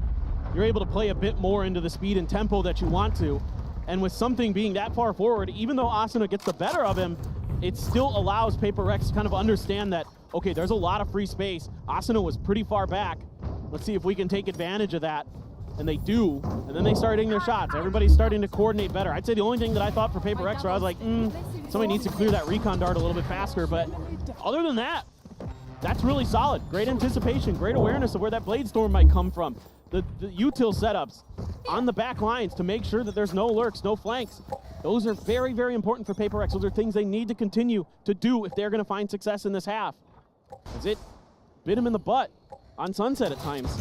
you're able to play a bit more into the speed and tempo that you want to. And with something being that far forward, even though Asuna gets the better of him, it still allows PaperX to kind of understand that, okay, there's a lot of free space. Asuna was pretty far back. Let's see if we can take advantage of that. And they do, and then they start hitting their shots. Everybody's starting to coordinate better. I'd say the only thing that I thought for PaperX where I was like, somebody needs to clear that recon dart a little bit faster, but other than that, that's really solid. Great anticipation, great awareness of where that Blade Storm might come from. The util setups on the back lines to make sure that there's no lurks, no flanks. Those are very, very important for PaperX. Those are things they need to continue to do if they're gonna find success in this half. Because it bit him in the butt on Sunset at times.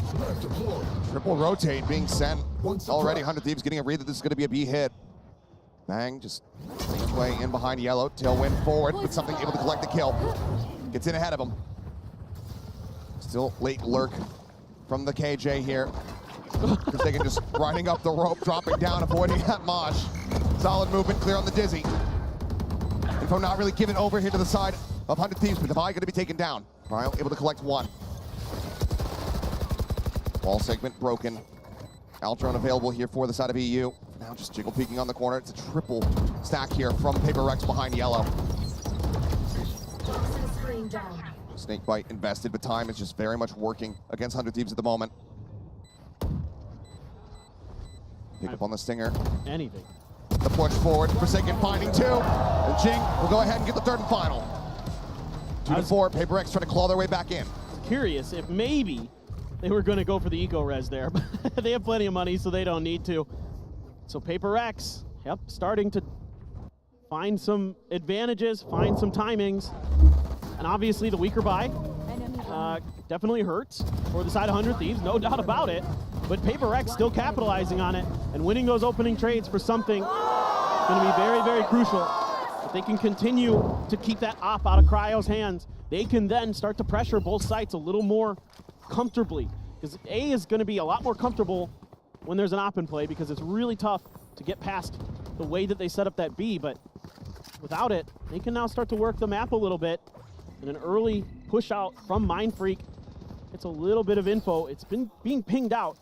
Triple rotate being sent. Already 100 Thieves getting a read that this is going to be a B hit. Bang just making his way in behind Yellow. Tailwind forward, but something able to collect the kill. Gets in ahead of him. Still late lurk from the KJ here. Forsaken just riding up the rope, dropping down, avoiding that mosh. Solid movement, clear on the Dizzy. Info not really given over here to the side of 100 Thieves, but Divide going to be taken down. Ryle able to collect 1. Wall segment broken. Altron available here for the side of EU. Now just jiggle peeking on the corner. It's a triple stack here from PaperX behind Yellow. Snakebite invested, but time is just very much working against 100 Thieves at the moment. Pick up on the Stinger. Anything. The push forward. Forsaken finding 2. And Jing will go ahead and get the 3rd and final. 2 to 4. PaperX trying to claw their way back in. Curious if maybe they were going to go for the eco-res there, but they have plenty of money, so they don't need to. So PaperX, yep, starting to find some advantages, find some timings. And obviously the weaker buy definitely hurts for the side of 100 Thieves, no doubt about it. But PaperX still capitalizing on it and winning those opening trades for something going to be very, very crucial. If they can continue to keep that op out of Cryo's hands, they can then start to pressure both sides a little more comfortably, because A is going to be a lot more comfortable when there's an op in play, because it's really tough to get past the way that they set up that B, but without it, they can now start to work the map a little bit. And an early push out from Mindfreak, it's a little bit of info. It's been being pinged out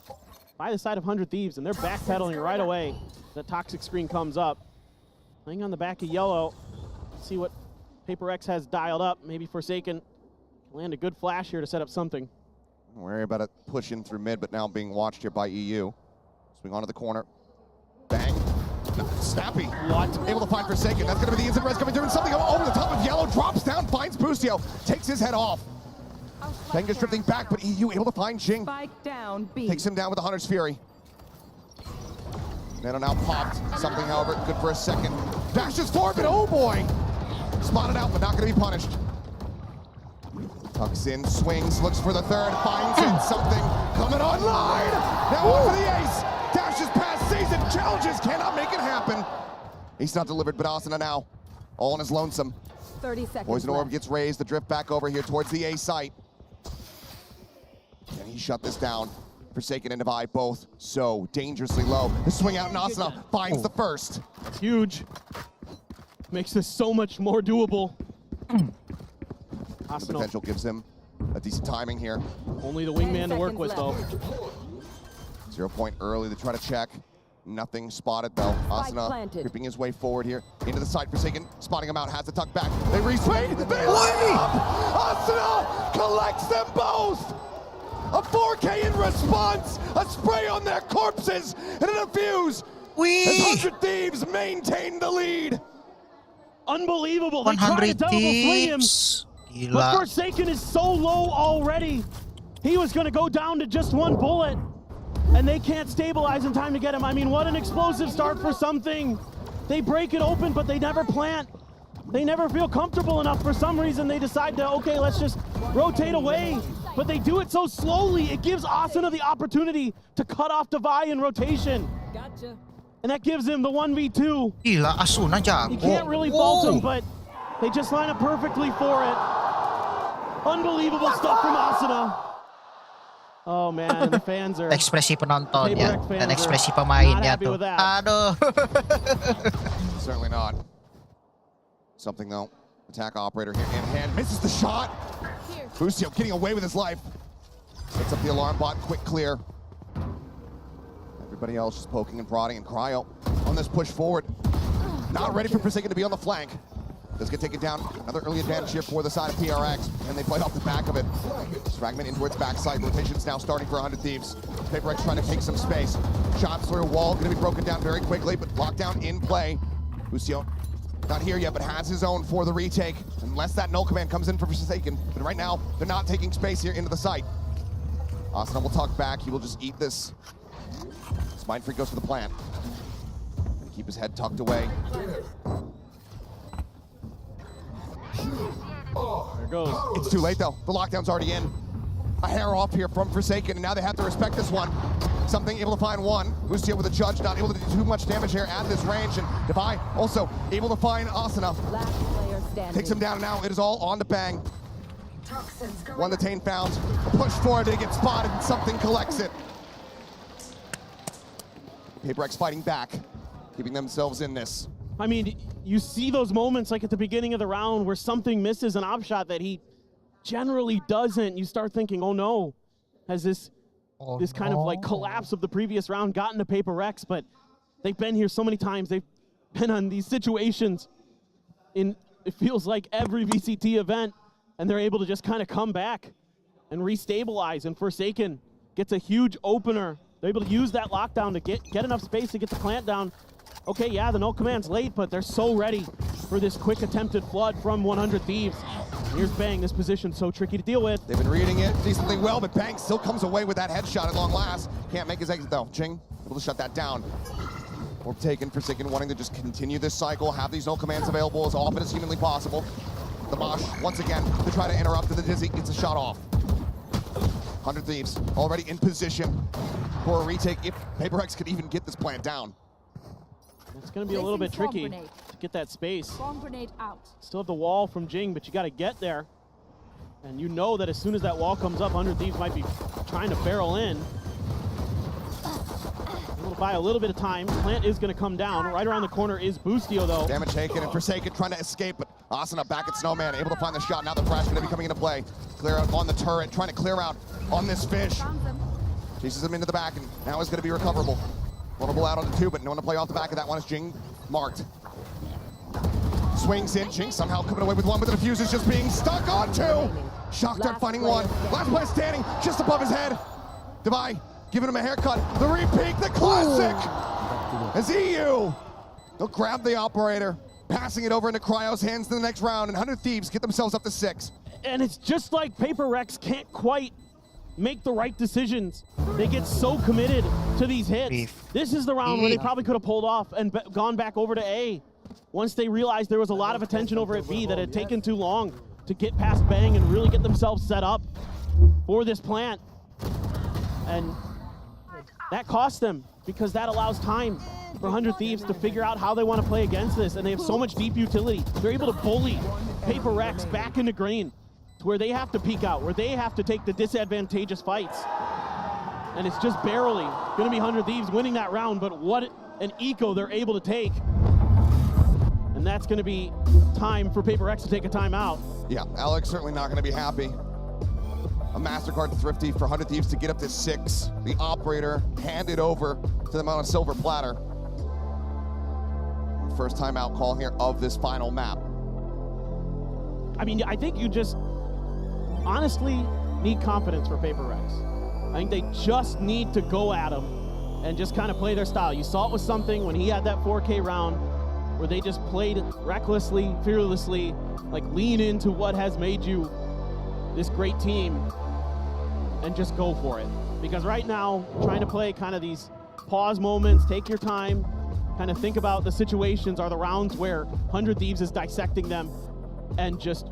by the side of 100 Thieves, and they're backpedaling right away. The toxic screen comes up. Playing on the back of Yellow. Let's see what PaperX has dialed up. Maybe Forsaken can land a good flash here to set up something. Don't worry about it pushing through mid, but now being watched here by EU. Swing onto the corner. Bang. Snappy. What? Able to find Forsaken. That's going to be the instant res coming through, and something over the top of Yellow. Drops down, finds Bustio. Takes his head off. Bang is drifting back, but EU able to find Jing. Spike down, B. Takes him down with the Hunter's Fury. Nano now popped. Something, however, good for a second. Dashes forward, but oh boy! Spotted out, but not going to be punished. Tucks in, swings, looks for the 3rd, finds it. Something coming online. Now on for the ace. Dashes past, sees it, challenges, cannot make it happen. He's not delivered, but Asuna now all on his lonesome. 30 seconds Poison Orb left. gets raised, the drift back over here towards the A site. Can he shut this down? Forsaken and Divide both so dangerously low. The swing out, and Asuna finds the 1st. That's huge. Makes this so much more doable. The potential gives him a decent timing here. Only the wingman to work with, though. 0 point early to try to check. Nothing spotted, though. Asuna creeping his way forward here into the side. Forsaken spotting him out, has to tuck back. They reswing, they line up! Asuna collects them both! A 4K in response, a spray on their corpses, and a defuse! As 100 Thieves maintain the lead! Unbelievable, they tried to double swing him, but Forsaken is so low already. He was gonna go down to just 1 bullet, and they can't stabilize in time to get him. I mean, what an explosive start for something. They break it open, but they never plant. they never feel comfortable enough. For some reason, they decide to, okay, let's just rotate away. But they do it so slowly, it gives Asuna the opportunity to cut off Divai in rotation. Gotcha. And that gives him the 1v2. Gila, Asuna jago. You can't really fault him, but they just line up perfectly for it. Unbelievable stuff from Asuna. Oh man, the fans are... Ekspresi penonton ya, Paper dan Rex fans ekspresi are pemainnya not happy tuh. with that. Aduh. Certainly not. Something though. Attack operator here in hand. Misses the shot. Busio getting away with his life. Sets up the alarm bot. Quick clear. Everybody else just poking and prodding, and Cryo on this push forward. Not ready for Forsaken to be on the flank. Does get taken down. Another early advantage here for the side of PRX, and they play off the back of it. Fragment into its backside. Rotation's now starting for 100 Thieves. PaperX trying to take some space. Shots through a wall, going to be broken down very quickly, but lockdown in play. Busio not here yet, but has his own for the retake. Unless that null command comes in for Forsaken. But right now, they're not taking space here into the site. Asuna will tuck back. He will just eat this. This Mind Freak goes for the plant. Gonna keep his head tucked away. There it goes. It's too late though. The lockdown's already in. A hair off here from Forsaken, and now they have to respect this one. Something able to find one. Busio with a judge, not able to do too much damage here at this range, and Divai also able to find Asuna. Last player standing. Takes him down, and now it is all on to Bang. One detained found. Push forward, they get spotted, and something collects it. PaperX fighting back, keeping themselves in this. I mean, you see those moments like at the beginning of the round where something misses an op shot that he generally doesn't. You start thinking, oh no, has this kind of like collapse of the previous round gotten to PaperX? But they've been here so many times. They've been on these situations in, it feels like every VCT event, and they're able to just kind of come back and restabilize. And Forsaken gets a huge opener. They're able to use that lockdown to get enough space to get the plant down. Okay, yeah, the null command's late, but they're so ready for this quick attempted flood from 100 Thieves. Here's Bang, this position's so tricky to deal with. They've been reading it decently well, but Bang still comes away with that headshot at long last. Can't make his exit though. Jing able to shut that down. Orb taken, Forsaken wanting to just continue this cycle, have these null commands available as often as humanly possible. The Mosh, once again, to try to interrupt the Dizzy, gets a shot off. 100 Thieves already in position for a retake if PaperX could even get this plant down. It's going to be a little bit tricky to get that space. Bomb grenade out. Still have the wall from Jing, but you got to get there. And you know that as soon as that wall comes up, 100 Thieves might be trying to barrel in. Able to buy a little bit of time. Plant is going to come down. Right around the corner is Busio, though. Damage taken, and Forsaken trying to escape, but Asuna back at Snowman, able to find the shot. Now the Thrash going to be coming into play. Clear out on the turret, trying to clear out on this fish. Chases him into the back, and now is going to be recoverable. Vulnerable out on the two, but no one to play off the back of that one is Jing marked. Swings in, Jing somehow coming away with one, but the defuse is just being stuck on two. Shock Dart finding one. Last player standing just above his head. Divai giving him a haircut. The repeat, the classic. As EU, they'll grab the operator, passing it over into Cryo's hands in the next round, and 100 Thieves get themselves up to 6. And it's just like PaperX can't quite make the right decisions. They get so committed to these hits. This is the round where they probably could have pulled off and gone back over to A. Once they realized there was a lot of attention over at B that had taken too long to get past Bang and really get themselves set up for this plant. And that cost them because that allows time for 100 Thieves to figure out how they want to play against this. And they have so much deep utility. They're able to bully PaperX back into green to where they have to peek out, where they have to take the disadvantageous fights. And it's just barely gonna be 100 Thieves winning that round, but what an eco they're able to take. And that's gonna be time for PaperX to take a timeout. Yeah, Alex certainly not gonna be happy. A MasterCard to Thrifty for 100 Thieves to get up to 6. The operator handed over to them on a silver platter. First timeout call here of this final map. I mean, I think you just honestly need confidence for PaperX. I think they just need to go at him and just kind of play their style. You saw it with something when he had that 4K round where they just played recklessly, fearlessly, like lean into what has made you this great team and just go for it. Because right now, trying to play kind of these pause moments, take your time, kind of think about the situations are the rounds where 100 Thieves is dissecting them and just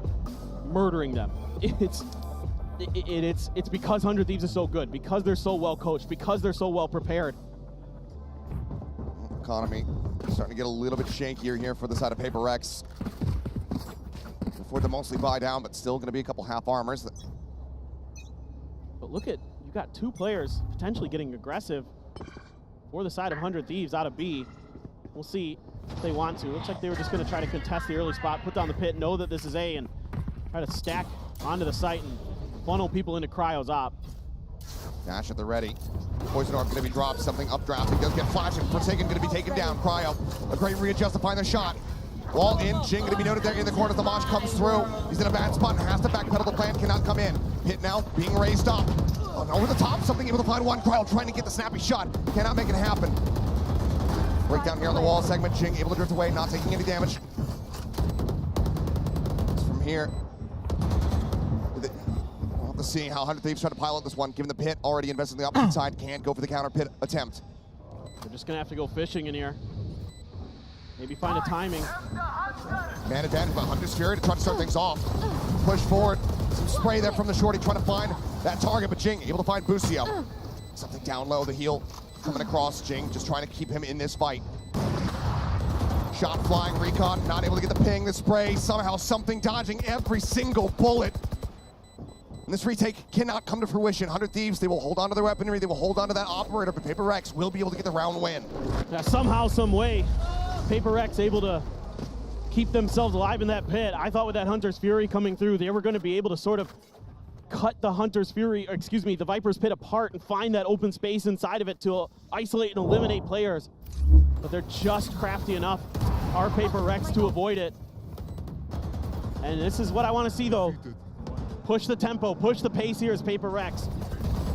murdering them. It's because 100 Thieves is so good, because they're so well coached, because they're so well prepared. Economy starting to get a little bit shakier here for the side of Paper Rex. Afford to mostly buy down, but still going to be a couple half armors. But look at, you got two players potentially getting aggressive for the side of 100 Thieves out of B. We'll see if they want to. Looks like they were just going to try to contest the early spot, put down the pit, know that this is A, and try to stack onto the site and funnel people into Cryo's op. Dash at the ready. Poison Orb going to be dropped, something updrafting, does get flash, and Forsaken going to be taken down. Cryo, a great readjust to find the shot. Wall in, Jing going to be noted there in the corner. The Mosh comes through. He's in a bad spot and has to backpedal. The plan cannot come in. Hit now, being raised up. Over the top, something able to find one. Cryo trying to get the snappy shot. Cannot make it happen. Breakdown here on the wall segment. Jing able to drift away, not taking any damage. From here, we'll have to see how 100 Thieves try to pilot this one. Given the pit already invested in the opposite side, can't go for the counter pit attempt. They're just going to have to go fishing in here. Maybe find a timing. Man advantage, but Hunter's Fury to try to start things off. Push forward. Some spray there from the shorty, trying to find that target, but Jing able to find Busio. Something down low, the heel coming across. Jing just trying to keep him in this fight. Shot flying, Recon not able to get the ping, the spray, somehow something dodging every single bullet. And this retake cannot come to fruition. 100 Thieves, they will hold on to their weaponry, they will hold on to that operator, but Paper Rex will be able to get the round win. Yeah, somehow, some way, Paper Rex able to keep themselves alive in that pit. I thought with that Hunter's Fury coming through, they were going to be able to sort of cut the Hunter's Fury, or excuse me, the Viper's pit apart and find that open space inside of it to isolate and eliminate players. But they're just crafty enough, our Paper Rex, to avoid it. And this is what I want to see though. Push the tempo, push the pace here as Paper Rex.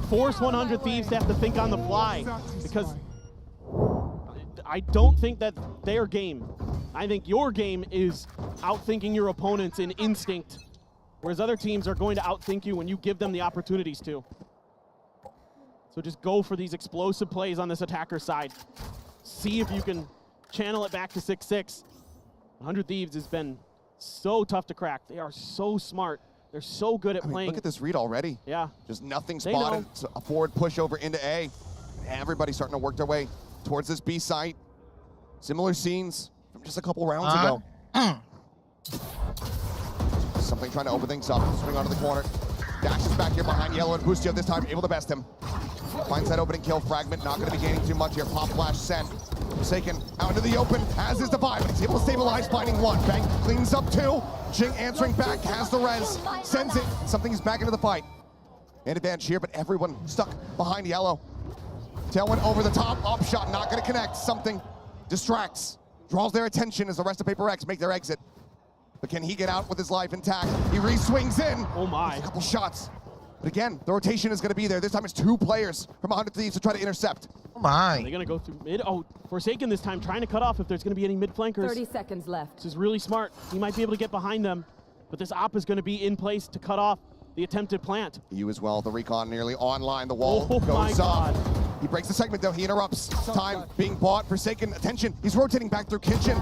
Force 100 Thieves to have to think on the fly, because I don't think that their game, I think your game is outthinking your opponents in instinct, whereas other teams are going to outthink you when you give them the opportunities to. So just go for these explosive plays on this attacker side. See if you can channel it back to 6-6. 100 Thieves has been so tough to crack. They are so smart. They're so good at playing. Look at this read already. Yeah. Just nothing spotted. A forward push over into A. Everybody starting to work their way towards this B site. Similar scenes from just a couple rounds ago. Something trying to open things up. Swing onto the corner. Dashes back here behind Yellow, and Busio this time able to best him. Finds that opening kill. Fragment not going to be gaining too much here. Pop flash sent. Forsaken out into the open, has his divide, but he's able to stabilize, finding one. Bang cleans up two. Jing answering back, has the res, sends it. Something's back into the fight. And advantage here, but everyone stuck behind Yellow. Tailwind over the top, up shot, not going to connect. Something distracts, draws their attention as the rest of Paper Rex make their exit. But can he get out with his life intact? He re-swings in. Oh my. A couple shots. But again, the rotation is going to be there. This time it's two players from 100 Thieves to try to intercept. Oh my. They're going to go through mid. Oh, Forsaken this time trying to cut off if there's going to be any mid flankers. 30 seconds left. This is really smart. He might be able to get behind them, but this op is going to be in place to cut off the attempted plant. You as well. The recon nearly online. The wall goes up. He breaks the segment though. He interrupts. Time being bought. Forsaken. Attention. He's rotating back through kitchen.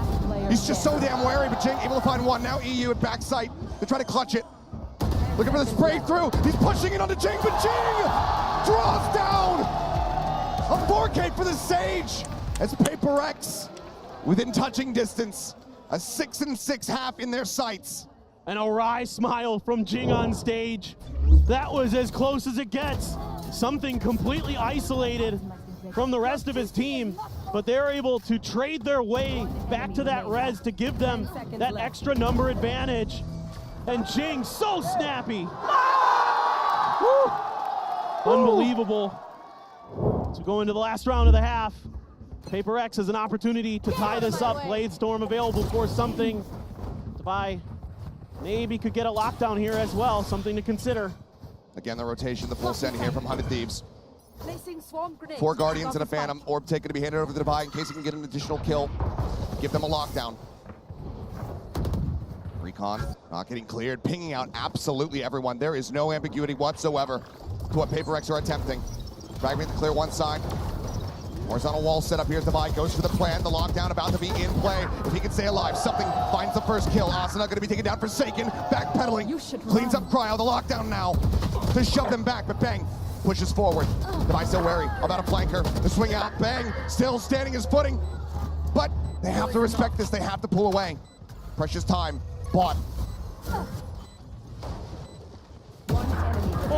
He's just so damn wary, but Jing able to find one. Now EU at backside. They try to clutch it. Looking for the spray through. He's pushing it onto Jing, but Jing draws down a 4K for the Sage as Paper Rex within touching distance. A 6-6 half in their sights. And a wry smile from Jing on stage. That was as close as it gets. Something completely isolated from the rest of his team, but they're able to trade their way back to that res to give them that extra number advantage. And Jing so snappy. Woo! Unbelievable. So go into the last round of the half. Paper Rex has an opportunity to tie this up. Blade Storm available for something. Devi maybe could get a lockdown here as well. Something to consider. Again, the rotation, the full send here from 100 Thieves. 4 Guardians and a Phantom. Orb take to be handed over to Devi in case he can get an additional kill. Give them a lockdown. Recon not getting cleared, pinging out absolutely everyone. There is no ambiguity whatsoever to what Paper Rex are attempting. Fragment to clear one side. Horizontal wall set up. Here's Bagi, goes for the plan. The lockdown about to be in play. If he can stay alive, something finds the first kill. Asuna going to be taken down, Forsaken, backpedaling, cleans up Cryo. The lockdown now to shove them back, but Bang pushes forward. Devi still wary about a flanker. The swing out, Bang still standing his footing, but they have to respect this. They have to pull away. Precious time, bought.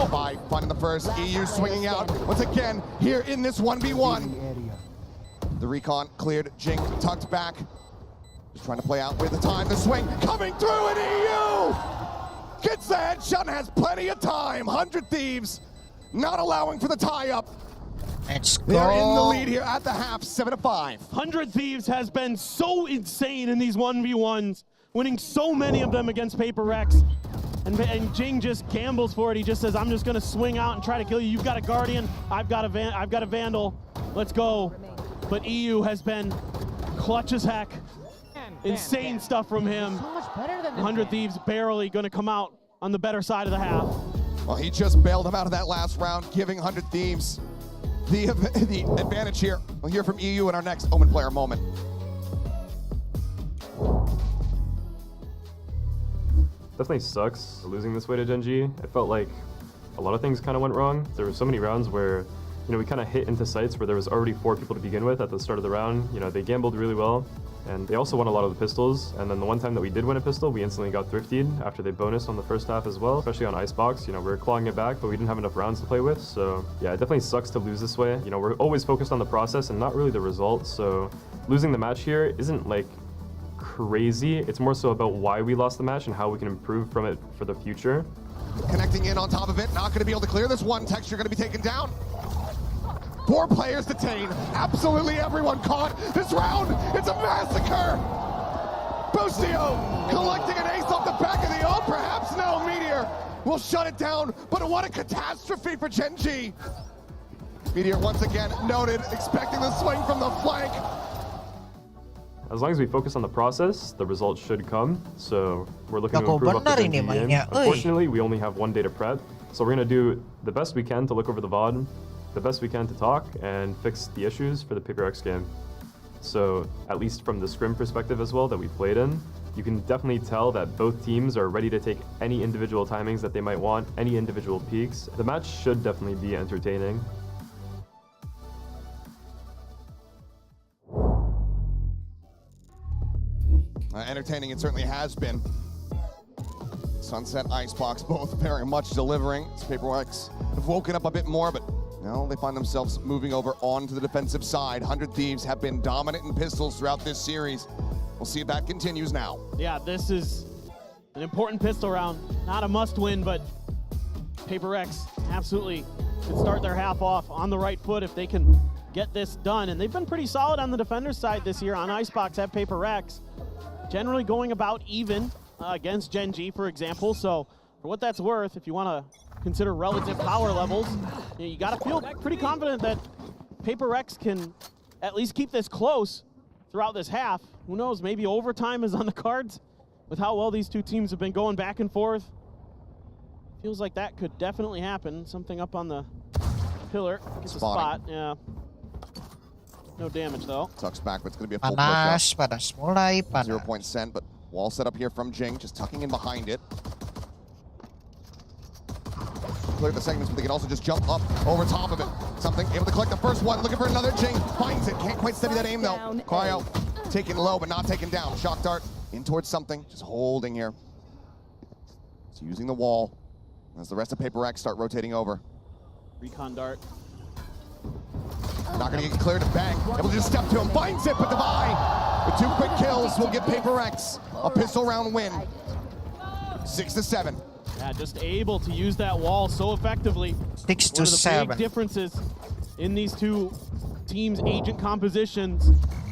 By finding the first, EU swinging out once again here in this 1v1. The recon cleared, Jing tucked back. Just trying to play out with the time. The swing coming through, and EU gets the headshot and has plenty of time. 100 Thieves not allowing for the tie-up. Let's go. They're in the lead here at the half, 7-5. 100 Thieves has been so insane in these 1v1s, winning so many of them against Paper Rex. And Jing just gambles for it. He just says, I'm just going to swing out and try to kill you. You've got a Guardian. I've got a Vandal. Let's go. But EU has been clutch as heck. Insane stuff from him. 100 Thieves barely going to come out on the better side of the half. Well, he just bailed him out of that last round, giving 100 Thieves the advantage here. We'll hear from EU in our next Omen Player moment. Definitely sucks losing this way to Gen G. It felt like a lot of things kind of went wrong. There were so many rounds where, we kind of hit into sites where there was already 4 people to begin with at the start of the round. They gambled really well, and they also won a lot of the pistols. And then the one time that we did win a pistol, we instantly got thrifted after they bonused on the first half as well, especially on Icebox. We were clawing it back, but we didn't have enough rounds to play with. So yeah, it definitely sucks to lose this way. We're always focused on the process and not really the result. So losing the match here isn't like crazy. It's more so about why we lost the match and how we can improve from it for the future. Connecting in on top of it, not going to be able to clear this one. Texture going to be taken down. 4 players detained. Absolutely everyone caught. This round, it's a massacre. Busio collecting an ace off the back of the O. Perhaps no, Meteor will shut it down. But what a catastrophe for Gen G. Meteor once again noted, expecting the swing from the flank. As long as we focus on the process, the results should come. So we're looking to improve up the Gen G game. Unfortunately, we only have 1 day to prep. So we're going to do the best we can to look over the VOD, the best we can to talk, and fix the issues for the Paper X game. So at least from the scrim perspective as well that we played in, you can definitely tell that both teams are ready to take any individual timings that they might want, any individual peaks. The match should definitely be entertaining. Entertaining it certainly has been. Sunset, Icebox, both very much delivering. Paper X have woken up a bit more, but now they find themselves moving over onto the defensive side. 100 Thieves have been dominant in pistols throughout this series. We'll see if that continues now. Yeah, this is an important pistol round. Not a must-win, but Paper X absolutely could start their half off on the right foot if they can get this done. And they've been pretty solid on the defender's side this year. On Icebox at Paper X, generally going about even against Gen G, for example. So for what that's worth, if you want to consider relative power levels, you got to feel pretty confident that Paper X can at least keep this close throughout this half. Who knows, maybe overtime is on the cards with how well these two teams have been going back and forth. Feels like that could definitely happen. Something up on the pillar. Gets a spot, yeah. No damage though. Tucks back, but it's going to be a full Panas, panas mulai, panas. 0 point sent, but wall set up here from Jing, just tucking in behind it. Clear the segments, but they can also just jump up over top of it. Something able to collect the first one, looking for another. Jing finds it, can't quite steady that aim though. Cryo taken low, but not taken down. Shock dart in towards something, just holding here. It's using the wall as the rest of Paper X start rotating over. Recon dart. Not gonna get cleared to Bang. Able to just step to him, finds it, but Devi with 2 quick kills will give Paper X a pistol round win. 6-7. Yeah, just able to use that wall so effectively. 6-7. One of the big differences in these two teams' agent compositions.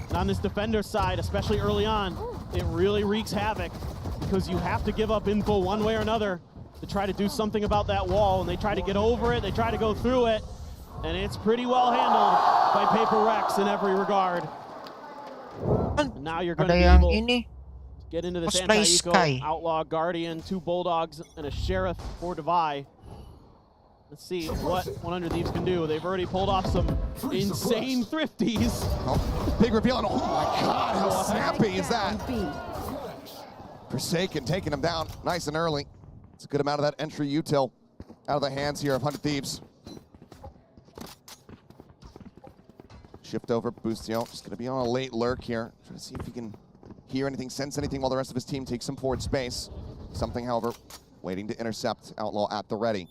And on this defender side, especially early on, it really wreaks havoc because you have to give up info one way or another to try to do something about that wall. And they try to get over it, they try to go through it, and it's pretty well handled by Paper Rex in every regard. And now you're going to be able to get into this anti-eco, Outlaw, Guardian, 2 Bulldogs, and a Sheriff for Devi. Let's see what 100 Thieves can do. They've already pulled off some insane thrifties. Oh, big reveal, and oh my God, how snappy is that? Forsaken taking him down nice and early. It's a good amount of that entry util out of the hands here of 100 Thieves. Shift over, Bustio, just gonna be on a late lurk here. Trying to see if he can hear anything, sense anything while the rest of his team takes some forward space. Something, however, waiting to intercept. Outlaw at the ready.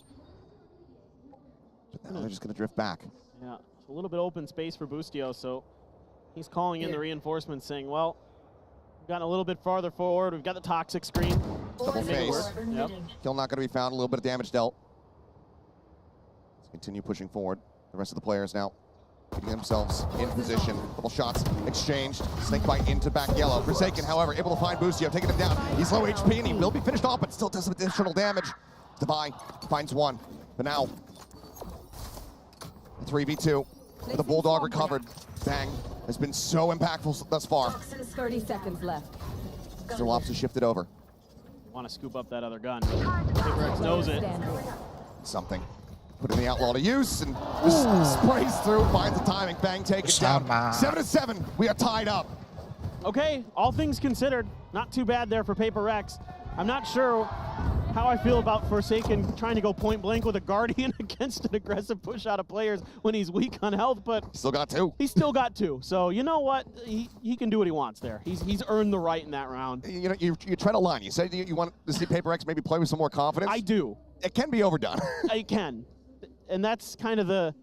But now they're just gonna drift back. Yeah, it's a little bit open space for Bustio, so he's calling in the reinforcements saying, well, we've gotten a little bit farther forward. We've got the toxic screen. Double face. Yep. Kill not gonna be found, a little bit of damage dealt. Let's continue pushing forward. The rest of the players now getting themselves in position. Couple shots exchanged. Snake bite into back yellow. Forsaken, however, able to find Bustio, taking him down. He's low HP and he will be finished off, but still does some additional damage. Devi finds one, but now 3v2. The Bulldog recovered. Bang has been so impactful thus far. 30 seconds left. Still opts to shift it over. Want to scoop up that other gun. Paper knows it. Something. Put in the Outlaw to use and just sprays through, finds the timing. Bang, take it down. 7-7. We are tied up. Okay, all things considered, not too bad there for Paper Rex. I'm not sure how I feel about Forsaken trying to go point blank with a Guardian against an aggressive push out of players when he's weak on health, but still got two. He's still got two. So you know what? He can do what he wants there. He's earned the right in that round. You know, you tread a line. You said you want to see Paper Rex maybe play with some more confidence. I do. It can be overdone. It can. And that's kind of the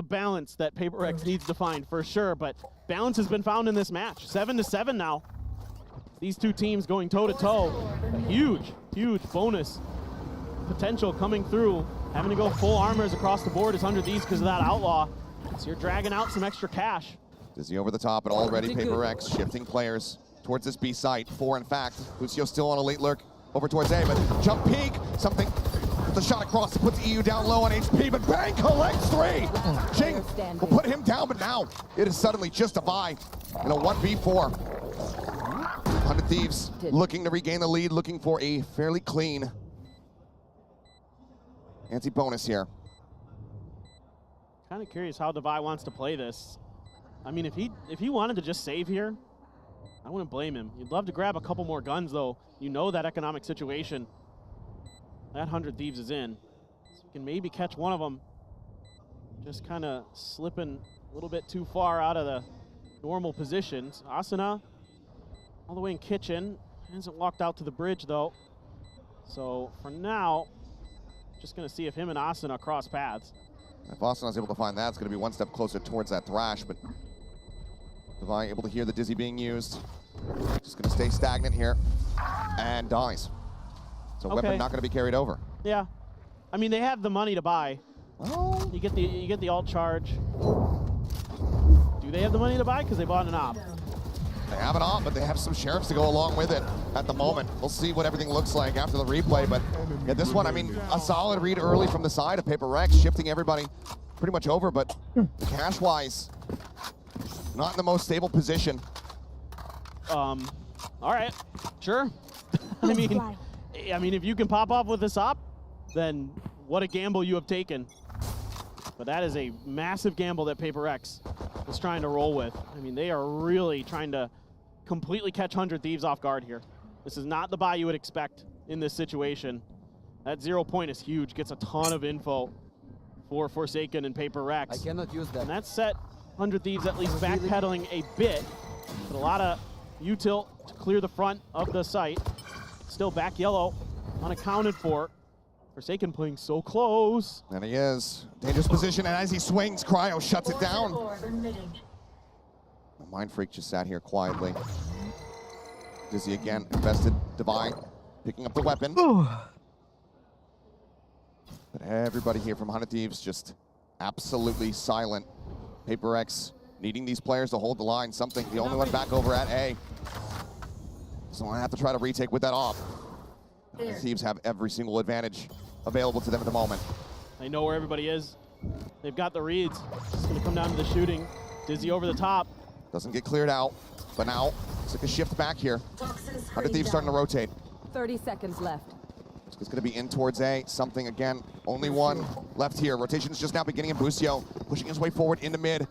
balance that Paper Rex needs to find for sure, but balance has been found in this match. 7-7 now. These two teams going toe-to-toe. A huge, huge bonus potential coming through. Having to go full armors across the board is 100 Thieves because of that Outlaw. So you're dragging out some extra cash. Dizzy over the top, and already Paper Rex shifting players towards this B site. 4, in fact. Bustio still on a late lurk over towards A, but jump peek, something. The shot across puts EU down low on HP, but Bang collects 3. Jing will put him down, but now it is suddenly just a buy in a 1v4. 100 Thieves looking to regain the lead, looking for a fairly clean anti-bonus here. Kind of curious how Devi wants to play this. I mean, if he wanted to just save here, I wouldn't blame him. You'd love to grab a couple more guns, though. You know that economic situation. That 100 Thieves is in. So you can maybe catch one of them just kind of slipping a little bit too far out of the normal positions. Asuna all the way in kitchen. Hasn't walked out to the bridge, though. So for now, just going to see if him and Asuna cross paths. If Asuna's able to find that, it's going to be one step closer towards that thrash, but Devi able to hear the Dizzy being used. Just going to stay stagnant here and dies. So weapon not going to be carried over. Yeah, I mean they have the money to buy. Oh. You get the alt charge. Do they have the money to buy? Because they bought an op. They have an op, but they have some sheriffs to go along with it at the moment. We'll see what everything looks like after the replay, but yeah, this one, I mean, a solid read early from the side of Paper Rex, shifting everybody pretty much over, but cash-wise, not in the most stable position. All right, sure. I mean, if you can pop off with this op, then what a gamble you have taken. But that is a massive gamble that Paper Rex is trying to roll with. I mean, they are really trying to completely catch 100 Thieves off guard here. This is not the buy you would expect in this situation. That 0 point is huge, gets a ton of info for Forsaken and Paper Rex. I cannot use that. And that set 100 Thieves at least backpedaling a bit, but a lot of util to clear the front of the site. Still back yellow, unaccounted for. Forsaken playing so close. And he is. Dangerous position, and as he swings, Cryo shuts it down. The Mind Freak just sat here quietly. Dizzy again, invested, Devi, picking up the weapon. But everybody here from 100 Thieves just absolutely silent. Paper Rex needing these players to hold the line, something, the only one back over at A. So I have to try to retake with that off. The Thieves have every single advantage available to them at the moment. They know where everybody is. They've got the reads. It's going to come down to the shooting. Dizzy over the top. Doesn't get cleared out, but now it's like a shift back here. 100 Thieves starting to rotate. 30 seconds left. It's going to be in towards A. Something again. Only one left here. Rotation is just now beginning, and Busio pushing his way forward into mid.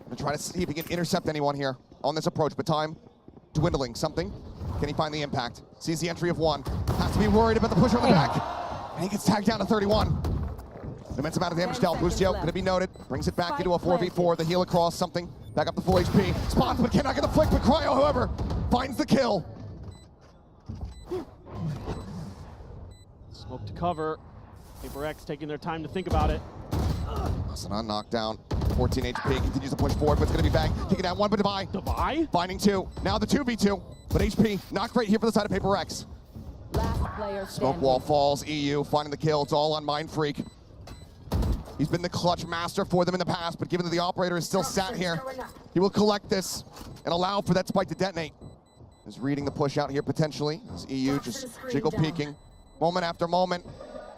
And try to see if he can intercept anyone here on this approach, but time dwindling. Something. Can he find the impact? Sees the entry of one. Has to be worried about the push on the back. And he gets tagged down to 31. Immense amount of damage dealt. Busio going to be noted. Brings it back into a 4v4. The heal across. Something. Back up to full HP. Spots, but cannot get the flick. But Cryo, however, finds the kill. Smoke to cover. Paper X taking their time to think about it. Asana knocked down. 14 HP. Continues to push forward, but it's going to be Bang. Taking out one, but Devi. Finding two. Now the 2v2. But HP not great here for the side of Paper X. Last player Smoke wall falls. EU finding the kill. It's all on Mind Freak. He's been the clutch master for them in the past, but given that the operator is still sat here, he will collect this and allow for that spike to detonate. He's reading the push out here potentially. As EU just jiggle peeking. Moment after moment.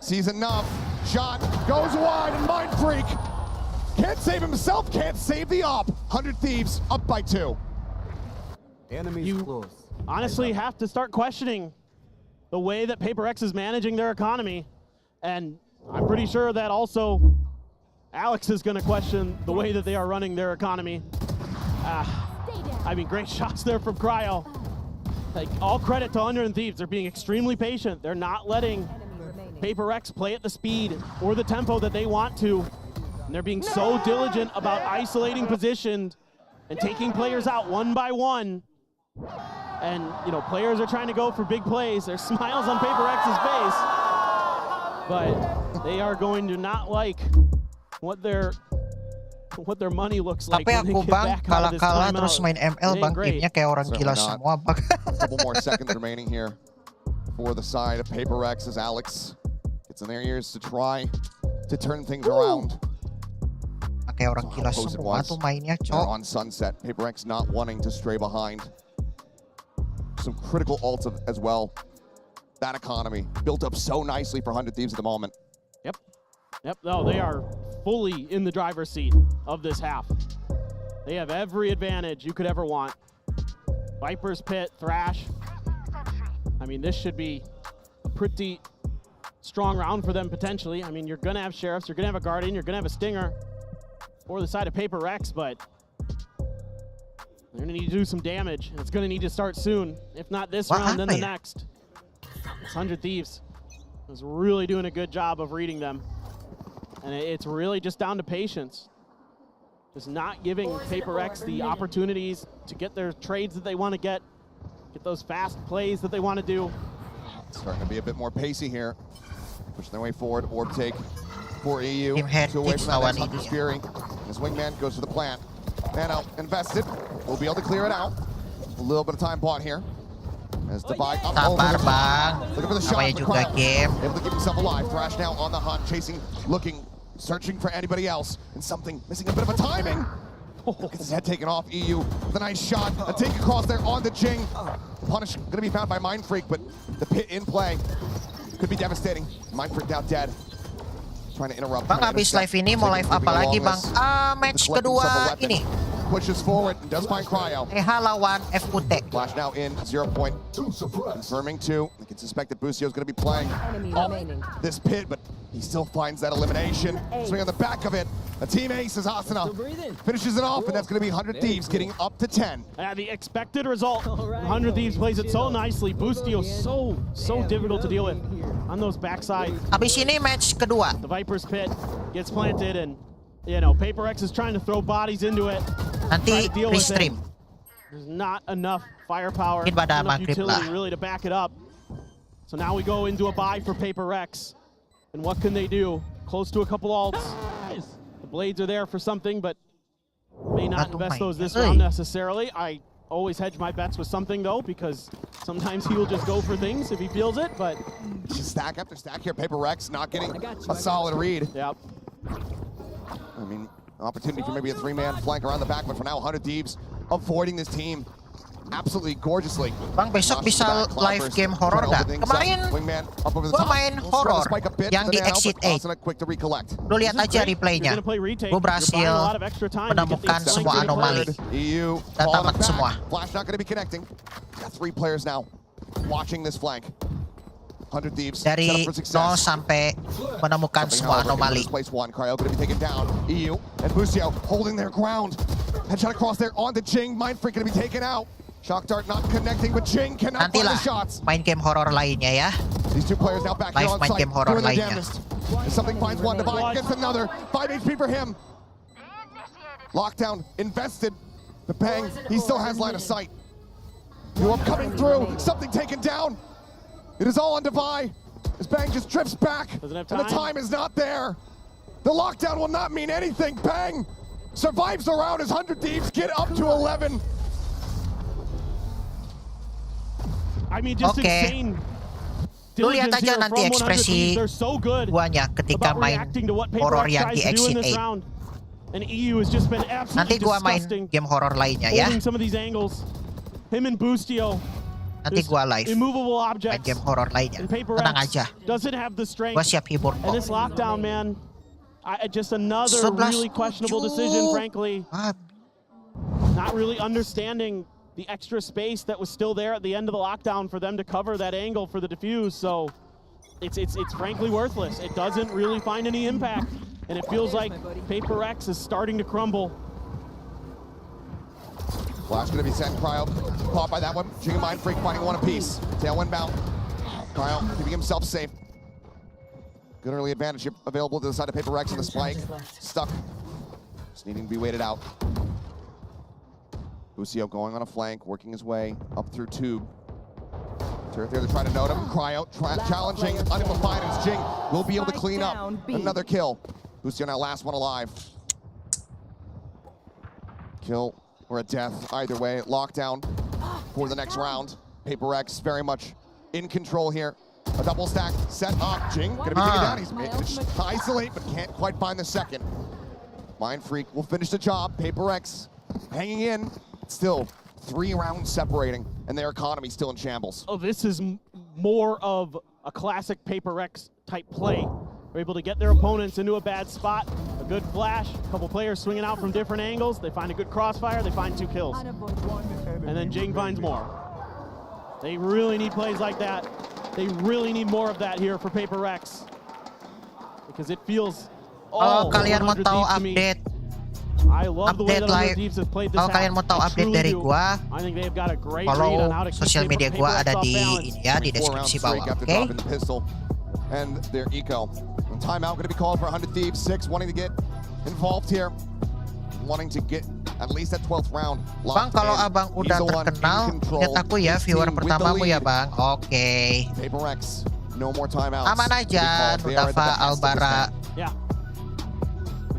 Sees enough. Shot goes wide, and Mind Freak can't save himself, can't save the op. 100 Thieves up by 2. You honestly have to start questioning the way that Paper X is managing their economy. And I'm pretty sure that also Alex is going to question the way that they are running their economy. I mean, great shots there from Cryo. Like, all credit to 100 Thieves. They're being extremely patient. They're not letting Paper X play at the speed or the tempo that they want to. And they're being so diligent about isolating positions and taking players out one by one. And, you know, players are trying to go for big plays. There's smiles on Paper X's face. But they are going to not like what their money looks like. Tapi aku bang, kalah-kalah terus main ML bang, gamenya kayak orang gila semua bang. A couple more seconds remaining here for the side of Paper X as Alex gets in their ears to try to turn things around. Kayak orang gila semua tuh mainnya, cok. On Sunset, Paper X not wanting to stray behind. Some critical ults as well. That economy built up so nicely for 100 Thieves at the moment. Yep, no, they are fully in the driver's seat of this half. They have every advantage you could ever want. Viper's Pit, Thrash. I mean, this should be a pretty strong round for them potentially. I mean, you're going to have Sheriffs, you're going to have a Guardian, you're going to have a Stinger for the side of Paper X, but they're going to need to do some damage. It's going to need to start soon. If not this round, then the next. It's 100 Thieves is really doing a good job of reading them. And it's really just down to patience. Just not giving Paper X the opportunities to get their trades that they want to get those fast plays that they want to do. It's starting to be a bit more pacey here. Pushing their way forward. Orb take for EU. Two away from that Hunter's Fury. His wingman goes to the plant. Nano invested. We'll be able to clear it out. A little bit of time bought here. As Divide up Sabar over. bang. Looking for the shot. Namanya juga game. Able to keep himself alive. Thrash now on the hunt, chasing, looking, searching for anybody else. And something missing a bit of a timing. Gets his head taken off. EU with a nice shot. A take across there on the Jing. Punish going to be found by Mind Freak, but the pit in play could be devastating. Mind Freak now dead. Trying to interrupt. Bang, habis live ini mau live apa lagi bang? Match kedua ini. Pushes forward and does find Cryo. lawan FUT. Flash now in, 0 point. Confirming 2. I can suspect that Busio's going to be playing this pit, but he still finds that elimination. Swing on the back of it. A team ace is Asana. Finishes it off, and that's going to be 100 Thieves getting up to 10. The expected result. 100 Thieves plays it so nicely. Bustio so difficult to deal with on those backside. Habis ini match kedua. The Viper's Pit gets planted, and you know, Paper X is trying to throw bodies into it. Nanti restream. There's not enough firepower, Mungkin pada enough maghrib utility lah. really to back it up. So now we go into a buy for Paper X. And what can they do? Close to a couple ults. The blades are there for something, but may not invest those this round necessarily. I always hedge my bets with something though, because sometimes he will just go for things if he feels it, but... Stack after stack here. Paper X not getting a solid read. Yep. I mean, opportunity for maybe a 3-man flank around the back, but for now, 100 Thieves avoiding this team absolutely gorgeously. Bang, besok bisa live game horror dah. Kemarin gua main horror yang di Exit 8. Lu lihat aja replaynya. Gua berhasil menemukan semua anomali dan tamat semua. Flash not going to be connecting. Got 3 players now watching this flank. 100 Thieves dari 0 sampai menemukan semua anomali. Place one, Cryo gonna be taken down. EU and Busio holding their ground. Headshot across there onto Jing. Mindfreak gonna be taken out. Shock Dart not connecting, but Jing cannot find the shots. Main game horror lainnya ya. These two players now back here on main site, game horror doing their lainnya. damnedest. If something finds one, the Bagi gets another. 5 HP for him. Lockdown invested. The Bang, he still has line of sight. New up coming through. Something taken down. It is all on Devi. As Bang just drifts back, and the time is not there. The lockdown will not mean anything. Bang survives the round as 100 Thieves get up to 11. I mean, just insane. Lu lihat aja nanti ekspresi guanya ketika main horor yang di Exit 8. Nanti gua main game horor lainnya ya. Him and Bustio. Nanti gua live immovable main objects. game horor lainnya. Tenang aja. Doesn't have the strength. Gua siap hibur kok. And this lockdown, man, just another really questionable decision, frankly. Not really understanding the extra space that was still there at the end of the lockdown for them to cover that angle for the defuse. So it's frankly worthless. It doesn't really find any impact, and it feels like Paper X is starting to crumble. Flash gonna be sent. Cryo caught by that one. Jing and Mindfreak finding one apiece. Tailwind bound. Cryo keeping himself safe. Good early advantage available to the side of Paper X and the spike. Stuck. Just needing to be waited out. Busio going on a flank, working his way up through tube. Turret there to try to note him. Cryo challenging, unable to find as Jing will be able to clean up another kill. Busio now last one alive. Kill or a death, either way. Lockdown for the next round. Paper X very much in control here. A double stack set up. Jing gonna be taken down. He's managed to isolate, but can't quite find the second. Mindfreak will finish the job. Paper X hanging in. Still 3 rounds separating, and their economy still in shambles. Oh, this is more of a classic Paper X type play. They're able to get their opponents into a bad spot. A good flash, a couple players swinging out from different angles. They find a good crossfire, they find 2 kills. And then Jing finds more. They really need plays like that. They really need more of that here for Paper X. Because it feels all kalian mau tahu update live, kalau kalian mau tahu update dari gua, follow sosial media gua ada di ini ya, di deskripsi bawah, oke? And their eco. Timeout going to be called for 100 Thieves. 6 wanting to get involved here, wanting to get at least that 12th round. Bang, kalau abang udah terkenal, lihat aku ya, viewer pertamamu ya bang. Oke. Paper X, no more timeouts. Aman aja, Nudafa Albara. Yeah.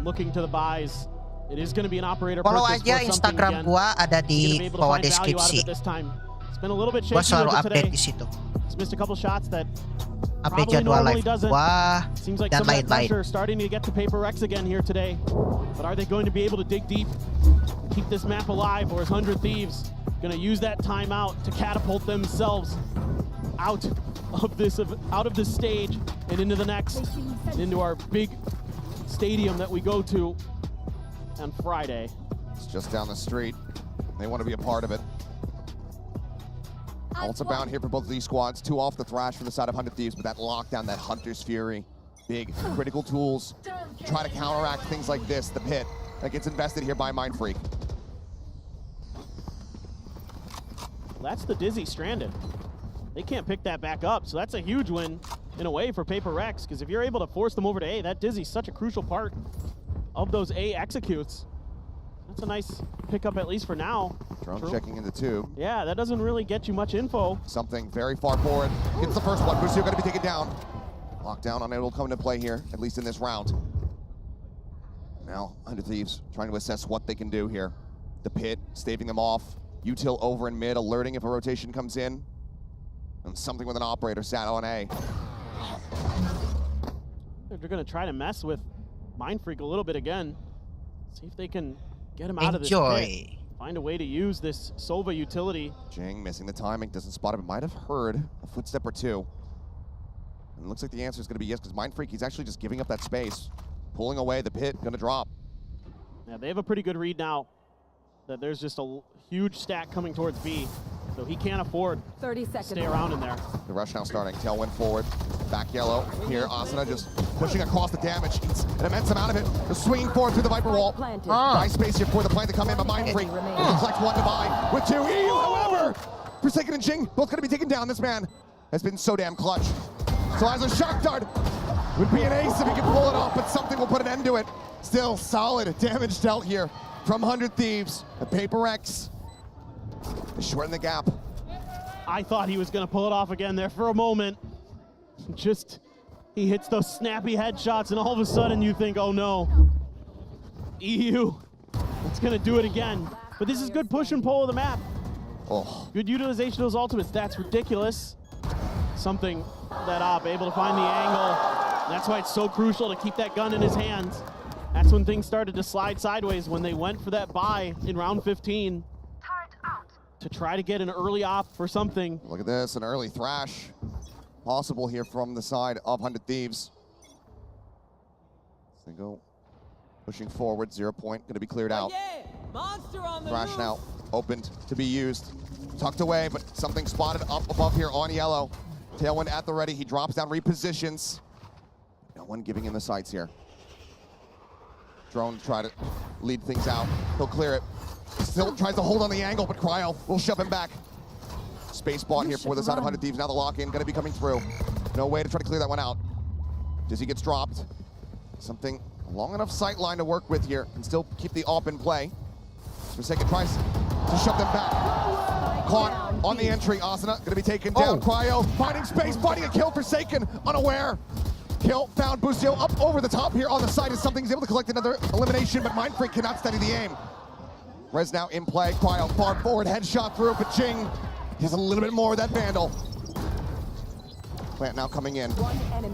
Looking to the buys. It is going to be an operator follow aja Instagram gua ada di bawah deskripsi. Gua selalu update di situ. Missed a couple shots that update jadwal live gua dan lain-lain. Starting to get to Paper X again here today. But are they going to be able to dig deep, keep this map alive, or is 100 Thieves going to use that timeout to catapult themselves out of this stage and into the next, into our big stadium that we go to on Friday? It's just down the street. They want to be a part of it. Also bound here for both of these squads. 2 off the thrash from the side of 100 Thieves, but that lockdown, that Hunter's Fury, big critical tools to try to counteract things like this, the pit that gets invested here by Mindfreak. That's the Dizzy stranded. They can't pick that back up, so that's a huge win in a way for Paper X, because if you're able to force them over to A, that Dizzy's such a crucial part of those A executes. That's a nice pickup, at least for now. Drone checking into 2. Yeah, that doesn't really get you much info. Something very far forward. Gets the first one. Busio going to be taken down. Lockdown unable to come into play here, at least in this round. Now, 100 Thieves trying to assess what they can do here. The pit, staving them off. Util over in mid, alerting if a rotation comes in. And something with an operator sat on A. They're going to try to mess with Mindfreak a little bit again. See if they can get him out of this pit. Find a way to use this Sova utility. Jing missing the timing, doesn't spot him. Might have heard a footstep or 2. And it looks like the answer is going to be yes, because Mindfreak, he's actually just giving up that space. Pulling away, the pit, going to drop. Yeah, they have a pretty good read now that there's just a huge stack coming towards B. So he can't afford 30 to seconds. stay around in there. The rush now starting. Tailwind forward. Back yellow. Here, Asuna just pushing across the damage. Eats an immense amount of it. The swinging forward through the Viper wall. Nice space here for the play to come in, but Mindfreak collects one to buy with 2. EU, however, Forsaken and Jing both going to be taken down. This man has been so damn clutch. So as a shock dart would be an ace if he can pull it off, but something will put an end to it. Still solid damage dealt here from 100 Thieves. The Paper X shorten the gap. I thought he was going to pull it off again there for a moment. Just, he hits those snappy headshots, and all of a sudden you think, oh no, EU, it's going to do it again. But this is good push and pull of the map. Oh. Good utilization of those ultimates. That's ridiculous. Something that Op able to find the angle. That's why it's so crucial to keep that gun in his hands. That's when things started to slide sideways, when they went for that buy in round 15 to try to get an early op for something. Look at this, an early thrash possible here from the side of 100 Thieves. So they go pushing forward, 0 point, going to be cleared out. Thrash now opened to be used. Tucked away, but something spotted up above here on yellow. Tailwind at the ready, he drops down, repositions. No one giving him the sights here. Drone try to lead things out. He'll clear it. Still tries to hold on the angle, but Cryo will shove him back. Space bought here for the side of 100 Thieves. Now the lock-in going to be coming through. No way to try to clear that one out. Dizzy gets dropped. Something long enough sight line to work with here and still keep the op in play. Forsaken tries to shove them back. Caught on the entry. Asuna going to be taken down. Cryo finding space, finding a kill. Forsaken unaware. Kill found. Busio up over the top here on the side as something's able to collect another elimination, but Mindfreak cannot steady the aim. Rez now in play. Cryo far forward, headshot through, but Jing has a little bit more of that Vandal. Plant now coming in.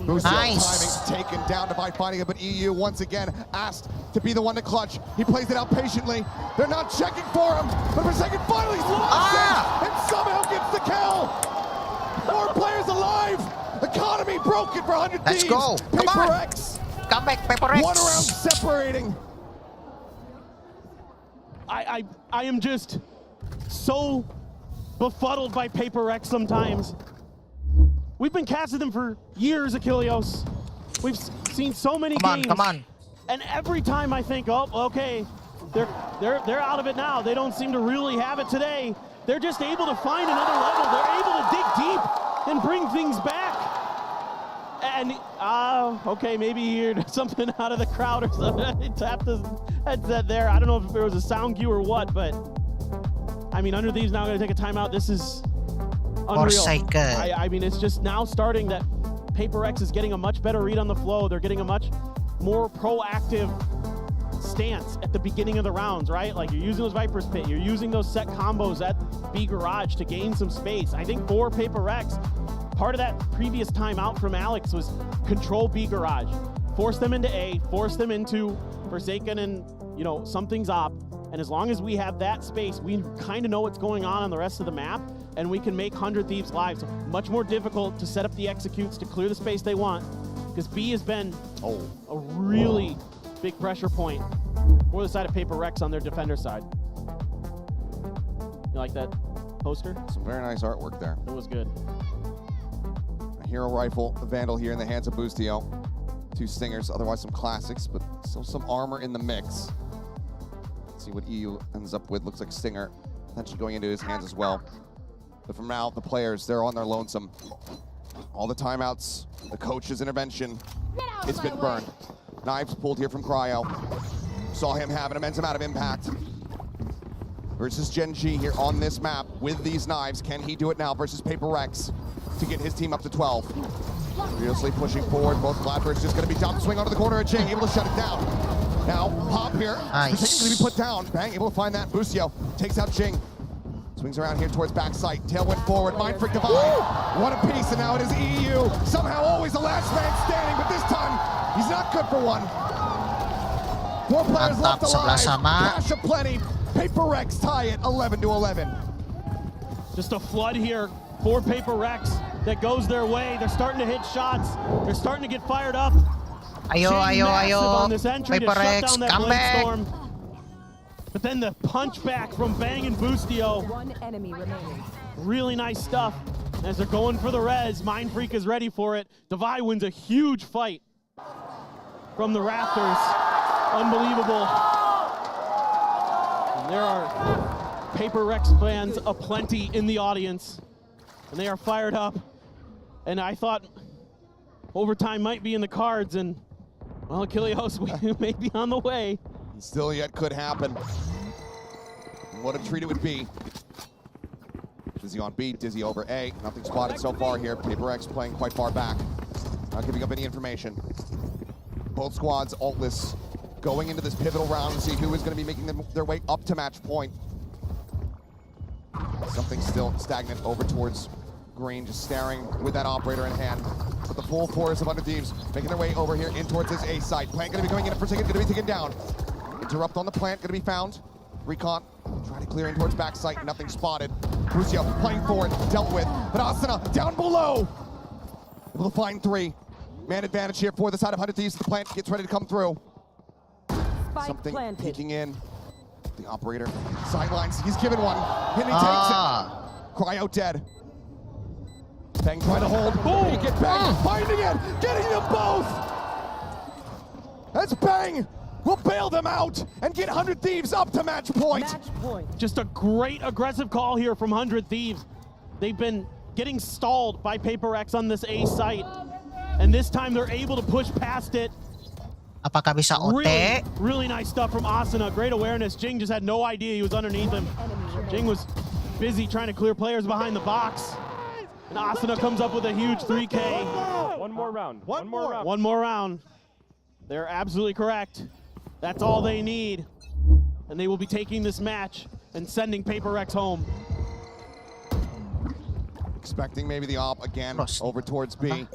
Busio timing taken down by finding it, but EU once again asked to be the one to clutch. He plays it out patiently. They're not checking for him, but Forsaken finally lost it and somehow gets the kill. 4 players alive. Economy broken for 100 Thieves. Let's go. Paper X. Come back, Paper X. 1 round separating. I am just so befuddled by Paper X sometimes. We've been casting them for years, Achilleos. We've seen so many games. Come on. And every time I think, oh, okay, they're out of it now. They don't seem to really have it today. They're just able to find another level. They're able to dig deep and bring things back. And, okay, maybe he heard something out of the crowd or something. He tapped his headset there. I don't know if there was a sound cue or what, but, I mean, 100 Thieves now going to take a timeout. This is unreal. I mean, it's just now starting that Paper X is getting a much better read on the flow. They're getting a much more proactive stance at the beginning of the rounds, right? Like, you're using those Viper's Pit, you're using those set combos at B Garage to gain some space. I think for Paper X, part of that previous timeout from Alex was control B Garage. Force them into A, force them into Forsaken and, you know, something's op. And as long as we have that space, we kind of know what's going on the rest of the map, and we can make 100 Thieves live. So much more difficult to set up the executes to clear the space they want, because B has been a really big pressure point for the side of Paper Rex on their defender side. You like that poster? Some very nice artwork there. It was good. A hero rifle, the Vandal here in the hands of Bustio. 2 Stingers, otherwise some classics, but still some armor in the mix. Let's see what EU ends up with. Looks like Stinger potentially going into his hands as well. But from now, the players, they're on their lonesome. All the timeouts, the coach's intervention, it's been burned. Knives pulled here from Cryo. Saw him have an immense amount of impact. Versus Gen G here on this map with these knives. Can he do it now versus Paper Rex to get his team up to 12? Furiously pushing forward. Both Blackbirds just going to be dumped. Swing onto the corner of Jing, able to shut it down. Now, Pop here, particularly be put down. Bang, able to find that. Busio takes out Jing. Swings around here towards backside. Tailwind forward, Mindfreak Divide. What a piece, and now it is EU. Somehow always the last man standing, but this time, he's not good for one. 4 players left alive. Cash aplenty. Paper Rex tie it 11-11. Just a flood here for Paper Rex that goes their way. They're starting to hit shots. They're starting to get fired up. Ayo. On this entry Paper to Rex, shut down that come back. Storm. But then the punch back from Bang and Boostio. One enemy remaining. Really nice stuff. As they're going for the res, Mind Freak is ready for it. Devi wins a huge fight from the rafters. Unbelievable. And there are Paper Rex fans aplenty in the audience. And they are fired up. And I thought overtime might be in the cards, and well, Achilleos, we may be on the way. Still yet could happen. What a treat it would be. Dizzy on B, Dizzy over A. Nothing spotted so far here. Paper X playing quite far back. Not giving up any information. Both squads ultless, going into this pivotal round to see who is going to be making their way up to match point. Something still stagnant over towards Green, just staring with that operator in hand. But the full force of Under Thieves making their way over here in towards his A site. Plant going to be going in for a second, going to be taken down. Interrupt on the plant, going to be found. Recon trying to clear in towards back site, nothing spotted. Crucio playing forward, dealt with. But Asuna down below. Able to find 3. Man advantage here for the side of 100 Thieves. The plant gets ready to come through. Something peeking in. The operator sidelines. He's given one. And he takes it. Cryo dead. Bang trying to hold. Boom! Get Bang finding it. Getting them both. That's Bang. We'll bail them out and get 100 Thieves up to match point. Just a great aggressive call here from 100 Thieves. They've been getting stalled by Paper X on this A site. And this time they're able to push past it. Apakah bisa OT? Really nice stuff from Asuna. Great awareness. Jing just had no idea he was underneath him. Jing was busy trying to clear players behind the box. And Asuna comes up with a huge 3K. One more round. One more round. They're absolutely correct. That's all they need. And they will be taking this match and sending Paper X home. Expecting maybe the op again over towards B.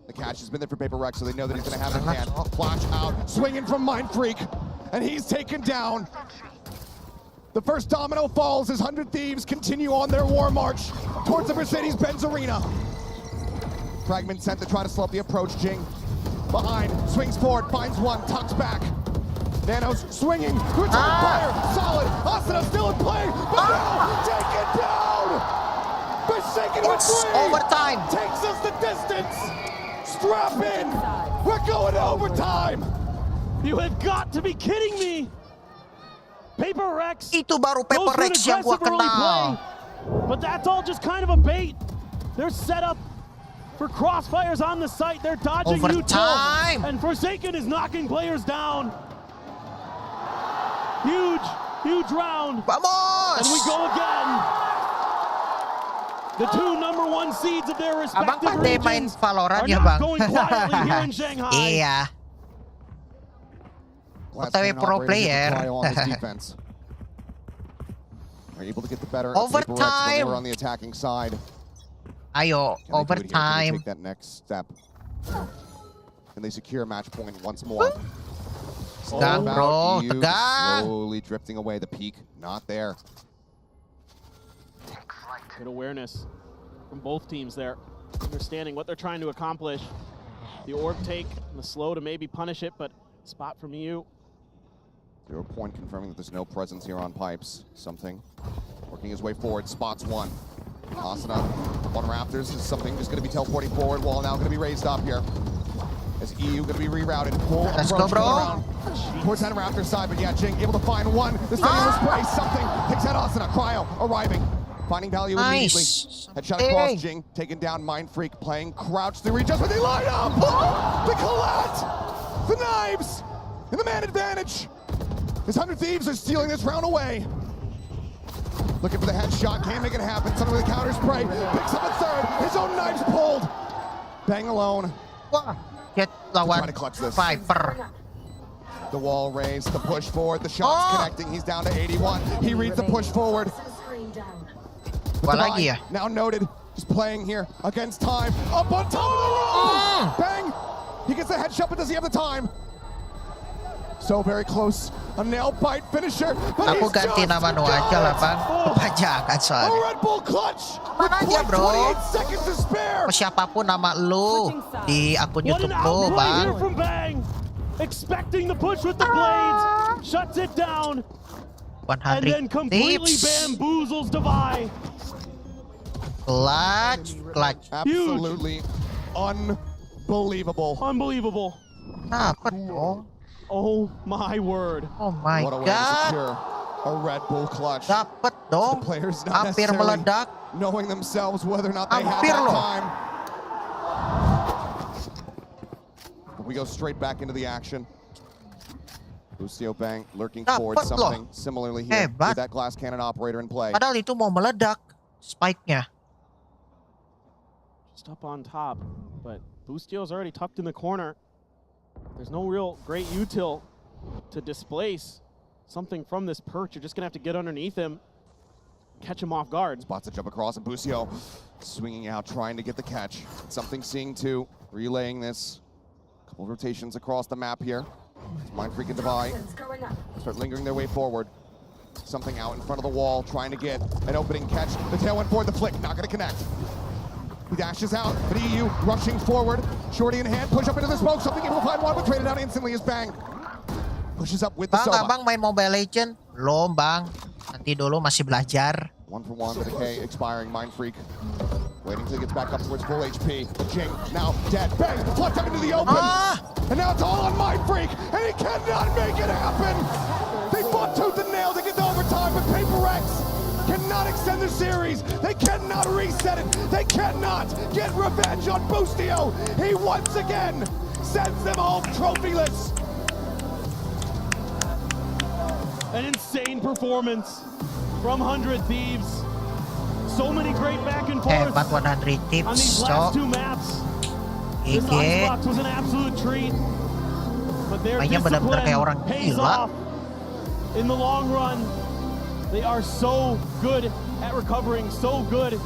The catch has been there for Paper Rex, so they know that he's going to have it in hand. Flash out, swinging from Mind Freak, and he's taken down. The first domino falls as 100 Thieves continue on their war march towards the Mercedes-Benz Arena. Fragment sent to try to slow up the approach. Jing behind, swings forward, finds one, tucks back. Nanos swinging, return fire, solid. Asuna still in play, but now taken down. Forsaken with 3. Overtime. Takes us the distance. Strap in. We're going to overtime. You have got to be kidding me. Paper Rex. Itu baru Paper Rex yang gua kenal. But that's all just kind of a bait. They're set up for crossfires on the site. They're dodging overtime. And Forsaken is knocking players down. Huge round. Vamos. And we go again. The 2 #1 seeds of their respective Abang pandai main regions Valorant are ya, not Bang? going quietly here in Shanghai. Iya. OTW pro player. Are able to get the better Overtime. on the attacking side. Ayo, overtime. Take that next step. And they secure match point once more. Tegang, bro. Tegang. Slowly drifting away. The peak, not there. Good awareness from both teams there. Understanding what they're trying to accomplish. The orb take and the slow to maybe punish it, but spot from EU. 0 point confirming that there's no presence here on pipes. Something working his way forward. Spots one. Asuna up on Raptors. Is something just going to be teleporting forward. Wall now going to be raised up here. As EU going to be rerouted. Full Let's go, bro. Towards that Raptors side, but yeah, Jing able to find one. The stadium spray. Something takes out Asuna. Cryo arriving. Finding value immediately. Headshot across Jing. Taken down Mind Freak. Playing crouch. The readjustment. They line up. The collect. The knives. And the man advantage. His 100 Thieves are stealing this round away. Looking for the headshot. Can't make it happen. Something with a counter spray. Picks up a 3rd. His own knives pulled. Bang alone. Get lawan Viper. The wall raised. The push forward. The shot's connecting. He's down to 81. He reads the push forward. Lagi ya? Now noted, just playing here against time. Up on top of the road! Bang! He gets a headshot, but does he have the time? So very close. A nail bite finisher. But Aku ganti nama nu aja lah, Bang. Kepanjangan a soalnya. Red Bull clutch. Bang aja, bro. 28 seconds to spare. Siapapun nama lu di akun YouTube lu, What an outright Bang. here from Bang. Expecting the push with the blades. shuts it down, 100 and then completely tips. bamboozles Devi. Clutch. Absolutely unbelievable. Unbelievable. Dapat dong. Oh my word. Oh my What a way to god. secure a Red Bull clutch. Dapat dong. The players not Hampir necessarily meledak. knowing themselves whether or not they had Hampir that loh. time. We go straight back into the action. Lucio Bang lurking Dapat towards loh. something similarly here Hebat. with that glass cannon operator in play. Padahal itu mau meledak spike-nya. Just up on top, but Bustio's already tucked in the corner. There's no real great util to displace something from this perch. You're just gonna have to get underneath him, catch him off guard. Spots to jump across, and Busio swinging out, trying to get the catch. Something seeing two, relaying this. Couple rotations across the map here. Mind Freak and Devi start lingering their way forward. Something out in front of the wall, trying to get an opening catch. The tail went forward, the flick, not gonna connect. He dashes out, but EU rushing forward. Shorty in hand, push up into the smoke. Something able to find one, but traded out instantly as Bang pushes up with the Bang, Soma. abang main Mobile Legend? Belum, Bang. Nanti dulu, masih belajar. 1-for-1 with a K expiring. Mind Freak waiting till he gets back up towards full HP. Jing now dead. Bang, flipped up into the open. And now it's all on Mind Freak, and he cannot make it happen. They fought tooth and nail to get to overtime, but Paper Rex cannot extend the series. They cannot reset it. They cannot get revenge on Bustio. He once again sends them home trophyless. An insane performance from 100 Thieves. So many great back and forth Hebat 100 tips, on these last two maps. This Icebox was an absolute treat. But their Mainnya benar-benar kayak orang discipline pays gila. off in the long run. They are so good at recovering, so good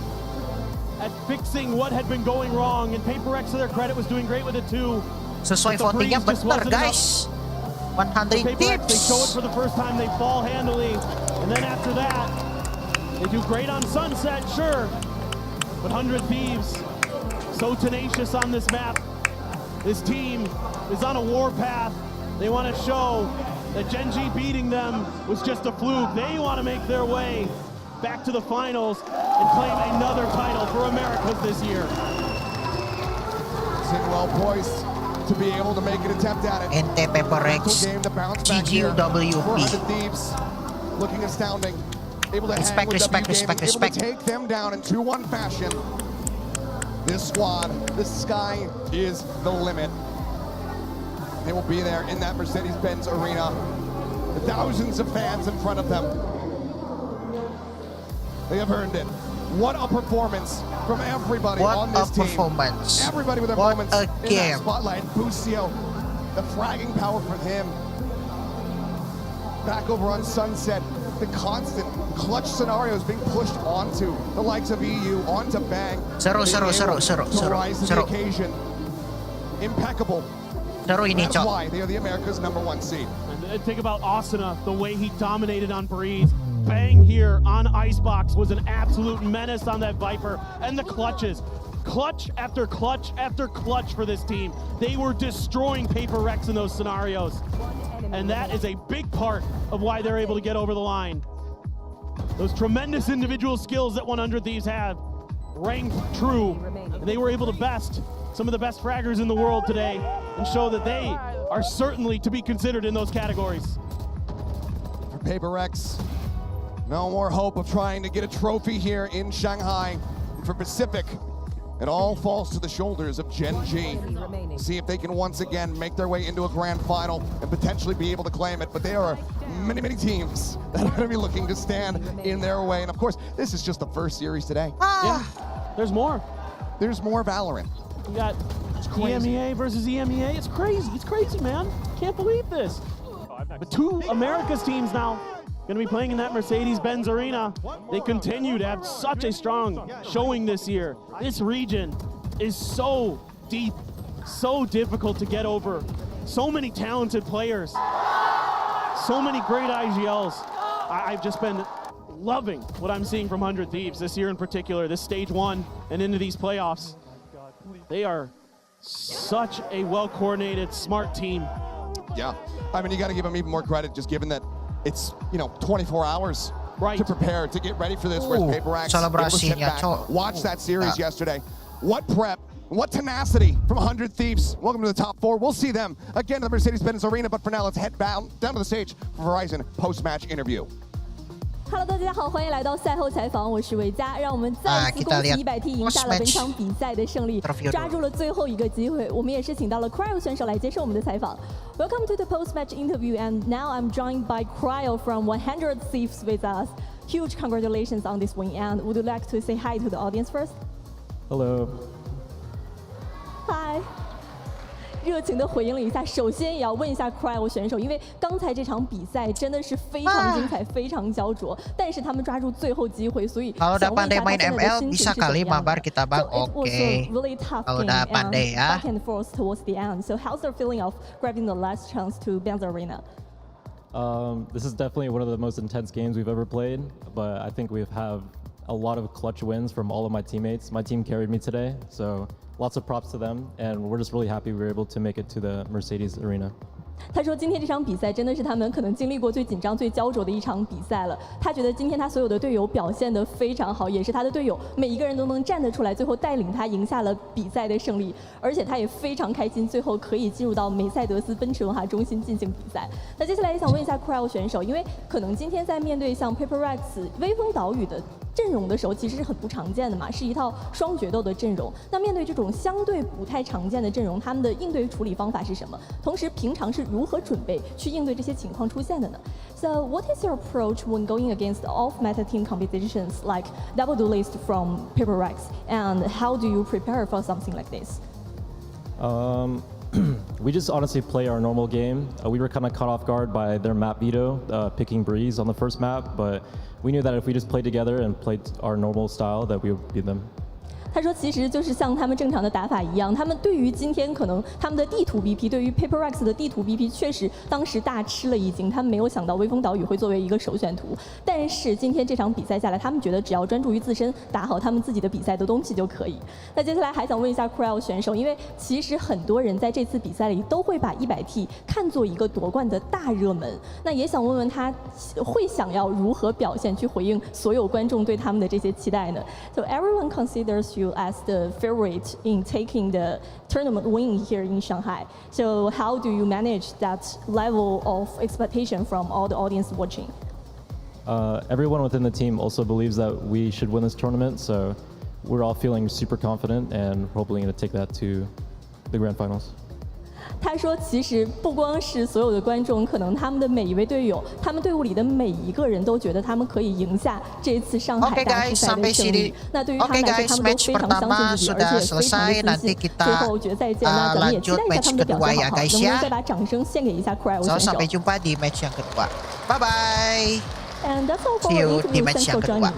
at fixing what had been going wrong. And Paper Rex, to their credit, was doing great with it too. Sesuai But the votingnya breeze just benar, wasn't enough. guys. 100 Paper Rex, they tips. show it for the first time, they fall handily. And then after that, they do great on Sunset, sure. But 100 Thieves, so tenacious on this map. This team is on a war path. They want to show that Gen G beating them was just a fluke. They want to make their way back to the finals and claim another title for Americas this year. Sitting well poised to be able to make an attempt at it. NT Paper Rex, Game to bounce back here. 400 GGWP. Thieves looking astounding. Able to Respect, hang with respect, W respect, Gaming, respect. able to take them down in 2-1 fashion. This squad, the sky is the limit. They will be there in that Mercedes-Benz arena. The thousands of fans in front of them. They have earned it. What a performance from everybody on this team. Performance. Everybody with their What moments a in that game. spotlight. Busio, the fragging power from him. Back over on Sunset, the constant clutch scenarios being pushed onto the likes of EU, onto Bang. Seru, seru, seru, seru, To seru, rise to seru. the occasion. Impeccable. Seru ini, That's Cok. why they are the America's #1 seed. And think about Asuna, the way he dominated on Breeze. Bang here on Icebox was an absolute menace on that Viper. And the clutches. Clutch after clutch after clutch for this team. They were destroying Paper Rex in those scenarios. And that is a big part of why they're able to get over the line. Those tremendous individual skills that 100 Thieves have rang true. And they were able to best some of the best fraggers in the world today and show that they are certainly to be considered in those categories. For Paper Rex, no more hope of trying to get a trophy here in Shanghai. And for Pacific, it all falls to the shoulders of Gen G. See if they can once again make their way into a grand final and potentially be able to claim it. But there are many, many teams that are going to be looking to stand in their way. And of course, this is just the first series today. Yeah, there's more. There's more Valorant. We got crazy. EMEA versus EMEA. It's crazy, man. Can't believe this. But two America's teams now going to be playing in that Mercedes-Benz arena. They continue to have such a strong showing this year. This region is so deep, so difficult to get over. So many talented players, so many great IGLs. I've just been loving what I'm seeing from 100 Thieves this year in particular, this stage 1 and into these playoffs. They are such a well-coordinated, smart team. Yeah, I mean, you got to give him even more credit, just given that it's 24 hours to prepare to get ready for this. Whereas Paper Rex watch that series yesterday. What prep, what tenacity from 100 Thieves. Welcome to the top 4. We'll see them again at the Mercedes-Benz Arena. But for now, let's head down to the stage for Verizon post-match interview. Hello， 大家好，欢迎来到赛后采访，我是维嘉。让我们再次恭喜100T 赢下了本场比赛的胜利，抓住了最后一个机会。我们也是请到了 Cryo 选手来接受我们的采访。Welcome to the post-match interview, and now I'm joined by Cryo from 100 Thieves with us. Huge congratulations on this win, and would you like to say hi to the audience first? Hello. Hi. 热情的回应了一下，首先也要问一下 Cryo 选手，因为刚才这场比赛真的是非常精彩、非常焦灼，但是他们抓住最后机会，所以想问一下他现在的心情是怎么样的？ So it was a really tough game and back and forth towards the end. So how's the feeling of grabbing the last chance to Benz Arena? This is definitely one of the most intense games we've ever played, but I think we have a lot of clutch wins from all of my teammates. My team carried me today, so lots of props to them, and we're just really happy we were able to make it to the Mercedes Arena. 他说今天这场比赛真的是他们可能经历过最紧张、最焦灼的一场比赛了。他觉得今天他所有的队友表现得非常好，也是他的队友每一个人都能站得出来，最后带领他赢下了比赛的胜利。而且他也非常开心，最后可以进入到梅赛德斯奔驰文化中心进行比赛。那接下来也想问一下 Cryo 选手，因为可能今天在面对像 Paper Rex 微风岛屿的阵容的时候，其实是很不常见的嘛，是一套双决斗的阵容。那面对这种相对不太常见的阵容，他们的应对处理方法是什么？同时，平常是如何准备去应对这些情况出现的呢？ So what is your approach when going against off-meta team competitions like Double Duelist from Paper Rex, and how do you prepare for something like this? We just honestly play our normal game. We were kind of caught off guard by their map veto, picking Breeze on the first map, but we knew that if we just played together and played our normal style, that we would beat them. 他说，其实就是像他们正常的打法一样，他们对于今天可能他们的地图 BP， 对于 Paper Rex 的地图 BP 确实当时大吃了一惊，他们没有想到微风岛屿会作为一个首选图。但是今天这场比赛下来，他们觉得只要专注于自身，打好他们自己的比赛的东西就可以。那接下来还想问一下 Cryo 选手，因为其实很多人在这次比赛里都会把100T 看作一个夺冠的大热门，那也想问问他会想要如何表现去回应所有观众对他们的这些期待呢？ So everyone considers you as the favorite in taking the tournament win here in Shanghai. So how do you manage that level of expectation from all the audience watching? Everyone within the team also believes that we should win this tournament, so we're all feeling super confident and hopefully going to take that to the grand finals. 他说，其实不光是所有的观众，可能他们的每一位队友，他们队伍里的每一个人都觉得他们可以赢下这一次上海大师赛的胜利。那对于他们来说，他们都非常相信自己，而且也非常的自信。最后决赛见，那咱们也期待一下他们的表现好不好？能不能再把掌声献给一下 Cryo 选手？ Sampai jumpa di match yang kedua. Bye bye. And that's all for our interview. Thanks for joining.